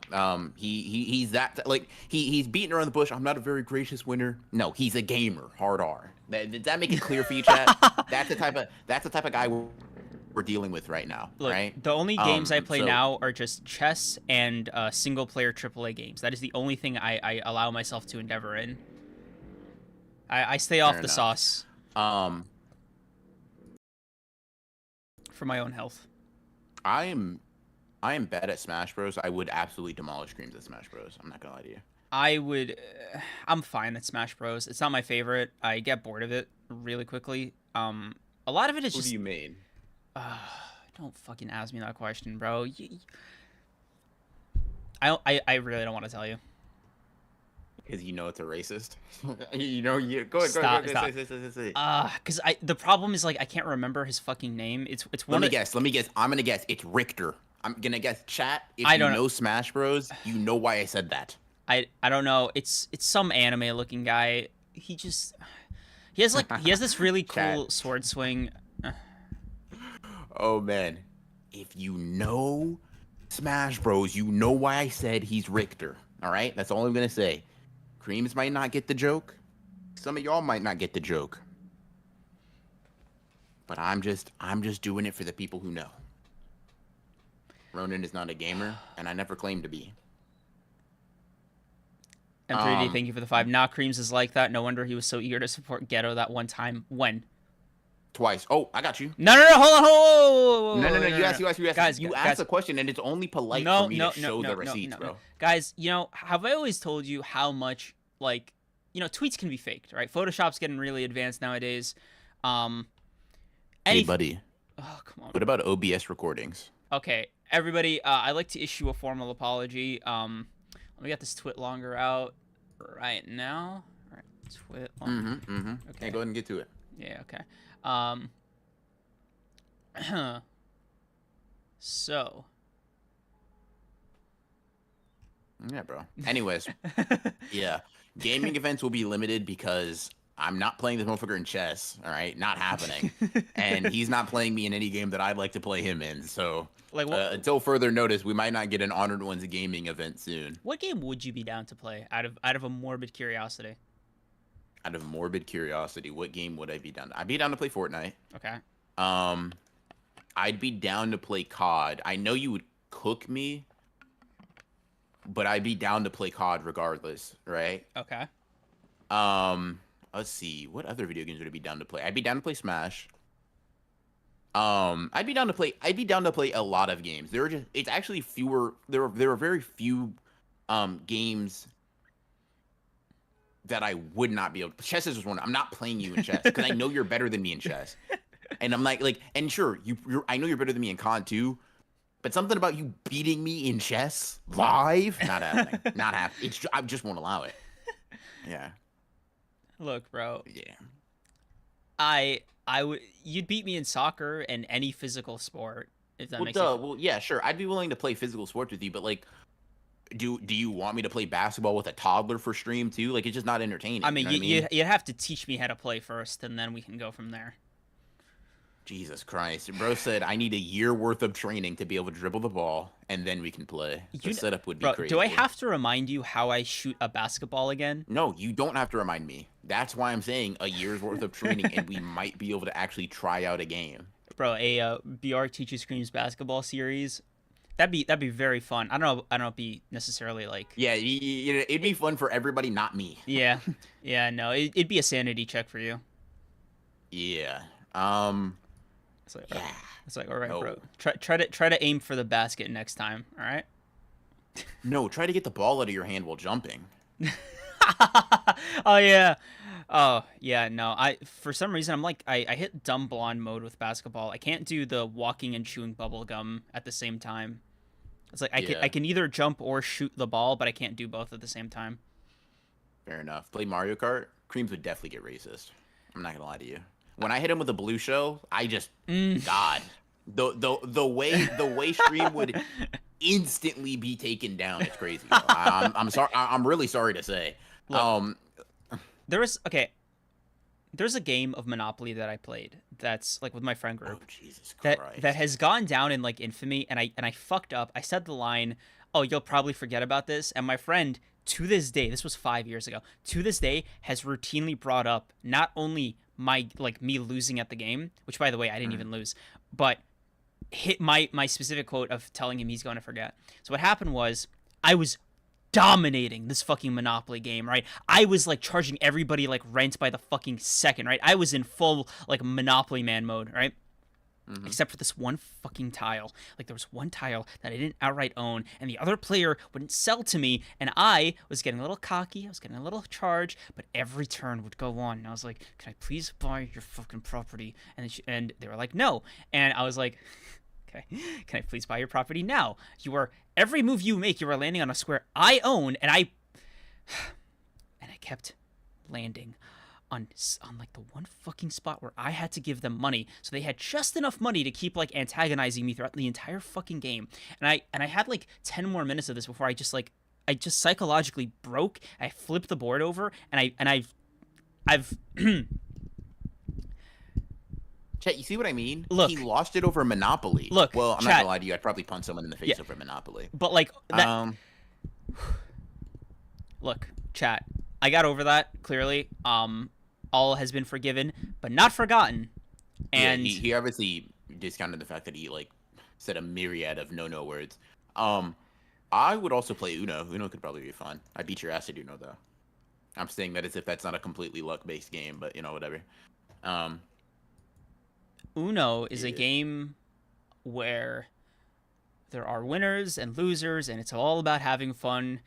he's that, like, he's beating around the bush. I'm not a very gracious winner. No, he's a gamer. Hard R. Did that make it clear for you, Chad? That's the type of guy we're dealing with right now. Look, right? The only games I play now are just chess and single player AAA games. That is the only thing I allow myself to endeavor in. I stay off the sauce. For my own health. I am bad at Smash Bros. I would absolutely demolish Creams at Smash Bros. I'm not gonna lie to you. I'm fine at Smash Bros. It's not my favorite. I get bored of it really quickly. A lot of it is just. What do you mean? Don't fucking ask me that question, bro. I really don't want to tell you. Because you know it's a racist. You go ahead. Stop. Say. Because the problem is, like, I can't remember his fucking name. It's one. Let me guess. I'm gonna guess. It's Richter. I'm gonna guess. Chat. If I you don't know Smash Bros, you know why I said that. I don't know. It's some anime looking guy. He has this really cool sword swing. Oh man, if you know Smash Bros, you know why I said he's Richter. All right, that's all I'm gonna say. Creams might not get the joke. Some of y'all might not get the joke. But I'm just doing it for the people who know. Ronan is not a gamer, and I never claimed to be. M3D, thank you for the 5. Nah, Creams is like that. No wonder he was so eager to support Ghetto that one time. When? Twice. Oh, I got you. No, hold on. No. You asked. Guys, you asked a question, and it's only polite for me to show the receipts, bro. Guys, have I always told you how much, like, tweets can be faked, right? Photoshop's getting really advanced nowadays. Hey, buddy. Oh, come on. What about OBS recordings? Okay, everybody, I'd like to issue a formal apology. Let me get this twit longer out right now. All right, twit longer. Okay, go ahead and get to it. Yeah, okay. So. Yeah, bro. Anyways, yeah. Gaming events will be limited because I'm not playing this motherfucker in chess, all right? Not happening. And he's not playing me in any game that I'd like to play him in. So, like, until further notice, we might not get an Honored Ones gaming event soon. What game would you be down to play out of a morbid curiosity? Out of morbid curiosity, what game would I be down to? I'd be down to play Fortnite. Okay. I'd be down to play COD. I know you would cook me, but I'd be down to play COD regardless, right? Okay. Um, let's see. What other video games would I be down to play? I'd be down to play Smash. I'd be down to play. I'd be down to play a lot of games. There are just. It's actually fewer. There are very few, games that I would not be able. Chess is just one. I'm not playing you in chess because I know you're better than me in chess, and I'm like, and sure, I know you're better than me in COD too, but something about you beating me in chess live, not happening. Not happening. I just won't allow it. Yeah. Look, bro. Yeah. I would. You'd beat me in soccer and any physical sport if that Well, makes duh. Well, yeah, sure. I'd be willing to play physical sports with you, but like, do you want me to play basketball with a toddler for stream too? Like, it's just not entertaining. I mean, You know what I mean? you'd have to teach me how to play first, and then we can go from there. Jesus Christ, bro said I need a year worth of training to be able to dribble the ball, and then we can play. The setup would be Bro, crazy. do I have to remind you how I shoot a basketball again? No, you don't have to remind me. That's why I'm saying a year's worth of training, and we might be able to actually try out a game. Bro, a BR Teacher Screams basketball series. That'd be very fun. I don't know. It'd be necessarily like. Yeah, it'd be fun for everybody, not me. Yeah, yeah. No, it'd be a sanity check for you. Yeah. It's like, Yeah. It's like, all right, No. bro. Try to aim for the basket next time. All right. No, try to get the ball out of your hand while jumping. Oh yeah. Oh yeah. No, I for some reason I'm like I hit dumb blonde mode with basketball. I can't do the walking and chewing bubble gum at the same time. It's like Yeah. I can either jump or shoot the ball, but I can't do both at the same time. Fair enough. Play Mario Kart. Creams would definitely get racist. I'm not gonna lie to you. When I hit him with the blue shell, I just God. The way stream would instantly be taken down. It's crazy. Bro. I'm sorry. I'm really sorry to say. Look, there's a game of Monopoly that I played that's like with my friend Oh group Jesus that Christ. that has gone down in like infamy, and I fucked up. I said the line, "Oh, you'll probably forget about this," and my friend to this day, this was 5 years ago, to this day has routinely brought up not only my like me losing at the game, which by the way I didn't even lose, but hit my specific quote of telling him he's going to forget. So what happened was I was dominating this fucking Monopoly game, right? I was like charging everybody like rent by the fucking second, right? I was in full like Monopoly man mode, right? Except for this one fucking tile. Like there was one tile that I didn't outright own, and the other player wouldn't sell to me, and I was getting a little cocky, I was getting a little charged, but every turn would go on, and I was like, "Can I please buy your fucking property?" And they were like, "No," and I was like, "Okay, can I please buy your property now? Every move you make, you are landing on a square I own," and I kept landing on like the one fucking spot where I had to give them money, so they had just enough money to keep like antagonizing me throughout the entire fucking game. And I had like 10 more minutes of this before I just psychologically broke. I flipped the board over, and I've Chet, you see what I mean? Look. He lost it over Monopoly. Look, Well, I'm not chat. gonna lie to you. I'd probably punch someone in the face Yeah. over Monopoly. but like that. Look, chat. I got over that clearly. All has been forgiven, but not forgotten. And yeah, he obviously discounted the fact that he like said a myriad of no words. I would also play Uno. Uno could probably be fun. I beat your ass at Uno though. I'm saying that as if that's not a completely luck-based game, but you know, whatever. Uno is a Yeah. game where there are winners and losers, and it's all about having fun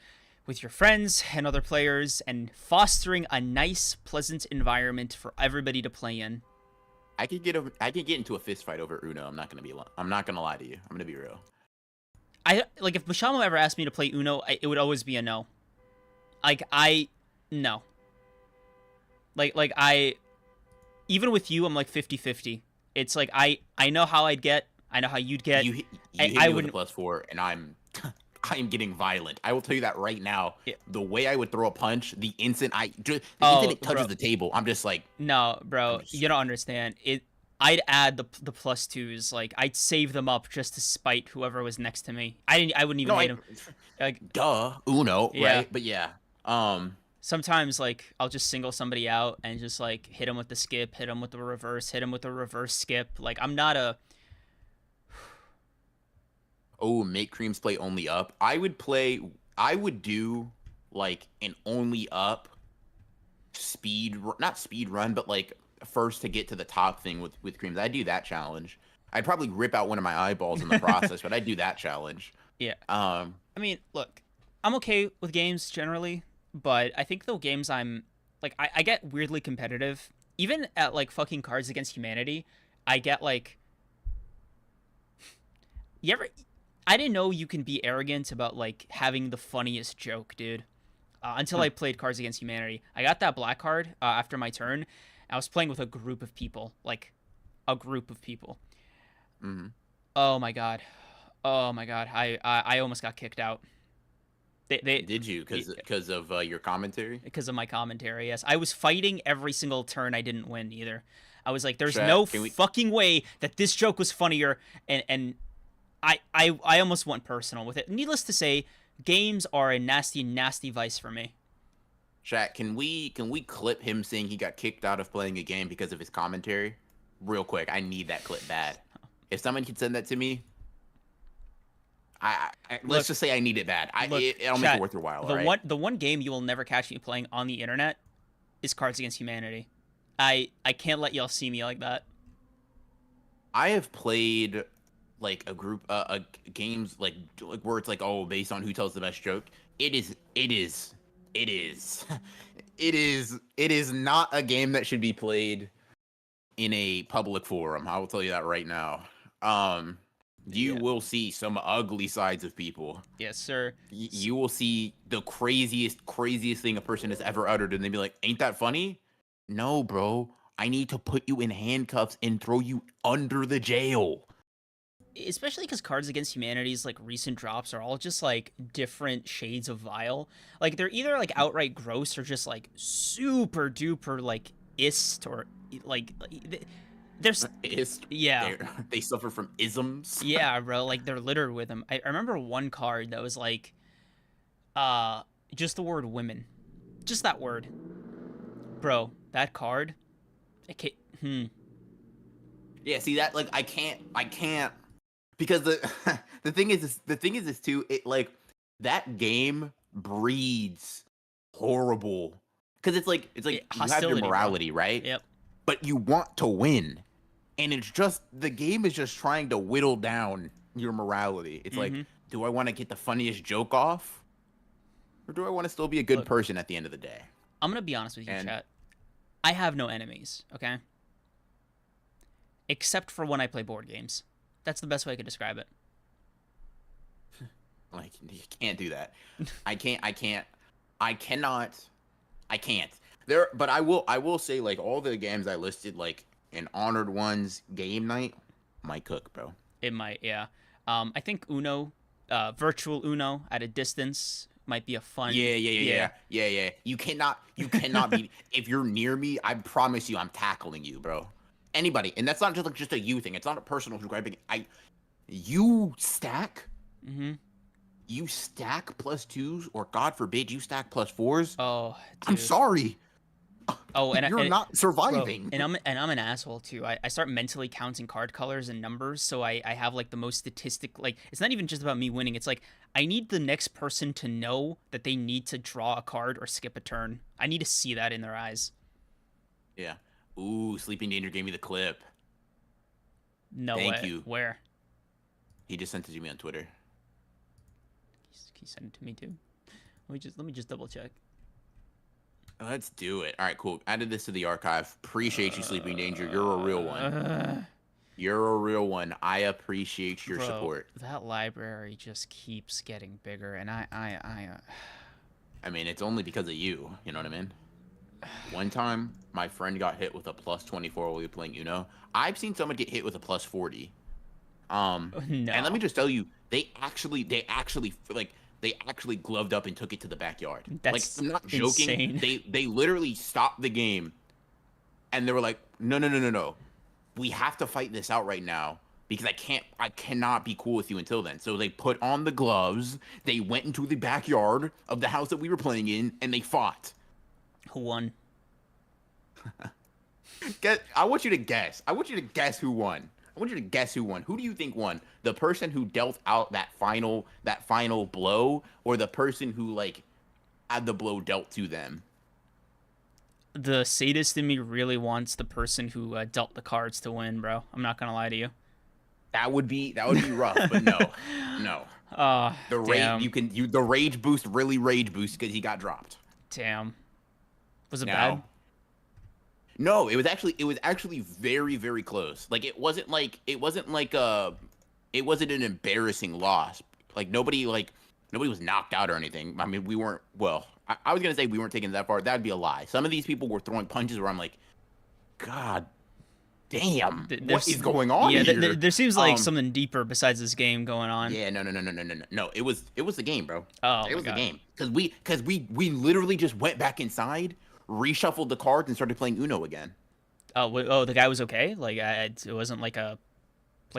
with your friends and other players and fostering a nice, pleasant environment for everybody to play in. I could get into a fist fight over Uno. I'm not gonna lie to you. I'm gonna be real. I like if Mashamo ever asked me to play Uno, it would always be a no. No. Like I even with you, I'm like 50-50. It's like I know how I'd get, I know how you'd get. You hit I me with a wouldn't. +4, and I am getting violent. I will tell you that right now. Yeah. The way I would throw a punch, the instant instant it touches bro. the table, I'm just like, No, bro, just- you don't understand. I'd add the +2s. Like I'd save them up just to spite whoever was next to me. I wouldn't even hate him. Like duh, Uno, Yeah. right? But yeah, sometimes like I'll just single somebody out and just like hit him with the skip, hit him with the reverse, hit him with the reverse skip. Like I'm not a Oh, make creams play only up. I would play. I would do like an only up not speed run, but like first to get to the top thing with creams. I'd do that challenge. I'd probably rip out one of my eyeballs in the process, but I'd do that challenge. Yeah. Um, I mean, look, I'm okay with games generally, but I think the games I'm like, I get weirdly competitive. Even at like fucking Cards Against Humanity, I get like, you ever? I didn't know you can be arrogant about like having the funniest joke, dude. Until I played Cards Against Humanity, I got that black card after my turn. I was playing with a group of people, like a group of people. mhm. Oh my god, oh my god, I almost got kicked out. They Did you? Because of your commentary? because of my commentary. Yes, I was fighting every single turn. I didn't win either. I was like, "There's no Chat, can we? fucking way that this joke was funnier," and I almost went personal with it. Needless to say, games are a nasty, nasty vice for me. Chat, can we clip him saying he got kicked out of playing a game because of his commentary? Real quick, I need that clip bad. If someone could send that to me, let's just say I need it bad. It'll make it Chat, worth your while. the All right. one game you will never catch me playing on the internet is Cards Against Humanity. I can't let y'all see me like that. I have played like games like where it's like, oh, based on who tells the best joke. It is it is not a game that should be played in a public forum. I will tell you that right now. You Yeah. will see some ugly sides of people. Yes, sir. You will see the craziest thing a person has ever uttered, and they'd be like, "Ain't that funny?" No, bro. I need to put you in handcuffs and throw you under the jail. Especially because Cards Against Humanity's like recent drops are all just like different shades of vile. Like they're either like outright gross or just like super duper like ist or like there's Is yeah they suffer from isms. yeah bro, like they're littered with them. I remember one card that was like uh just the word women, just that word, bro. That card, okay, Yeah, see that like I can't because the the thing is this too. It like that game breeds horrible because it's like you have your hostility, bro. morality, right? Yep. But you want to win, and it's just the game is just trying to whittle down your morality. It's like, Mm-hmm. do I want to get the funniest joke off, or do I want to still be a good Look, person at the end of the day? I'm gonna be honest with you, And chat. I have no enemies, okay? Except for when I play board games. That's the best way I could describe it. like you can't do that. I cannot. I can't. There, but I will say like all the games I listed like in honored ones game night might cook, bro. It might, yeah. I think Uno, virtual Uno at a distance might be a fun. Yeah. You cannot be if you're near me, I promise you I'm tackling you, bro. Anybody. And that's not just like just a you thing. It's not a personal griping. You stack Mm-hmm. you stack plus twos, or God forbid you stack plus fours. Oh, I'm dude. sorry. Oh, You're not bro, surviving. and I'm an asshole too. I start mentally counting card colors and numbers, so I have like the most statistic. Like it's not even just about me winning. It's like I need the next person to know that they need to draw a card or skip a turn. I need to see that in their eyes. Yeah. Ooh, Sleeping Danger gave me the clip. No Thank way. you. Where? He just sent it to me on Twitter. He sent it to me too. Let me just double check. Let's do it. All right, cool. Added this to the archive. Appreciate you, Sleeping Danger. You're a real one. You're a real one. I appreciate your Bro, support. that library just keeps getting bigger, and I mean, it's only because of you. You know what I mean? One time, my friend got hit with a plus 24 while we were playing Uno. I've seen someone get hit with a plus 40. no. And let me just tell you, they actually gloved up and took it to the backyard. That's like, I'm not joking. insane. They literally stopped the game, and they were like, no. We have to fight this out right now because I cannot be cool with you until then. So they put on the gloves, they went into the backyard of the house that we were playing in, and they fought. Who won? I want you to guess. I want you to guess who won. I want you to guess who won. Who do you think won? The person who dealt out that final blow, or the person who like had the blow dealt to them? The sadist in me really wants the person who dealt the cards to win, bro. I'm not gonna lie to you. That would be rough, but no, no. Oh, The rage damn, the rage boost really rage boost because he got dropped. damn. Was it bad? Now, no, it was actually very very close. Like it wasn't an embarrassing loss. Nobody was knocked out or anything. I mean, we weren't. Well, I was gonna say we weren't taking it that far. That'd be a lie. Some of these people were throwing punches where I'm like, God damn, what is going on Yeah, here? there seems like something deeper besides this game going on. Yeah, no, no, no, no, no, no, no. No, it was the game, bro. Oh It my was the god. game because we literally just went back inside, reshuffled the cards, and started playing Uno again. Oh, oh, the guy was okay. Like, it wasn't like a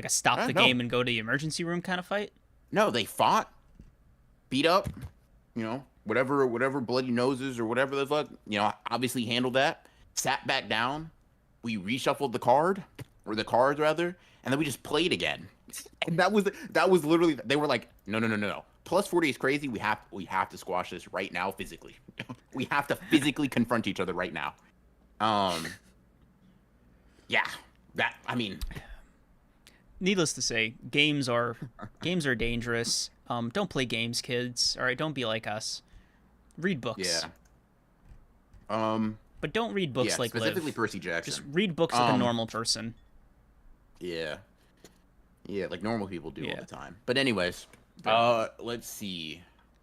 stop the No, game and go to the emergency room kind of fight. no, they fought, beat up, whatever bloody noses or whatever the fuck, obviously handled that. Sat back down, we reshuffled the cards rather, and then we just played again. And that was literally they were like, no, no, no, no, no. Plus 40 is crazy. We have to squash this right now physically. We have to physically confront each other right now. Um, yeah, that I mean, Needless to say, games are dangerous. Don't play games, kids. All right, don't be like us. Read books, yeah, um, but don't read books yeah, like specifically Liv. Percy Just Jackson. read books like a Um, normal person. yeah, yeah, like normal people do all Yeah. the time. But anyways, But, let's see,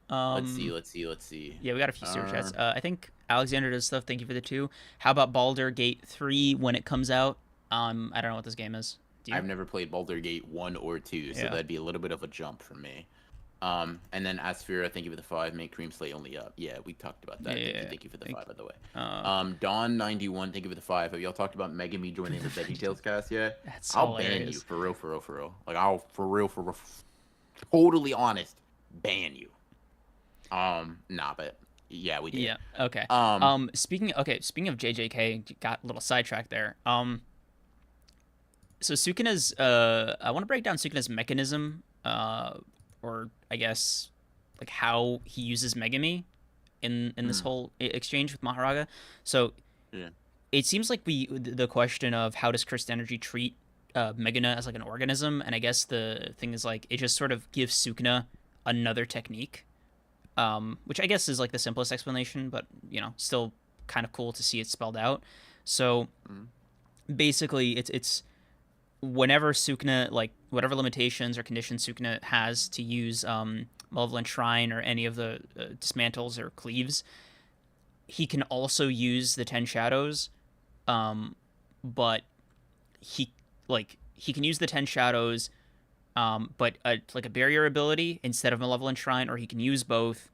um, let's see. yeah, we got a few super Uh, chats. I think Alexander does stuff. Thank you for the two. How about Baldur Gate 3 when it comes out? I don't know what this game is. Do you? I've never played Baldur Gate 1 or 2, so Yeah. that'd be a little bit of a jump for me. And then Asphira, thank you for the 5. Make Cream Slate only up. Yeah, we talked about that. Yeah. Thank you for the 5, by the way. Uh, Dawn91, thank you for the 5. Have y'all talked about Megumi joining the VeggieTales cast yet? that's I'll ban you, hilarious. for real, for real, for real. Like, I'll, for real, totally honest, ban you. Nah, but yeah, we did. Yeah. Okay. Speaking of JJK, got a little sidetracked there. So Sukuna's I want to break down Sukuna's mechanism, or I guess like how he uses Megumi in this Mm, whole exchange with Mahoraga. So yeah. it seems like the question of how does Cursed Energy treat Meguna as like an organism, and I guess the thing is like it just sort of gives Sukuna another technique, which I guess is like the simplest explanation, but still kind of cool to see it spelled out. So Mm, basically, it's whenever Sukuna, like whatever limitations or conditions Sukuna has to use Malevolent Shrine or any of the dismantles or cleaves, he can also use the Ten Shadows, um, but he he can use the Ten Shadows, but like a barrier ability instead of Malevolent Shrine, or he can use both,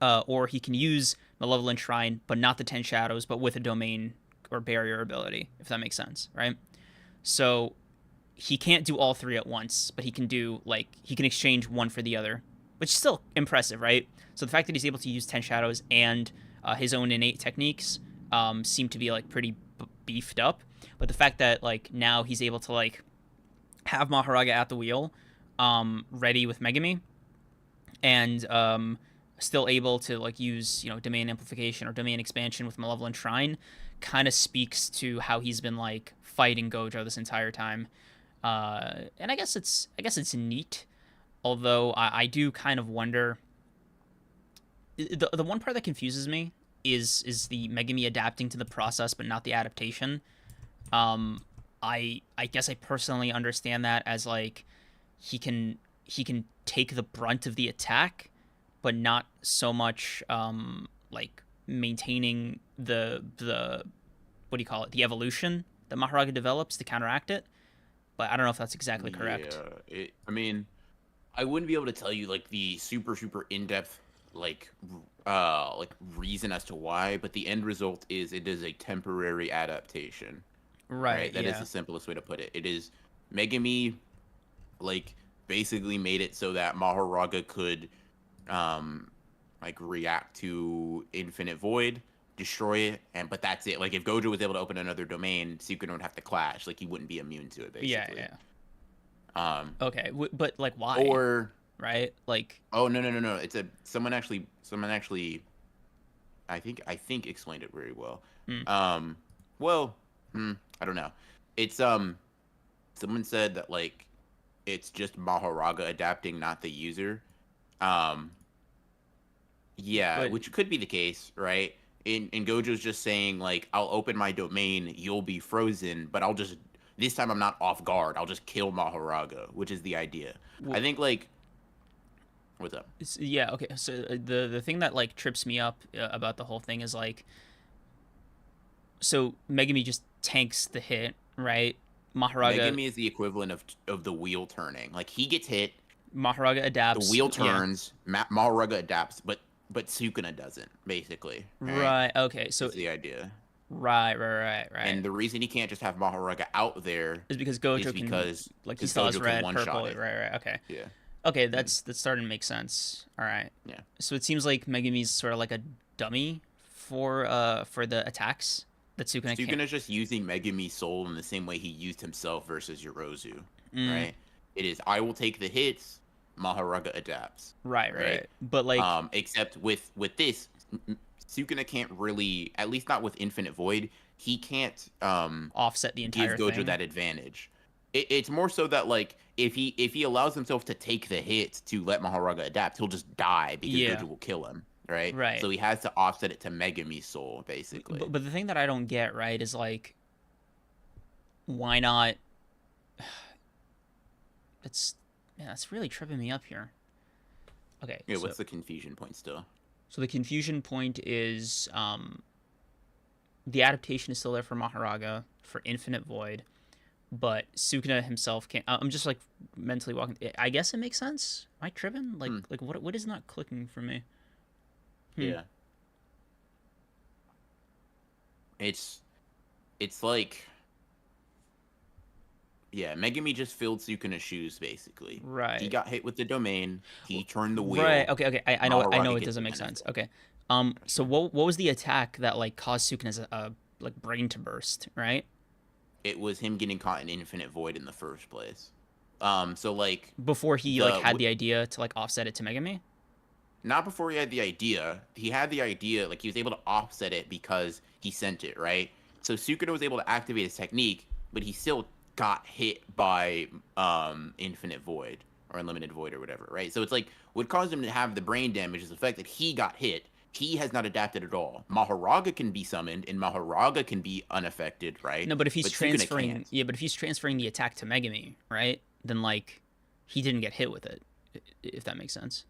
or he can use Malevolent Shrine but not the Ten Shadows, but with a domain or barrier ability, if that makes sense, right? So he can't do all three at once, but he can exchange one for the other, which is still impressive, right? So the fact that he's able to use Ten Shadows and his own innate techniques seem to be like pretty beefed up. But the fact that like now he's able to like have Mahoraga at the wheel, ready with Megumi, and still able to like use domain amplification or domain expansion with Malevolent Shrine, kind of speaks to how he's been like fighting Gojo this entire time. And I guess it's neat, although I do kind of wonder. The one part that confuses me is the Megumi adapting to the process but not the adaptation. Um, I guess I personally understand that as like he can take the brunt of the attack, but not so much like maintaining the what do you call it, the evolution that Mahoraga develops to counteract it. But I don't know if that's exactly correct. yeah. I mean, I wouldn't be able to tell you like the super super in depth like reason as to why, but the end result is it is a temporary adaptation. Right. Right? That is Yeah. the simplest way to put it. It is Megami like basically made it so that Mahoraga could um like react to Infinite Void, destroy it, but that's it. Like if Gojo was able to open another domain, Sukuna would have to clash. Like he wouldn't be immune to it, Yeah, basically. yeah. Um, Okay, but like why? or Right? Like oh no, it's a someone actually I think explained it very well. mm, Um, well, I don't know. It's someone said that like it's just Mahoraga adapting, not the user. Um, yeah, but which could be the case, right? In Gojo's just saying like I'll open my domain, you'll be frozen, but I'll just this time I'm not off guard. I'll just kill Mahoraga, which is the idea. I think like what's up? yeah, okay. So the thing that like trips me up about the whole thing is like, so Megumi just tanks the hit, right? Mahoraga Megumi is the equivalent of the wheel turning. Like he gets hit, Mahoraga the adapts. wheel Yeah. turns, Mahoraga adapts, but Sukuna doesn't. Basically, right? Right. Okay. So Is the idea. right. And the reason he can't just have Mahoraga out there Is because is Gojo can because like he because still has Gojo can red, one purple. shot it. Right. Okay. Yeah. Okay. Mhm. That's starting to make sense. All right. Yeah. So it seems like Megumi's sort of like a dummy for the attacks that Sukuna can't. Sukuna's just using Megumi's soul in the same way he used himself versus Yorozu. Mm, Right? It is I will take the hits, Mahoraga adapts. right. But like, Except with this, Sukuna can't really, at least not with Infinite Void, he can't offset the give entire Gojo thing. that advantage. It's more so that like if he allows himself to take the hit to let Mahoraga adapt, he'll just die because Yeah. Gojo will kill him, right? Right. So he has to offset it to Megumi's soul, basically. But the thing that I don't get right is like, why not? That's man, that's really tripping me up here. Okay, Yeah, so what's the confusion point still? the confusion point is the adaptation is still there for Mahoraga for Infinite Void, but Sukuna himself can't. I'm just like mentally walking. I guess it makes sense. Am I tripping? Hmm. Like what is not clicking for me? Yeah. It's like yeah, Megumi just filled Sukuna's shoes basically. He Right. got hit with the domain, he turned the Right. wheel, Okay. I know Mahoraga it gets the doesn't make sense. benefit. Okay. So what was the attack that like caused Sukuna's like brain to burst? Right. It was him getting caught in Infinite Void in the first place. So like Before he like the had the idea to like offset it to Megami. not before he had the idea. He had the idea, like he was able to offset it because he sent it, right? So Sukuna was able to activate his technique, but he still got hit by Infinite Void or Unlimited Void or whatever, right? So it's like what caused him to have the brain damage is the fact that he got hit. He has not adapted at all. Mahoraga can be summoned, and Mahoraga can be unaffected, right? No, but if he's But Sukuna transferring, can't. yeah, but if he's transferring the attack to Megami, right? Then like he didn't get hit with it, if that makes sense.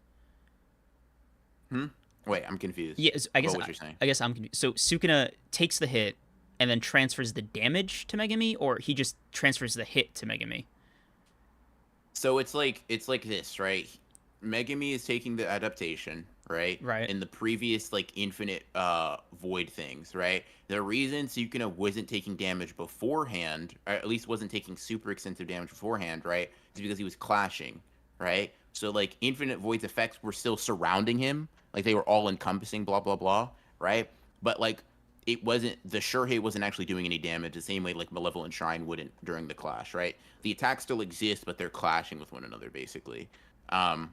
Wait, I'm confused Yeah, I guess about what you're saying. I guess I'm confused. So Sukuna takes the hit and then transfers the damage to Megami, or he just transfers the hit to Megami. So it's like this, right? Megumi is taking the adaptation, right? Right. In the previous like infinite void things, right? The reason Sukuna wasn't taking damage beforehand, or at least wasn't taking super extensive damage beforehand, right? Is because he was clashing, right? So like infinite void's effects were still surrounding him, like they were all encompassing, blah blah blah, right? But like it wasn't the sure hit wasn't actually doing any damage the same way like Malevolent Shrine wouldn't during the clash, right? The attacks still exist, but they're clashing with one another basically. Um,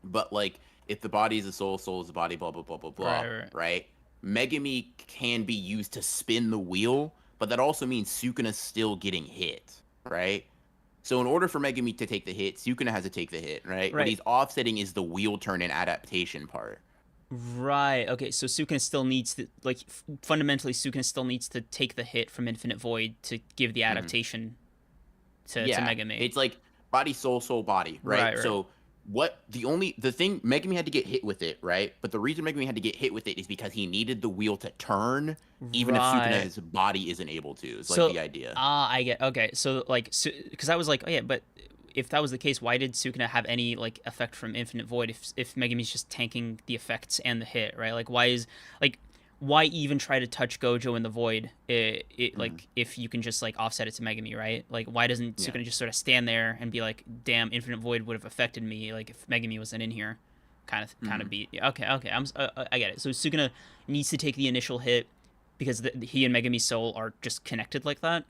but like if the body is a soul, soul is the body, blah blah blah blah blah, Right. right? Megami can be used to spin the wheel, but that also means Sukuna's still getting hit, right? So in order for Megami to take the hit, Sukuna has to take the hit, right? What Right. he's offsetting is the wheel turn and adaptation part. Right. Okay. So Sukuna still needs to like fundamentally Sukuna still needs to take the hit from Infinite Void to give the Mhm. adaptation to Yeah, Megami. it's like body, soul, soul, body, right? Right. So the thing Megami had to get hit with it, right? But the reason Megami had to get hit with it is because he needed the wheel to turn, even if Right. Sukuna's body isn't able to. It's So like the idea. I get okay. So like, because I was like, oh yeah, but if that was the case, why did Sukuna have any like effect from Infinite Void if Megami's just tanking the effects and the hit, right? Like, why even try to touch Gojo in the Void? Like if you can just like offset it to Megami, right? Like, why doesn't Yeah. Sukuna just sort of stand there and be like, damn, Infinite Void would have affected me like if Megami wasn't in here? kind of Mhm. beat. Yeah, okay. I get it. So Sukuna needs to take the initial hit because he and Megumi Soul are just connected like that,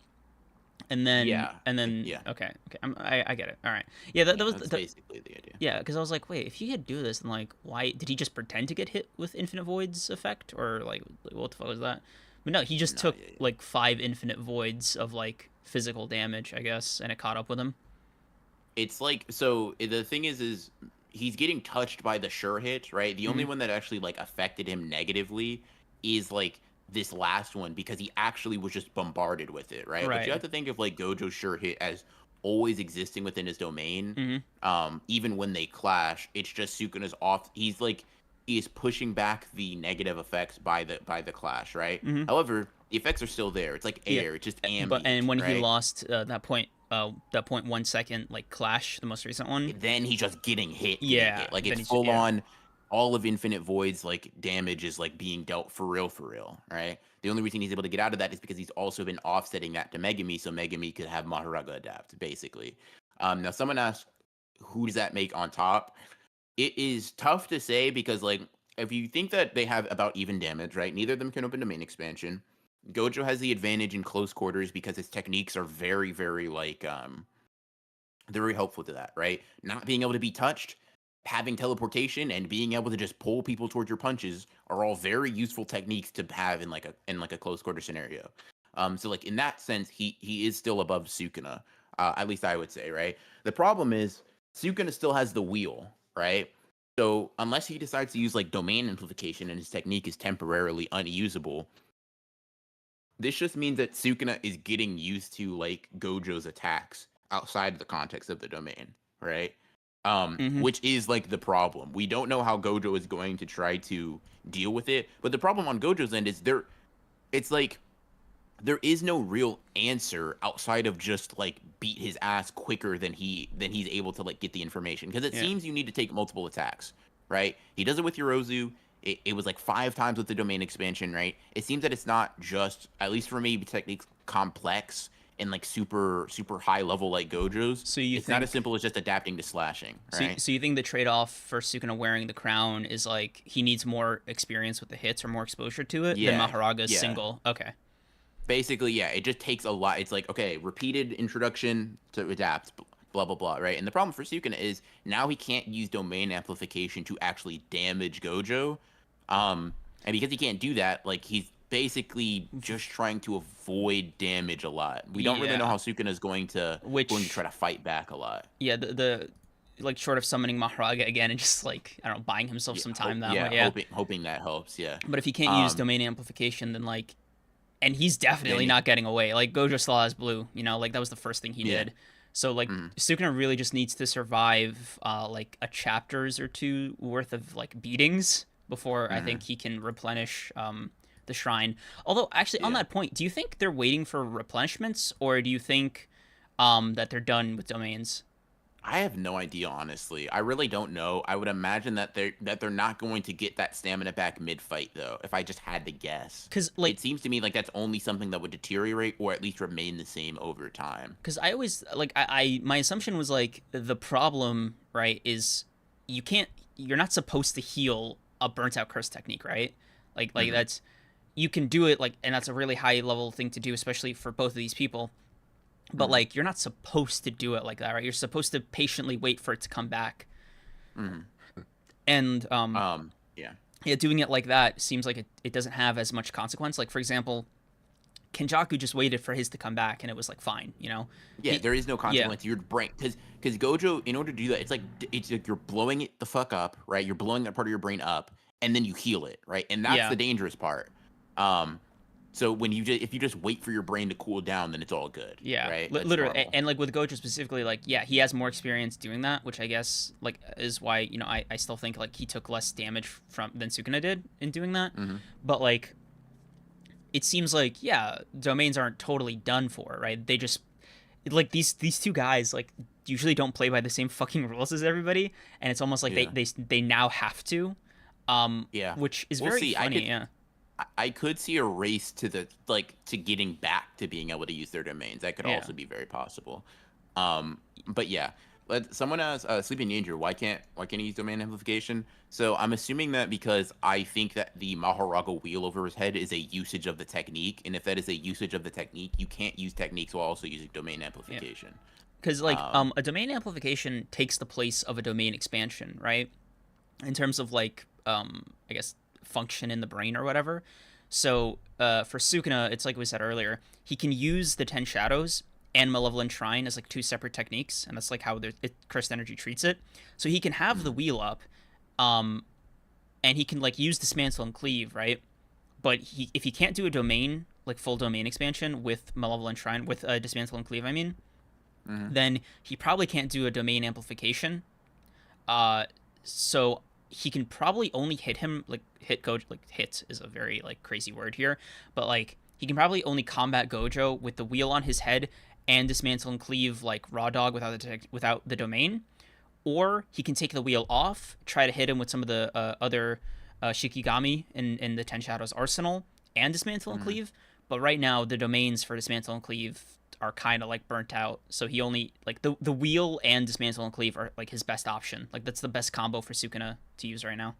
and then Yeah, yeah, okay. I get it. All right. Yeah, that yeah. was That's basically the idea. yeah. Because I was like, wait, if he could do this, then like, why did he just pretend to get hit with Infinite Void's effect, or like what the fuck was that? But no, he just No, took like 5 Infinite Voids of like physical damage, I guess, and it caught up with him. it's like so the thing is he's getting touched by the sure hit, right? The only Hmm. one that actually like affected him negatively is like this last one because he actually was just bombarded with it, right? But you Right. have to think of like Gojo's sure hit as always existing within his domain. Hmm. Even when they clash, it's just Sukuna's off. He is pushing back the negative effects by the clash, right? Hmm. However, the effects are still there. It's like Yeah. air. It's just But and ambient, when he right? lost that 0.1 second like clash, the most recent one. Then he's just getting Yeah. hit. Like Then it's he's full yeah. on all of Infinite Void's like damage is like being dealt for real, right? The only reason he's able to get out of that is because he's also been offsetting that to Megumi, so Megumi could have Mahoraga adapt, basically. Now someone asked, who does that make on top? It is tough to say because like if you think that they have about even damage, right? Neither of them can open domain expansion. Gojo has the advantage in close quarters because his techniques are very like they're very helpful to that, right? Not being able to be touched, having teleportation, and being able to just pull people towards your punches are all very useful techniques to have in like a close quarter scenario. So like in that sense, he is still above Sukuna, at least I would say, right? The problem is Sukuna still has the wheel, right? So unless he decides to use like domain amplification and his technique is temporarily unusable, this just means that Sukuna is getting used to like Gojo's attacks outside of the context of the domain, right? Hmm. Which is like the problem. We don't know how Gojo is going to try to deal with it, but the problem on Gojo's end is it's like there is no real answer outside of just like beat his ass quicker than he's able to like get the information because it Yeah. seems you need to take multiple attacks, right? He does it with Yorozu. It was like 5 times with the domain expansion, right? It seems that it's not just, at least for me, techniques complex and like super high level like Gojo's. So you It's not as think simple as just adapting to slashing, right? so you think the trade off for Sukuna wearing the crown is like he needs more experience with the hits or more exposure to it than Yeah, Maharaga's yeah. single? Okay. Basically, yeah, it just takes a lot. It's like, okay, repeated introduction to adapt, blah blah blah, right? And the problem for Sukuna is now he can't use domain amplification to actually damage Gojo, and because he can't do that, like he's basically just trying to avoid damage a lot. We don't really know Yeah. how Sukuna is going to try Which to fight back a lot. yeah, the like short of summoning Mahoraga again and just like I don't know, buying himself some time that way. Yeah. Hoping that helps. Yeah. But if he can't use Um, domain amplification, then like and he's then definitely it, not getting away. Like Gojo still has blue, like that was the first thing he yeah. did. So like Mm, Sukuna really just needs to survive like a chapters or two worth of like beatings before I think mm, he can replenish the shrine. Although actually on yeah. that point, do you think they're waiting for replenishments or do you think that they're done with domains? I have no idea, honestly. I really don't know. I would imagine that they're not going to get that stamina back mid fight though. If I just had to guess, Cuz like it seems to me like that's only something that would deteriorate or at least remain the same over time. because I always like I my assumption was like the problem right is you can't you're not supposed to heal a burnt out curse technique right like Hmm. that's you can do it like and that's a really high level thing to do especially for both of these people but Hmm. like you're not supposed to do it like that right you're supposed to patiently wait for it to come back Hmm. and Yeah. yeah doing it like that seems like it doesn't have as much consequence like for example Kenjaku just waited for his to come back and it was like fine. Yeah, he there is no yeah consequence. Your brain, because Gojo, in order to do that, it's like you're blowing it the fuck up, right? You're blowing that part of your brain up, and then you heal it, right? And that's yeah the dangerous part. Um, so when if you just wait for your brain to cool down, then it's all good, Yeah, right? That's literally, normal. and like with Gojo specifically, like yeah, he has more experience doing that, which I guess like is why I still think like he took less damage from than Sukuna did in doing that, Hmm. but like it seems like yeah, domains aren't totally done for, right? They just like these two guys like usually don't play by the same fucking rules as everybody, and it's almost like Yeah, they now have to, yeah. which is We'll very see. funny. Yeah, I could see a race to the to getting back to being able to use their domains. That could yeah. also be very possible. But yeah, someone asked Sleeping Danger, why can't he use domain amplification? So I'm assuming that because I think that the Mahoraga wheel over his head is a usage of the technique, and if that is a usage of the technique, you can't use techniques while also using domain Yeah. amplification. Because like Um, a domain amplification takes the place of a domain expansion, right? In terms of like I guess function in the brain or whatever. So for Sukuna, it's like we said earlier, he can use the Ten Shadows and Malevolent Shrine as like two separate techniques, and that's like how Cursed Energy treats it. So he can have the mhm, wheel up, um, and he can like use Dismantle and Cleave, right? But if he can't do a domain like full domain expansion with Malevolent Shrine with Dismantle and Cleave, I mean, mhm. then he probably can't do a domain amplification. Uh, so he can probably only hit him like hit Gojo. Like hit is a very like crazy word here, but like he can probably only combat Gojo with the wheel on his head and dismantle and cleave like Raw Dog without the domain, or he can take the wheel off, try to hit him with some of the other Shikigami in the Ten Shadows arsenal and dismantle and Mhm. cleave. But right now the domains for dismantle and cleave are kind of like burnt out, so he only like the wheel and dismantle and cleave are like his best option. Like that's the best combo for Sukuna to use right now.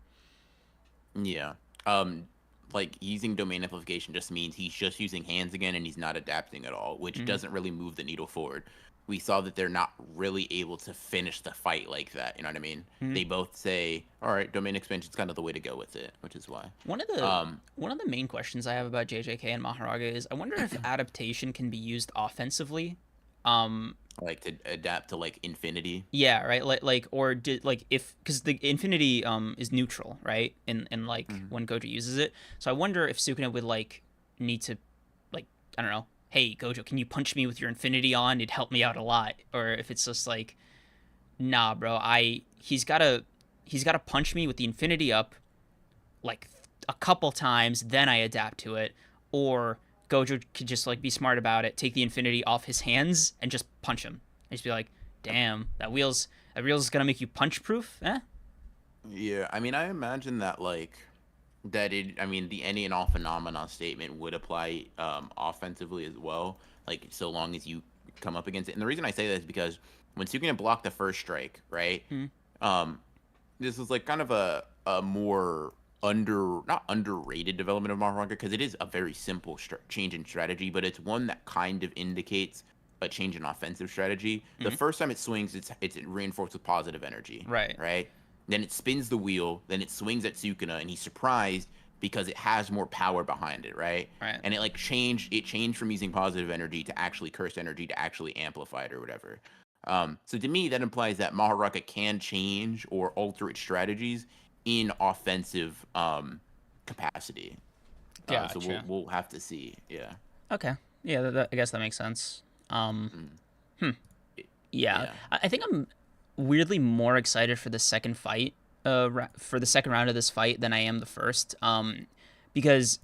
Yeah. Um, like using domain amplification just means he's just using hands again and he's not adapting at all, which Mm-hmm. doesn't really move the needle forward. We saw that they're not really able to finish the fight like that. You know what I mean? Mm-hmm. They both say, "All right, domain expansion's kind of the way to go with it," which is why. One of the Um, one of the main questions I have about JJK and Mahoraga is I wonder if adaptation can be used offensively. Um, like to adapt to like infinity. Yeah, right. Like or did like if because the infinity is neutral, right? In like Mhm. when Gojo uses it. So I wonder if Sukuna would like need to like I don't know. Hey Gojo, can you punch me with your infinity on? It'd help me out a lot. Or if it's just like, nah, bro. He's gotta punch me with the infinity up like a couple times, then I adapt to it. Or Gojo could just like be smart about it, take the infinity off his hands and just punch him. And just be like, damn, that wheel's gonna make you punch proof, eh? Yeah, I mean, I imagine that I mean, the any and all phenomena statement would apply offensively as well. Like so long as you come up against it. And the reason I say that is because when Sukuna blocked the first strike, right? Hmm. Um, this was like kind of a more not underrated development of Mahoraga because it is a very simple change in strategy, but it's one that kind of indicates a change in offensive strategy. The Hmm. first time it swings, it's reinforced with positive energy, Right, right? Then it spins the wheel, then it swings at Sukuna, and he's surprised because it has more power behind it, right? right. And it changed from using positive energy to actually cursed energy to actually amplify it or whatever. So to me, that implies that Mahoraga can change or alter its strategies in offensive capacity. So we'll Gotcha. we'll have to see. Yeah. Okay. Yeah, I guess that makes sense. Um, Mm. hmm. Yeah, Yeah. I think I'm weirdly more excited for the second fight, for the second round of this fight than I am the first. Because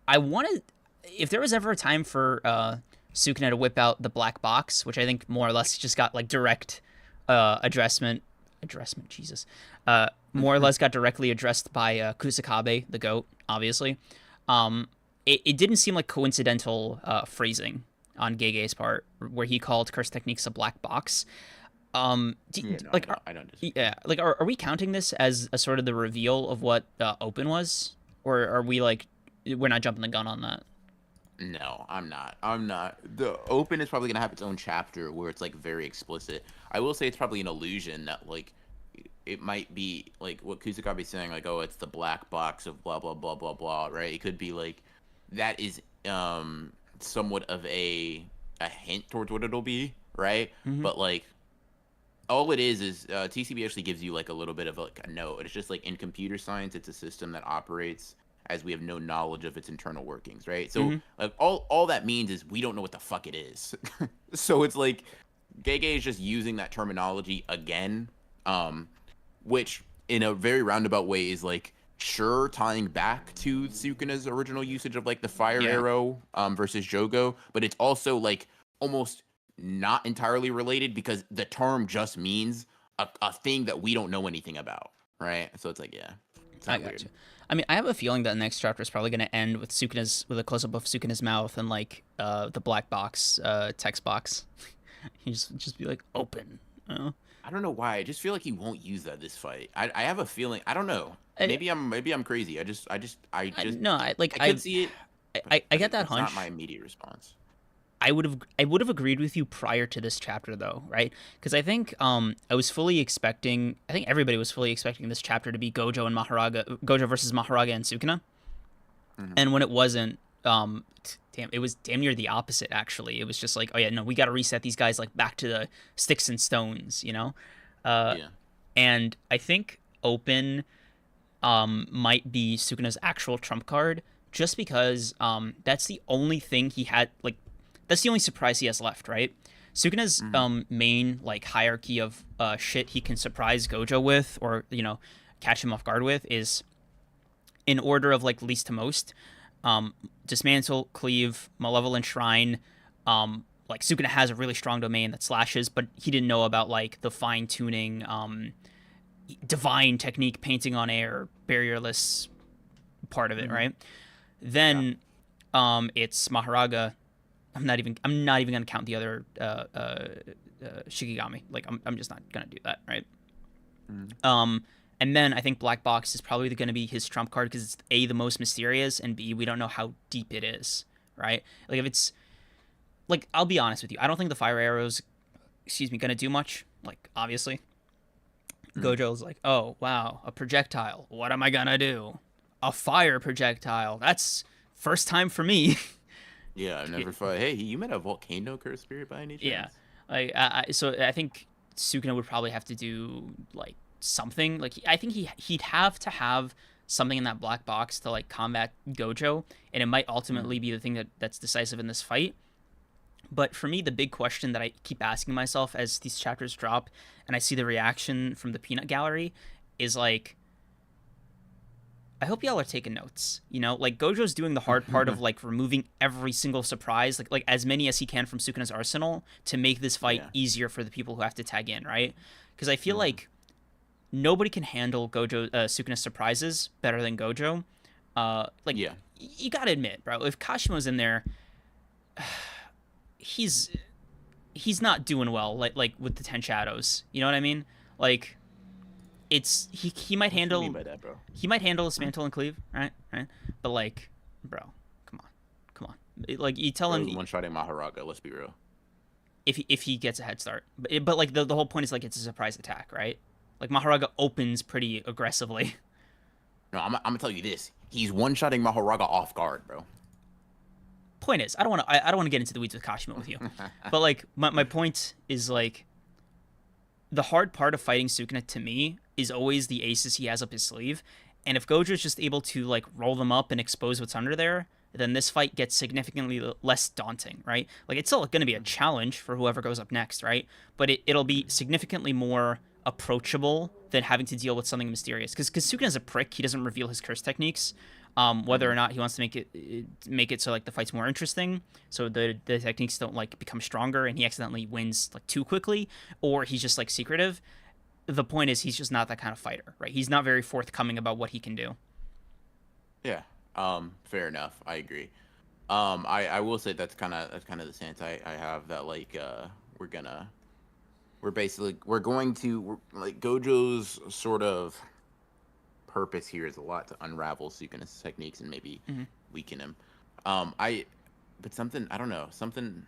I wanted, if there was ever a time for Sukuna to whip out the black box, which I think more or less just got like direct addressment, Jesus, more or less got directly addressed by Kusakabe, the goat, obviously. It didn't seem like coincidental phrasing on Gege's part, where he called curse techniques a black box. Yeah. No, I Like, don't. I don't disagree. yeah, like, are we counting this as a sort of the reveal of what Open was, or are we like, we're not jumping the gun on that? No, I'm not. I'm not. The open is probably gonna have its own chapter where it's like very explicit. I will say it's probably an illusion that like it might be like what Kusakabe's saying, like, oh, it's the black box of blah blah blah blah blah, right? It could be like that is somewhat of a hint towards what it'll be, right? Mm-hmm. But like all it is TCB actually gives you like a little bit of like a note. It's just like in computer science, it's a system that operates as we have no knowledge of its internal workings, right? So Mm-hmm. like all that means is we don't know what the fuck it is. So it's like Gege is just using that terminology again, um, which in a very roundabout way is like sure tying back to Sukuna's original usage of like the fire Yeah. arrow versus Jogo, but it's also like almost not entirely related because the term just means a thing that we don't know anything about, right? So it's like, yeah, it's I kind of got weird. you. I mean, I have a feeling that the next chapter is probably going to end with with a close up of Sukuna's mouth and like the black box text box. He just be like open. Uh, I don't know why. I just feel like he won't use that this fight. I have a feeling. I don't know. I, Maybe I'm crazy. no, I could see it, I get that it's not my hunch. immediate response. I would have agreed with you prior to this chapter though, right? Because I think I think everybody was fully expecting this chapter to be Gojo versus Mahoraga and Sukuna. Hmm. And when it wasn't, damn, it was damn near the opposite. Actually, it was just like, oh yeah, no, we got to reset these guys like back to the sticks and stones, you know. Uh, Yeah. and I think open might be Sukuna's actual trump card, just because that's the only thing he had like that's the only surprise he has left, right? Sukuna's Hmm. main like hierarchy of shit he can surprise Gojo with, or catch him off guard with, is in order of like least to most. Dismantle, cleave, malevolent shrine. Like Sukuna has a really strong domain that slashes, but he didn't know about like the fine tuning, divine technique, painting on air, barrierless part of it, Hmm. right? Yeah. Then it's Mahoraga. I'm not even gonna count the other Shikigami. Like I'm just not gonna do that, right? Hmm. Um, and then I think Black Box is probably going to be his trump card because it's A, the most mysterious, and B, we don't know how deep it is, right? Like, if it's, like, I'll be honest with you. I don't think the fire arrows, excuse me, going to do much. Like, obviously. Hmm. Gojo's like, oh, wow, a projectile. What am I going to do? A fire projectile. That's first time for me. Yeah. I never thought. Hey, you met a volcano curse spirit by any Yeah. chance? So I think Sukuna would probably have to do like something. Like I think he'd have to have something in that black box to like combat Gojo, and it might ultimately Hmm. be the thing that's decisive in this fight. But for me, the big question that I keep asking myself as these chapters drop, and I see the reaction from the peanut gallery, is like, I hope y'all are taking notes. Like Gojo's doing the hard part of like removing every single surprise, like as many as he can from Sukuna's arsenal to make this fight Yeah. easier for the people who have to tag in, right? Because I feel Hmm. like nobody can handle Sukuna's surprises better than Gojo. Like Yeah. you gotta admit, bro, if Kashimo's in there, he's he's not doing well. Like with the Ten Shadows, you know what I mean? Like it's he might What you mean handle by that, bro? he might handle his Hmm? mantle and cleave, right? Right. But like, bro, come on, come on. Like you tell him Bro's one-shotting Mahoraga. Let's be real. if he gets a head start, but like the whole point is like it's a surprise attack, right? Like Mahoraga opens pretty aggressively. No, I'm gonna tell you this. He's one-shotting Mahoraga off guard, bro. Point is, I don't want to get into the weeds with Kashima with you, but like my point is like the hard part of fighting Sukuna to me is always the aces he has up his sleeve. And if Gojo's just able to like roll them up and expose what's under there, then this fight gets significantly less daunting, right? Like it's still going to be a challenge for whoever goes up next, right? But it'll be significantly more approachable than having to deal with something mysterious. Because Sukuna's a prick, he doesn't reveal his curse techniques. Whether or Hmm. not he wants to make it so like the fight's more interesting, so the techniques don't like become stronger and he accidentally wins like too quickly, or he's just like secretive. The point is he's just not that kind of fighter, right? He's not very forthcoming about what he can do. Yeah. Fair enough. I agree. I will say that's kind of the stance I have that like we're gonna we're going to like Gojo's sort of purpose here is a lot to unravel Sukuna's techniques and maybe Mm-hmm. weaken him. I but something I don't know something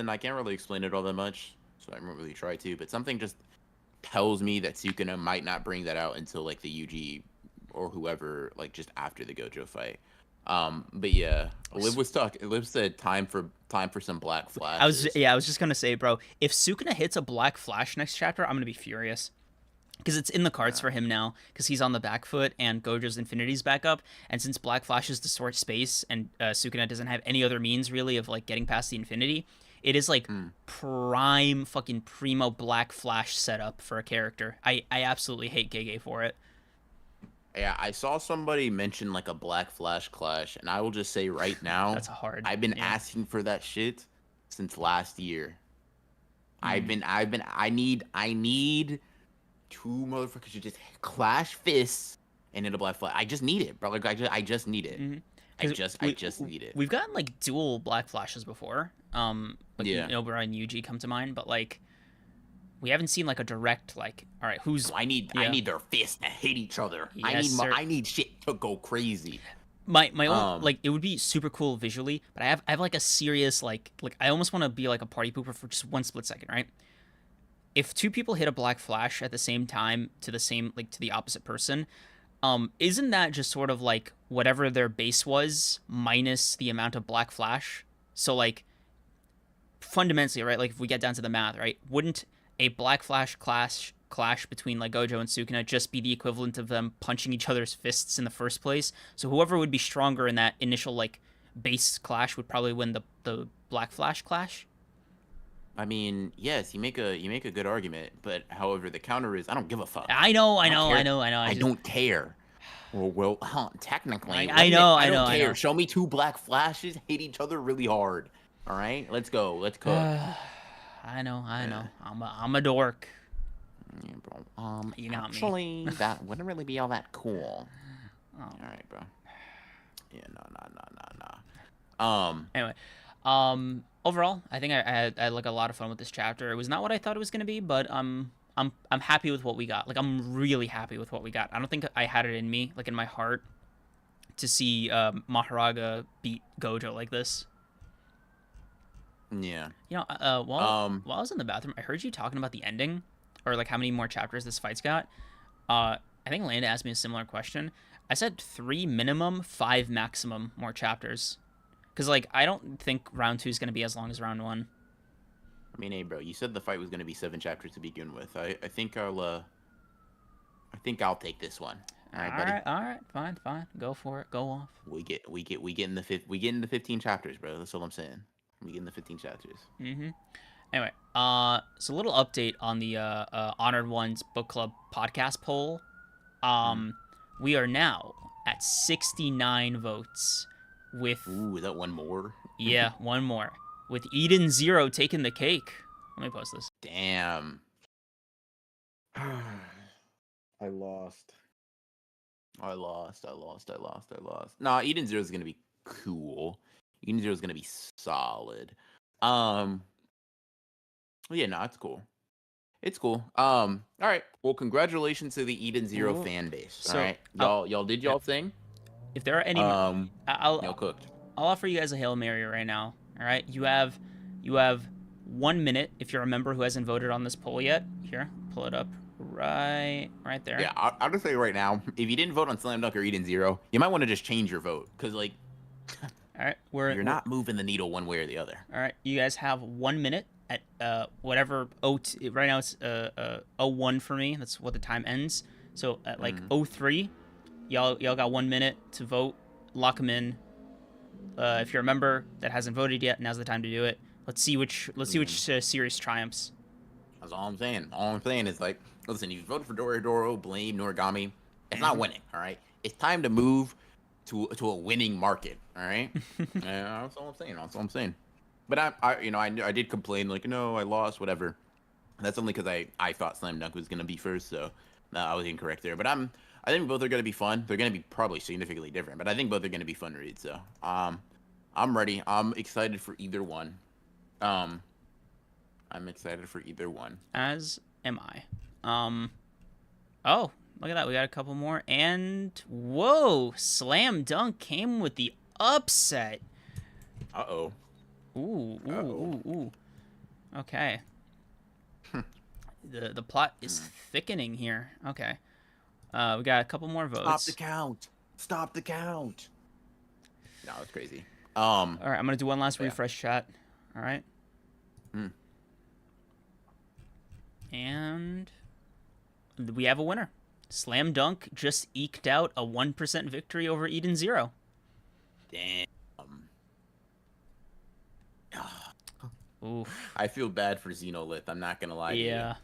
I can't really explain it all that much, so I won't really try to. But something just tells me that Sukuna might not bring that out until like the UG or whoever, like just after the Gojo fight. But yeah, Liv said time for some black flashes. I was just gonna say, bro, if Sukuna hits a black flash next chapter, I'm gonna be furious because it's in the cards Yeah. for him now because he's on the back foot and Gojo's Infinity's back up, and since Black Flash is distort space and Sukuna doesn't have any other means really of like getting past the Infinity, it is like Mm. prime fucking primo Black Flash setup for a character. I absolutely hate Gege for it. Yeah, I saw somebody mention like a black flash clash, and I will just say right now, That's a hard, I've been yeah. asking for that shit since last year. Mm. I need two motherfuckers to just clash fists and hit a black flash. I just need it, bro. Like I just need it. Mm-hmm. I Because just I just need it. we've gotten like dual Black Flashes before. Like Yeah. Nobara and Yuji come to mind, but like we haven't seen like a direct like, all right, who's So I yeah, need their fists to hit each other. yes, sir. I need shit to go crazy. My own Um, like it would be super cool visually, but I have like a serious like I almost want to be like a party pooper for just one split second, right? If two people hit a black flash at the same time to the same like to the opposite person, isn't that just sort of like whatever their base was minus the amount of black flash? So like fundamentally, right? Like if we get down to the math, right? Wouldn't a black flash clash between like Gojo and Sukuna just be the equivalent of them punching each other's fists in the first place? So whoever would be stronger in that initial like base clash would probably win the black flash clash. I mean, yes, you make a good argument, but however, the counter is I don't give a fuck. I know, I I don't know, I care. know, I know. I don't care. Technically, I know, I I don't know, I care. know. Show me two black flashes hit each other really hard. All right, let's go. Let's cook. I know, I Uh, know. I'm a dork. yeah, bro. You got me. Actually, that wouldn't really be all that cool. Oh. All right, bro. Yeah, no, no, no, no, no. Anyway, overall, I think I had like a lot of fun with this chapter. It was not what I thought it was gonna be, but I'm happy with what we got. Like I'm really happy with what we got. I don't think I had it in me, like in my heart, to see Mahoraga beat Gojo like this. yeah. You know, while I was in the bathroom, I heard you talking about the ending, or like how many more chapters this fight's got. I think Landa asked me a similar question. I said 3 minimum, 5 maximum more chapters. Because, like, I don't think round 2 is going to be as long as round 1. I mean, hey, bro, you said the fight was gonna be 7 chapters to begin with. I think I think I'll take this one. All right, buddy. All right, fine. Go for it. Go off. We get in the we get into 15 chapters, bro. That's all I'm saying. We get in the 15 chapters. Mm-hmm. Anyway, so a little update on the Honored Ones Book Club podcast poll. We are now at 69 votes with Ooh, is that one more? yeah, one more. With Eden Zero taking the cake. Let me post this. Damn. I lost. I lost. Nah, Eden Zero is gonna be cool. Eden Zero is gonna be solid. Yeah, no, it's cool. It's cool. All right. Well, congratulations to the Eden Zero Ooh. fan base. So, All right, y'all did y'all thing. If there are any, Y'all I'll cooked. offer you guys a Hail Mary right now. All right, you have 1 minute if you're a member who hasn't voted on this poll yet. Here, pull it up right there. Yeah, I'll just say right now, if you didn't vote on Slam Dunk or Eden Zero, you might want to just change your vote because like All right, you're not moving the needle one way or the other. All right, you guys have 1 minute at whatever right now it's 01 for me. That's what the time ends. So at like 03, y'all got 1 minute to vote. Lock them in. If you're a member that hasn't voted yet, now's the time to do it. Let's see which series triumphs. That's all I'm saying. All I'm saying is like, listen, you voted for Dorodoro, Blame, Noragami. It's not winning. All right, it's time to move to a winning market. All right, yeah, that's all I'm saying. That's all I'm saying. But I did complain like, no, I lost, whatever. That's only because I thought Slam Dunk was gonna be first, so I was incorrect there. But I think both are gonna be fun. They're gonna be probably significantly different, but I think both are gonna be fun to read. So I'm ready. I'm excited for either one. I'm excited for either one. As am I. Oh, look at that. We got a couple more. And whoa, Slam Dunk came with the upset. Uh-oh. Ooh. Okay. The plot is thickening here. Okay. We got a couple more votes. Stop the count. No, it's crazy. All right, I'm gonna do one last refresh chat. All right. And we have a winner. Slam Dunk just eked out a 1% victory over Eden Zero. Damn. Oof. I feel bad for Xenolith. I'm not gonna lie to you. Yeah.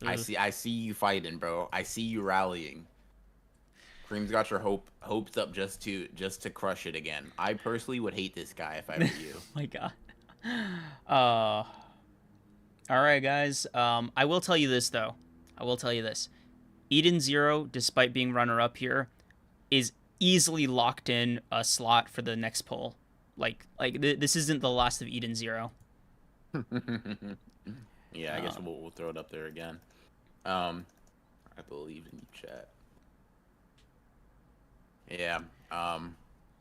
I see you fighting, bro. I see you rallying. Cream's got your hopes up just to crush it again. I personally would hate this guy if I were you. Oh my god. All right, guys. I will tell you this though. Eden Zero, despite being runner-up here, is easily locked in a slot for the next poll. Like this isn't the last of Eden Zero. Yeah, I guess we'll throw it up there again. Um, I believe in you, chat. Yeah.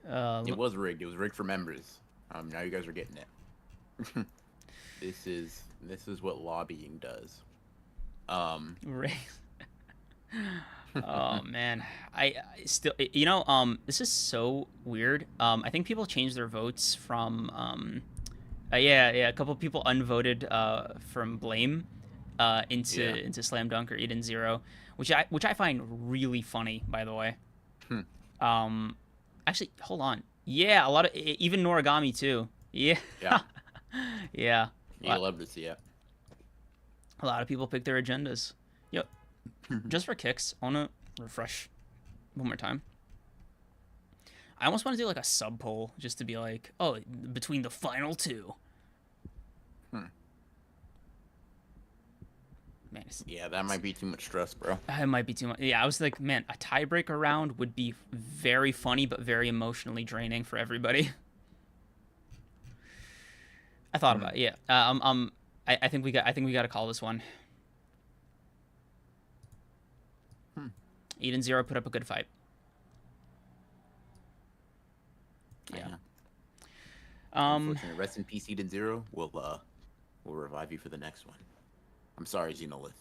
It Look, was rigged. It was rigged for members. Now you guys are getting it. This is what lobbying does. Um, oh man, I still, this is so weird. I think people changed their votes from yeah, a couple people unvoted from blame yeah. into slam dunk or Eden Zero, which I find really funny, by the way. Hmm. Um, actually, hold on. Yeah, a lot of even Noragami too. Yeah, Yeah. yeah. A You lot, love to see it. a lot of people pick their agendas. Yep. Just for kicks, I wanna refresh one more time. I almost want to do like a sub poll just to be like, oh, between the final two. Hmm. Man, Yeah, that might be too much stress, bro. it might be too much. Yeah, I was like, man, a tiebreaker round would be very funny but very emotionally draining for everybody. I thought Hmm. about it. Yeah. I think we got to call this one. Hmm. Eden Zero put up a good fight. Yeah. Yeah. Um. Unfortunately, rest in peace, Eden Zero. We'll revive you for the next one. I'm sorry, Xenolith.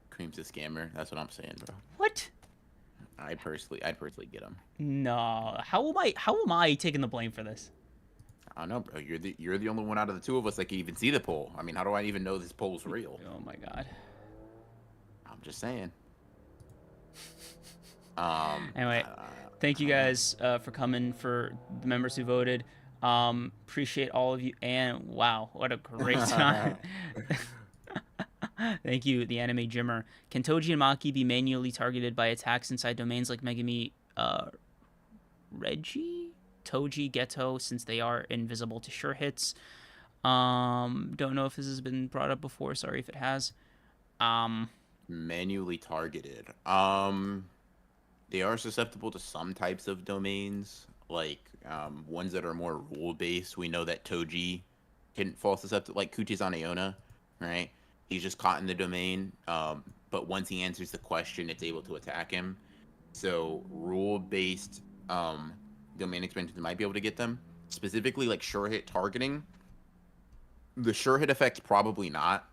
Cream's a scammer. That's what I'm saying, bro. What? I'd personally get him. No. How am I? How am I taking the blame for this? I don't know, bro. You're the only one out of the two of us that can even see the poll. I mean, how do I even know this poll's real? Oh my god. I'm just saying. Anyway, thank I you don't know. guys for coming, for the members who voted. Appreciate all of you, and wow, what a great time. Thank you, the anime Jimmer. Can Toji and Maki be manually targeted by attacks inside domains like Megumi Reggie? Toji, Geto, since they are invisible to sure hits. Don't know if this has been brought up before. Sorry if it has. Um, Manually targeted. They are susceptible to some types of domains, like ones that are more rule based. We know that Toji can fall susceptible, like Kuchizane Iona, right? He's just caught in the domain, but once he answers the question, it's able to attack him. So rule based domain expansions might be able to get them. Specifically, like sure hit targeting. The sure hit effect probably not,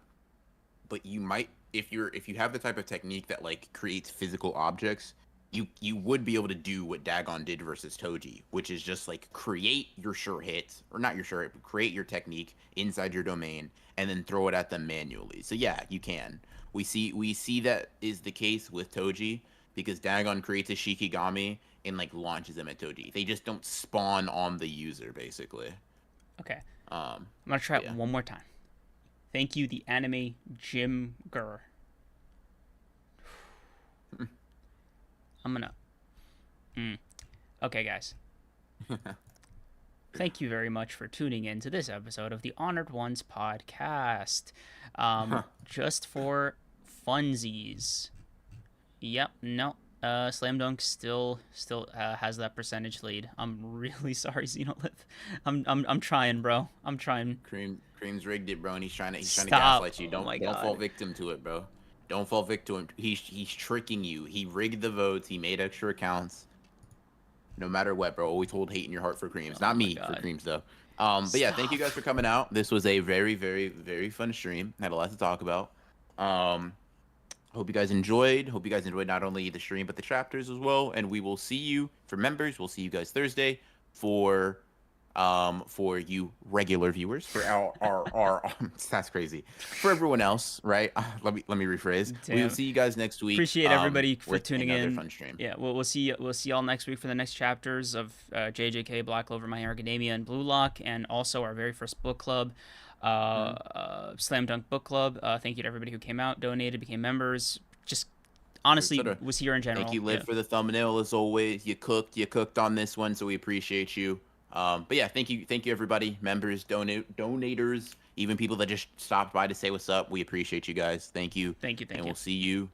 but you might if you have the type of technique that like creates physical objects, you would be able to do what Dagon did versus Toji, which is just like create your sure hit, or not your sure hit, but create your technique inside your domain and then throw it at them manually. So yeah, you can. We see that is the case with Toji because Dagon creates a Shikigami and like launches them at Toji. They just don't spawn on the user basically. okay, Um, I'm gonna try but it yeah. one more time. Thank you, the anime Jim Gur. I'm gonna. Okay, guys. Thank you very much for tuning in to this episode of the Honored Ones podcast. Just for funsies. Yep, no. Slam Dunk still has that percentage lead. I'm really sorry, Xenolith. I'm trying, bro. I'm trying. Cream's rigged it, bro, and he's trying to Stop. gaslight you. Oh my Don't fall god. victim to it, bro. Don't fall victim. He's tricking you. He rigged the votes. He made extra accounts. No matter what, bro. Always hold hate in your heart for Creams. Oh Not my me for god. Creams though. But yeah, thank you Stop. guys for coming out. This was a very, very, very fun stream. Had a lot to talk about. Um, hope you guys enjoyed. Hope you guys enjoyed not only the stream but the chapters as well. And we will see you for members. We'll see you guys Thursday for you regular viewers, for our that's crazy. For everyone else, right? Let me rephrase. We will Damn. see you guys next week. Appreciate everybody for With tuning another in. fun stream. Yeah, we'll see y'all next week for the next chapters of JJK, Black Clover, My Hero Academia, and Blue Lock, and also our very first book club, Mhm. Slam Dunk Book Club. Thank you to everybody who came out, donated, became members. Just honestly etc. was here in Thank general. you, Liv, Yeah. for the thumbnail as always. You cooked on this one, so we appreciate you. But yeah, thank you, everybody, members, donators, even people that just stopped by to say what's up. We appreciate you guys. Thank you, Thank you. and Thank you. we'll see you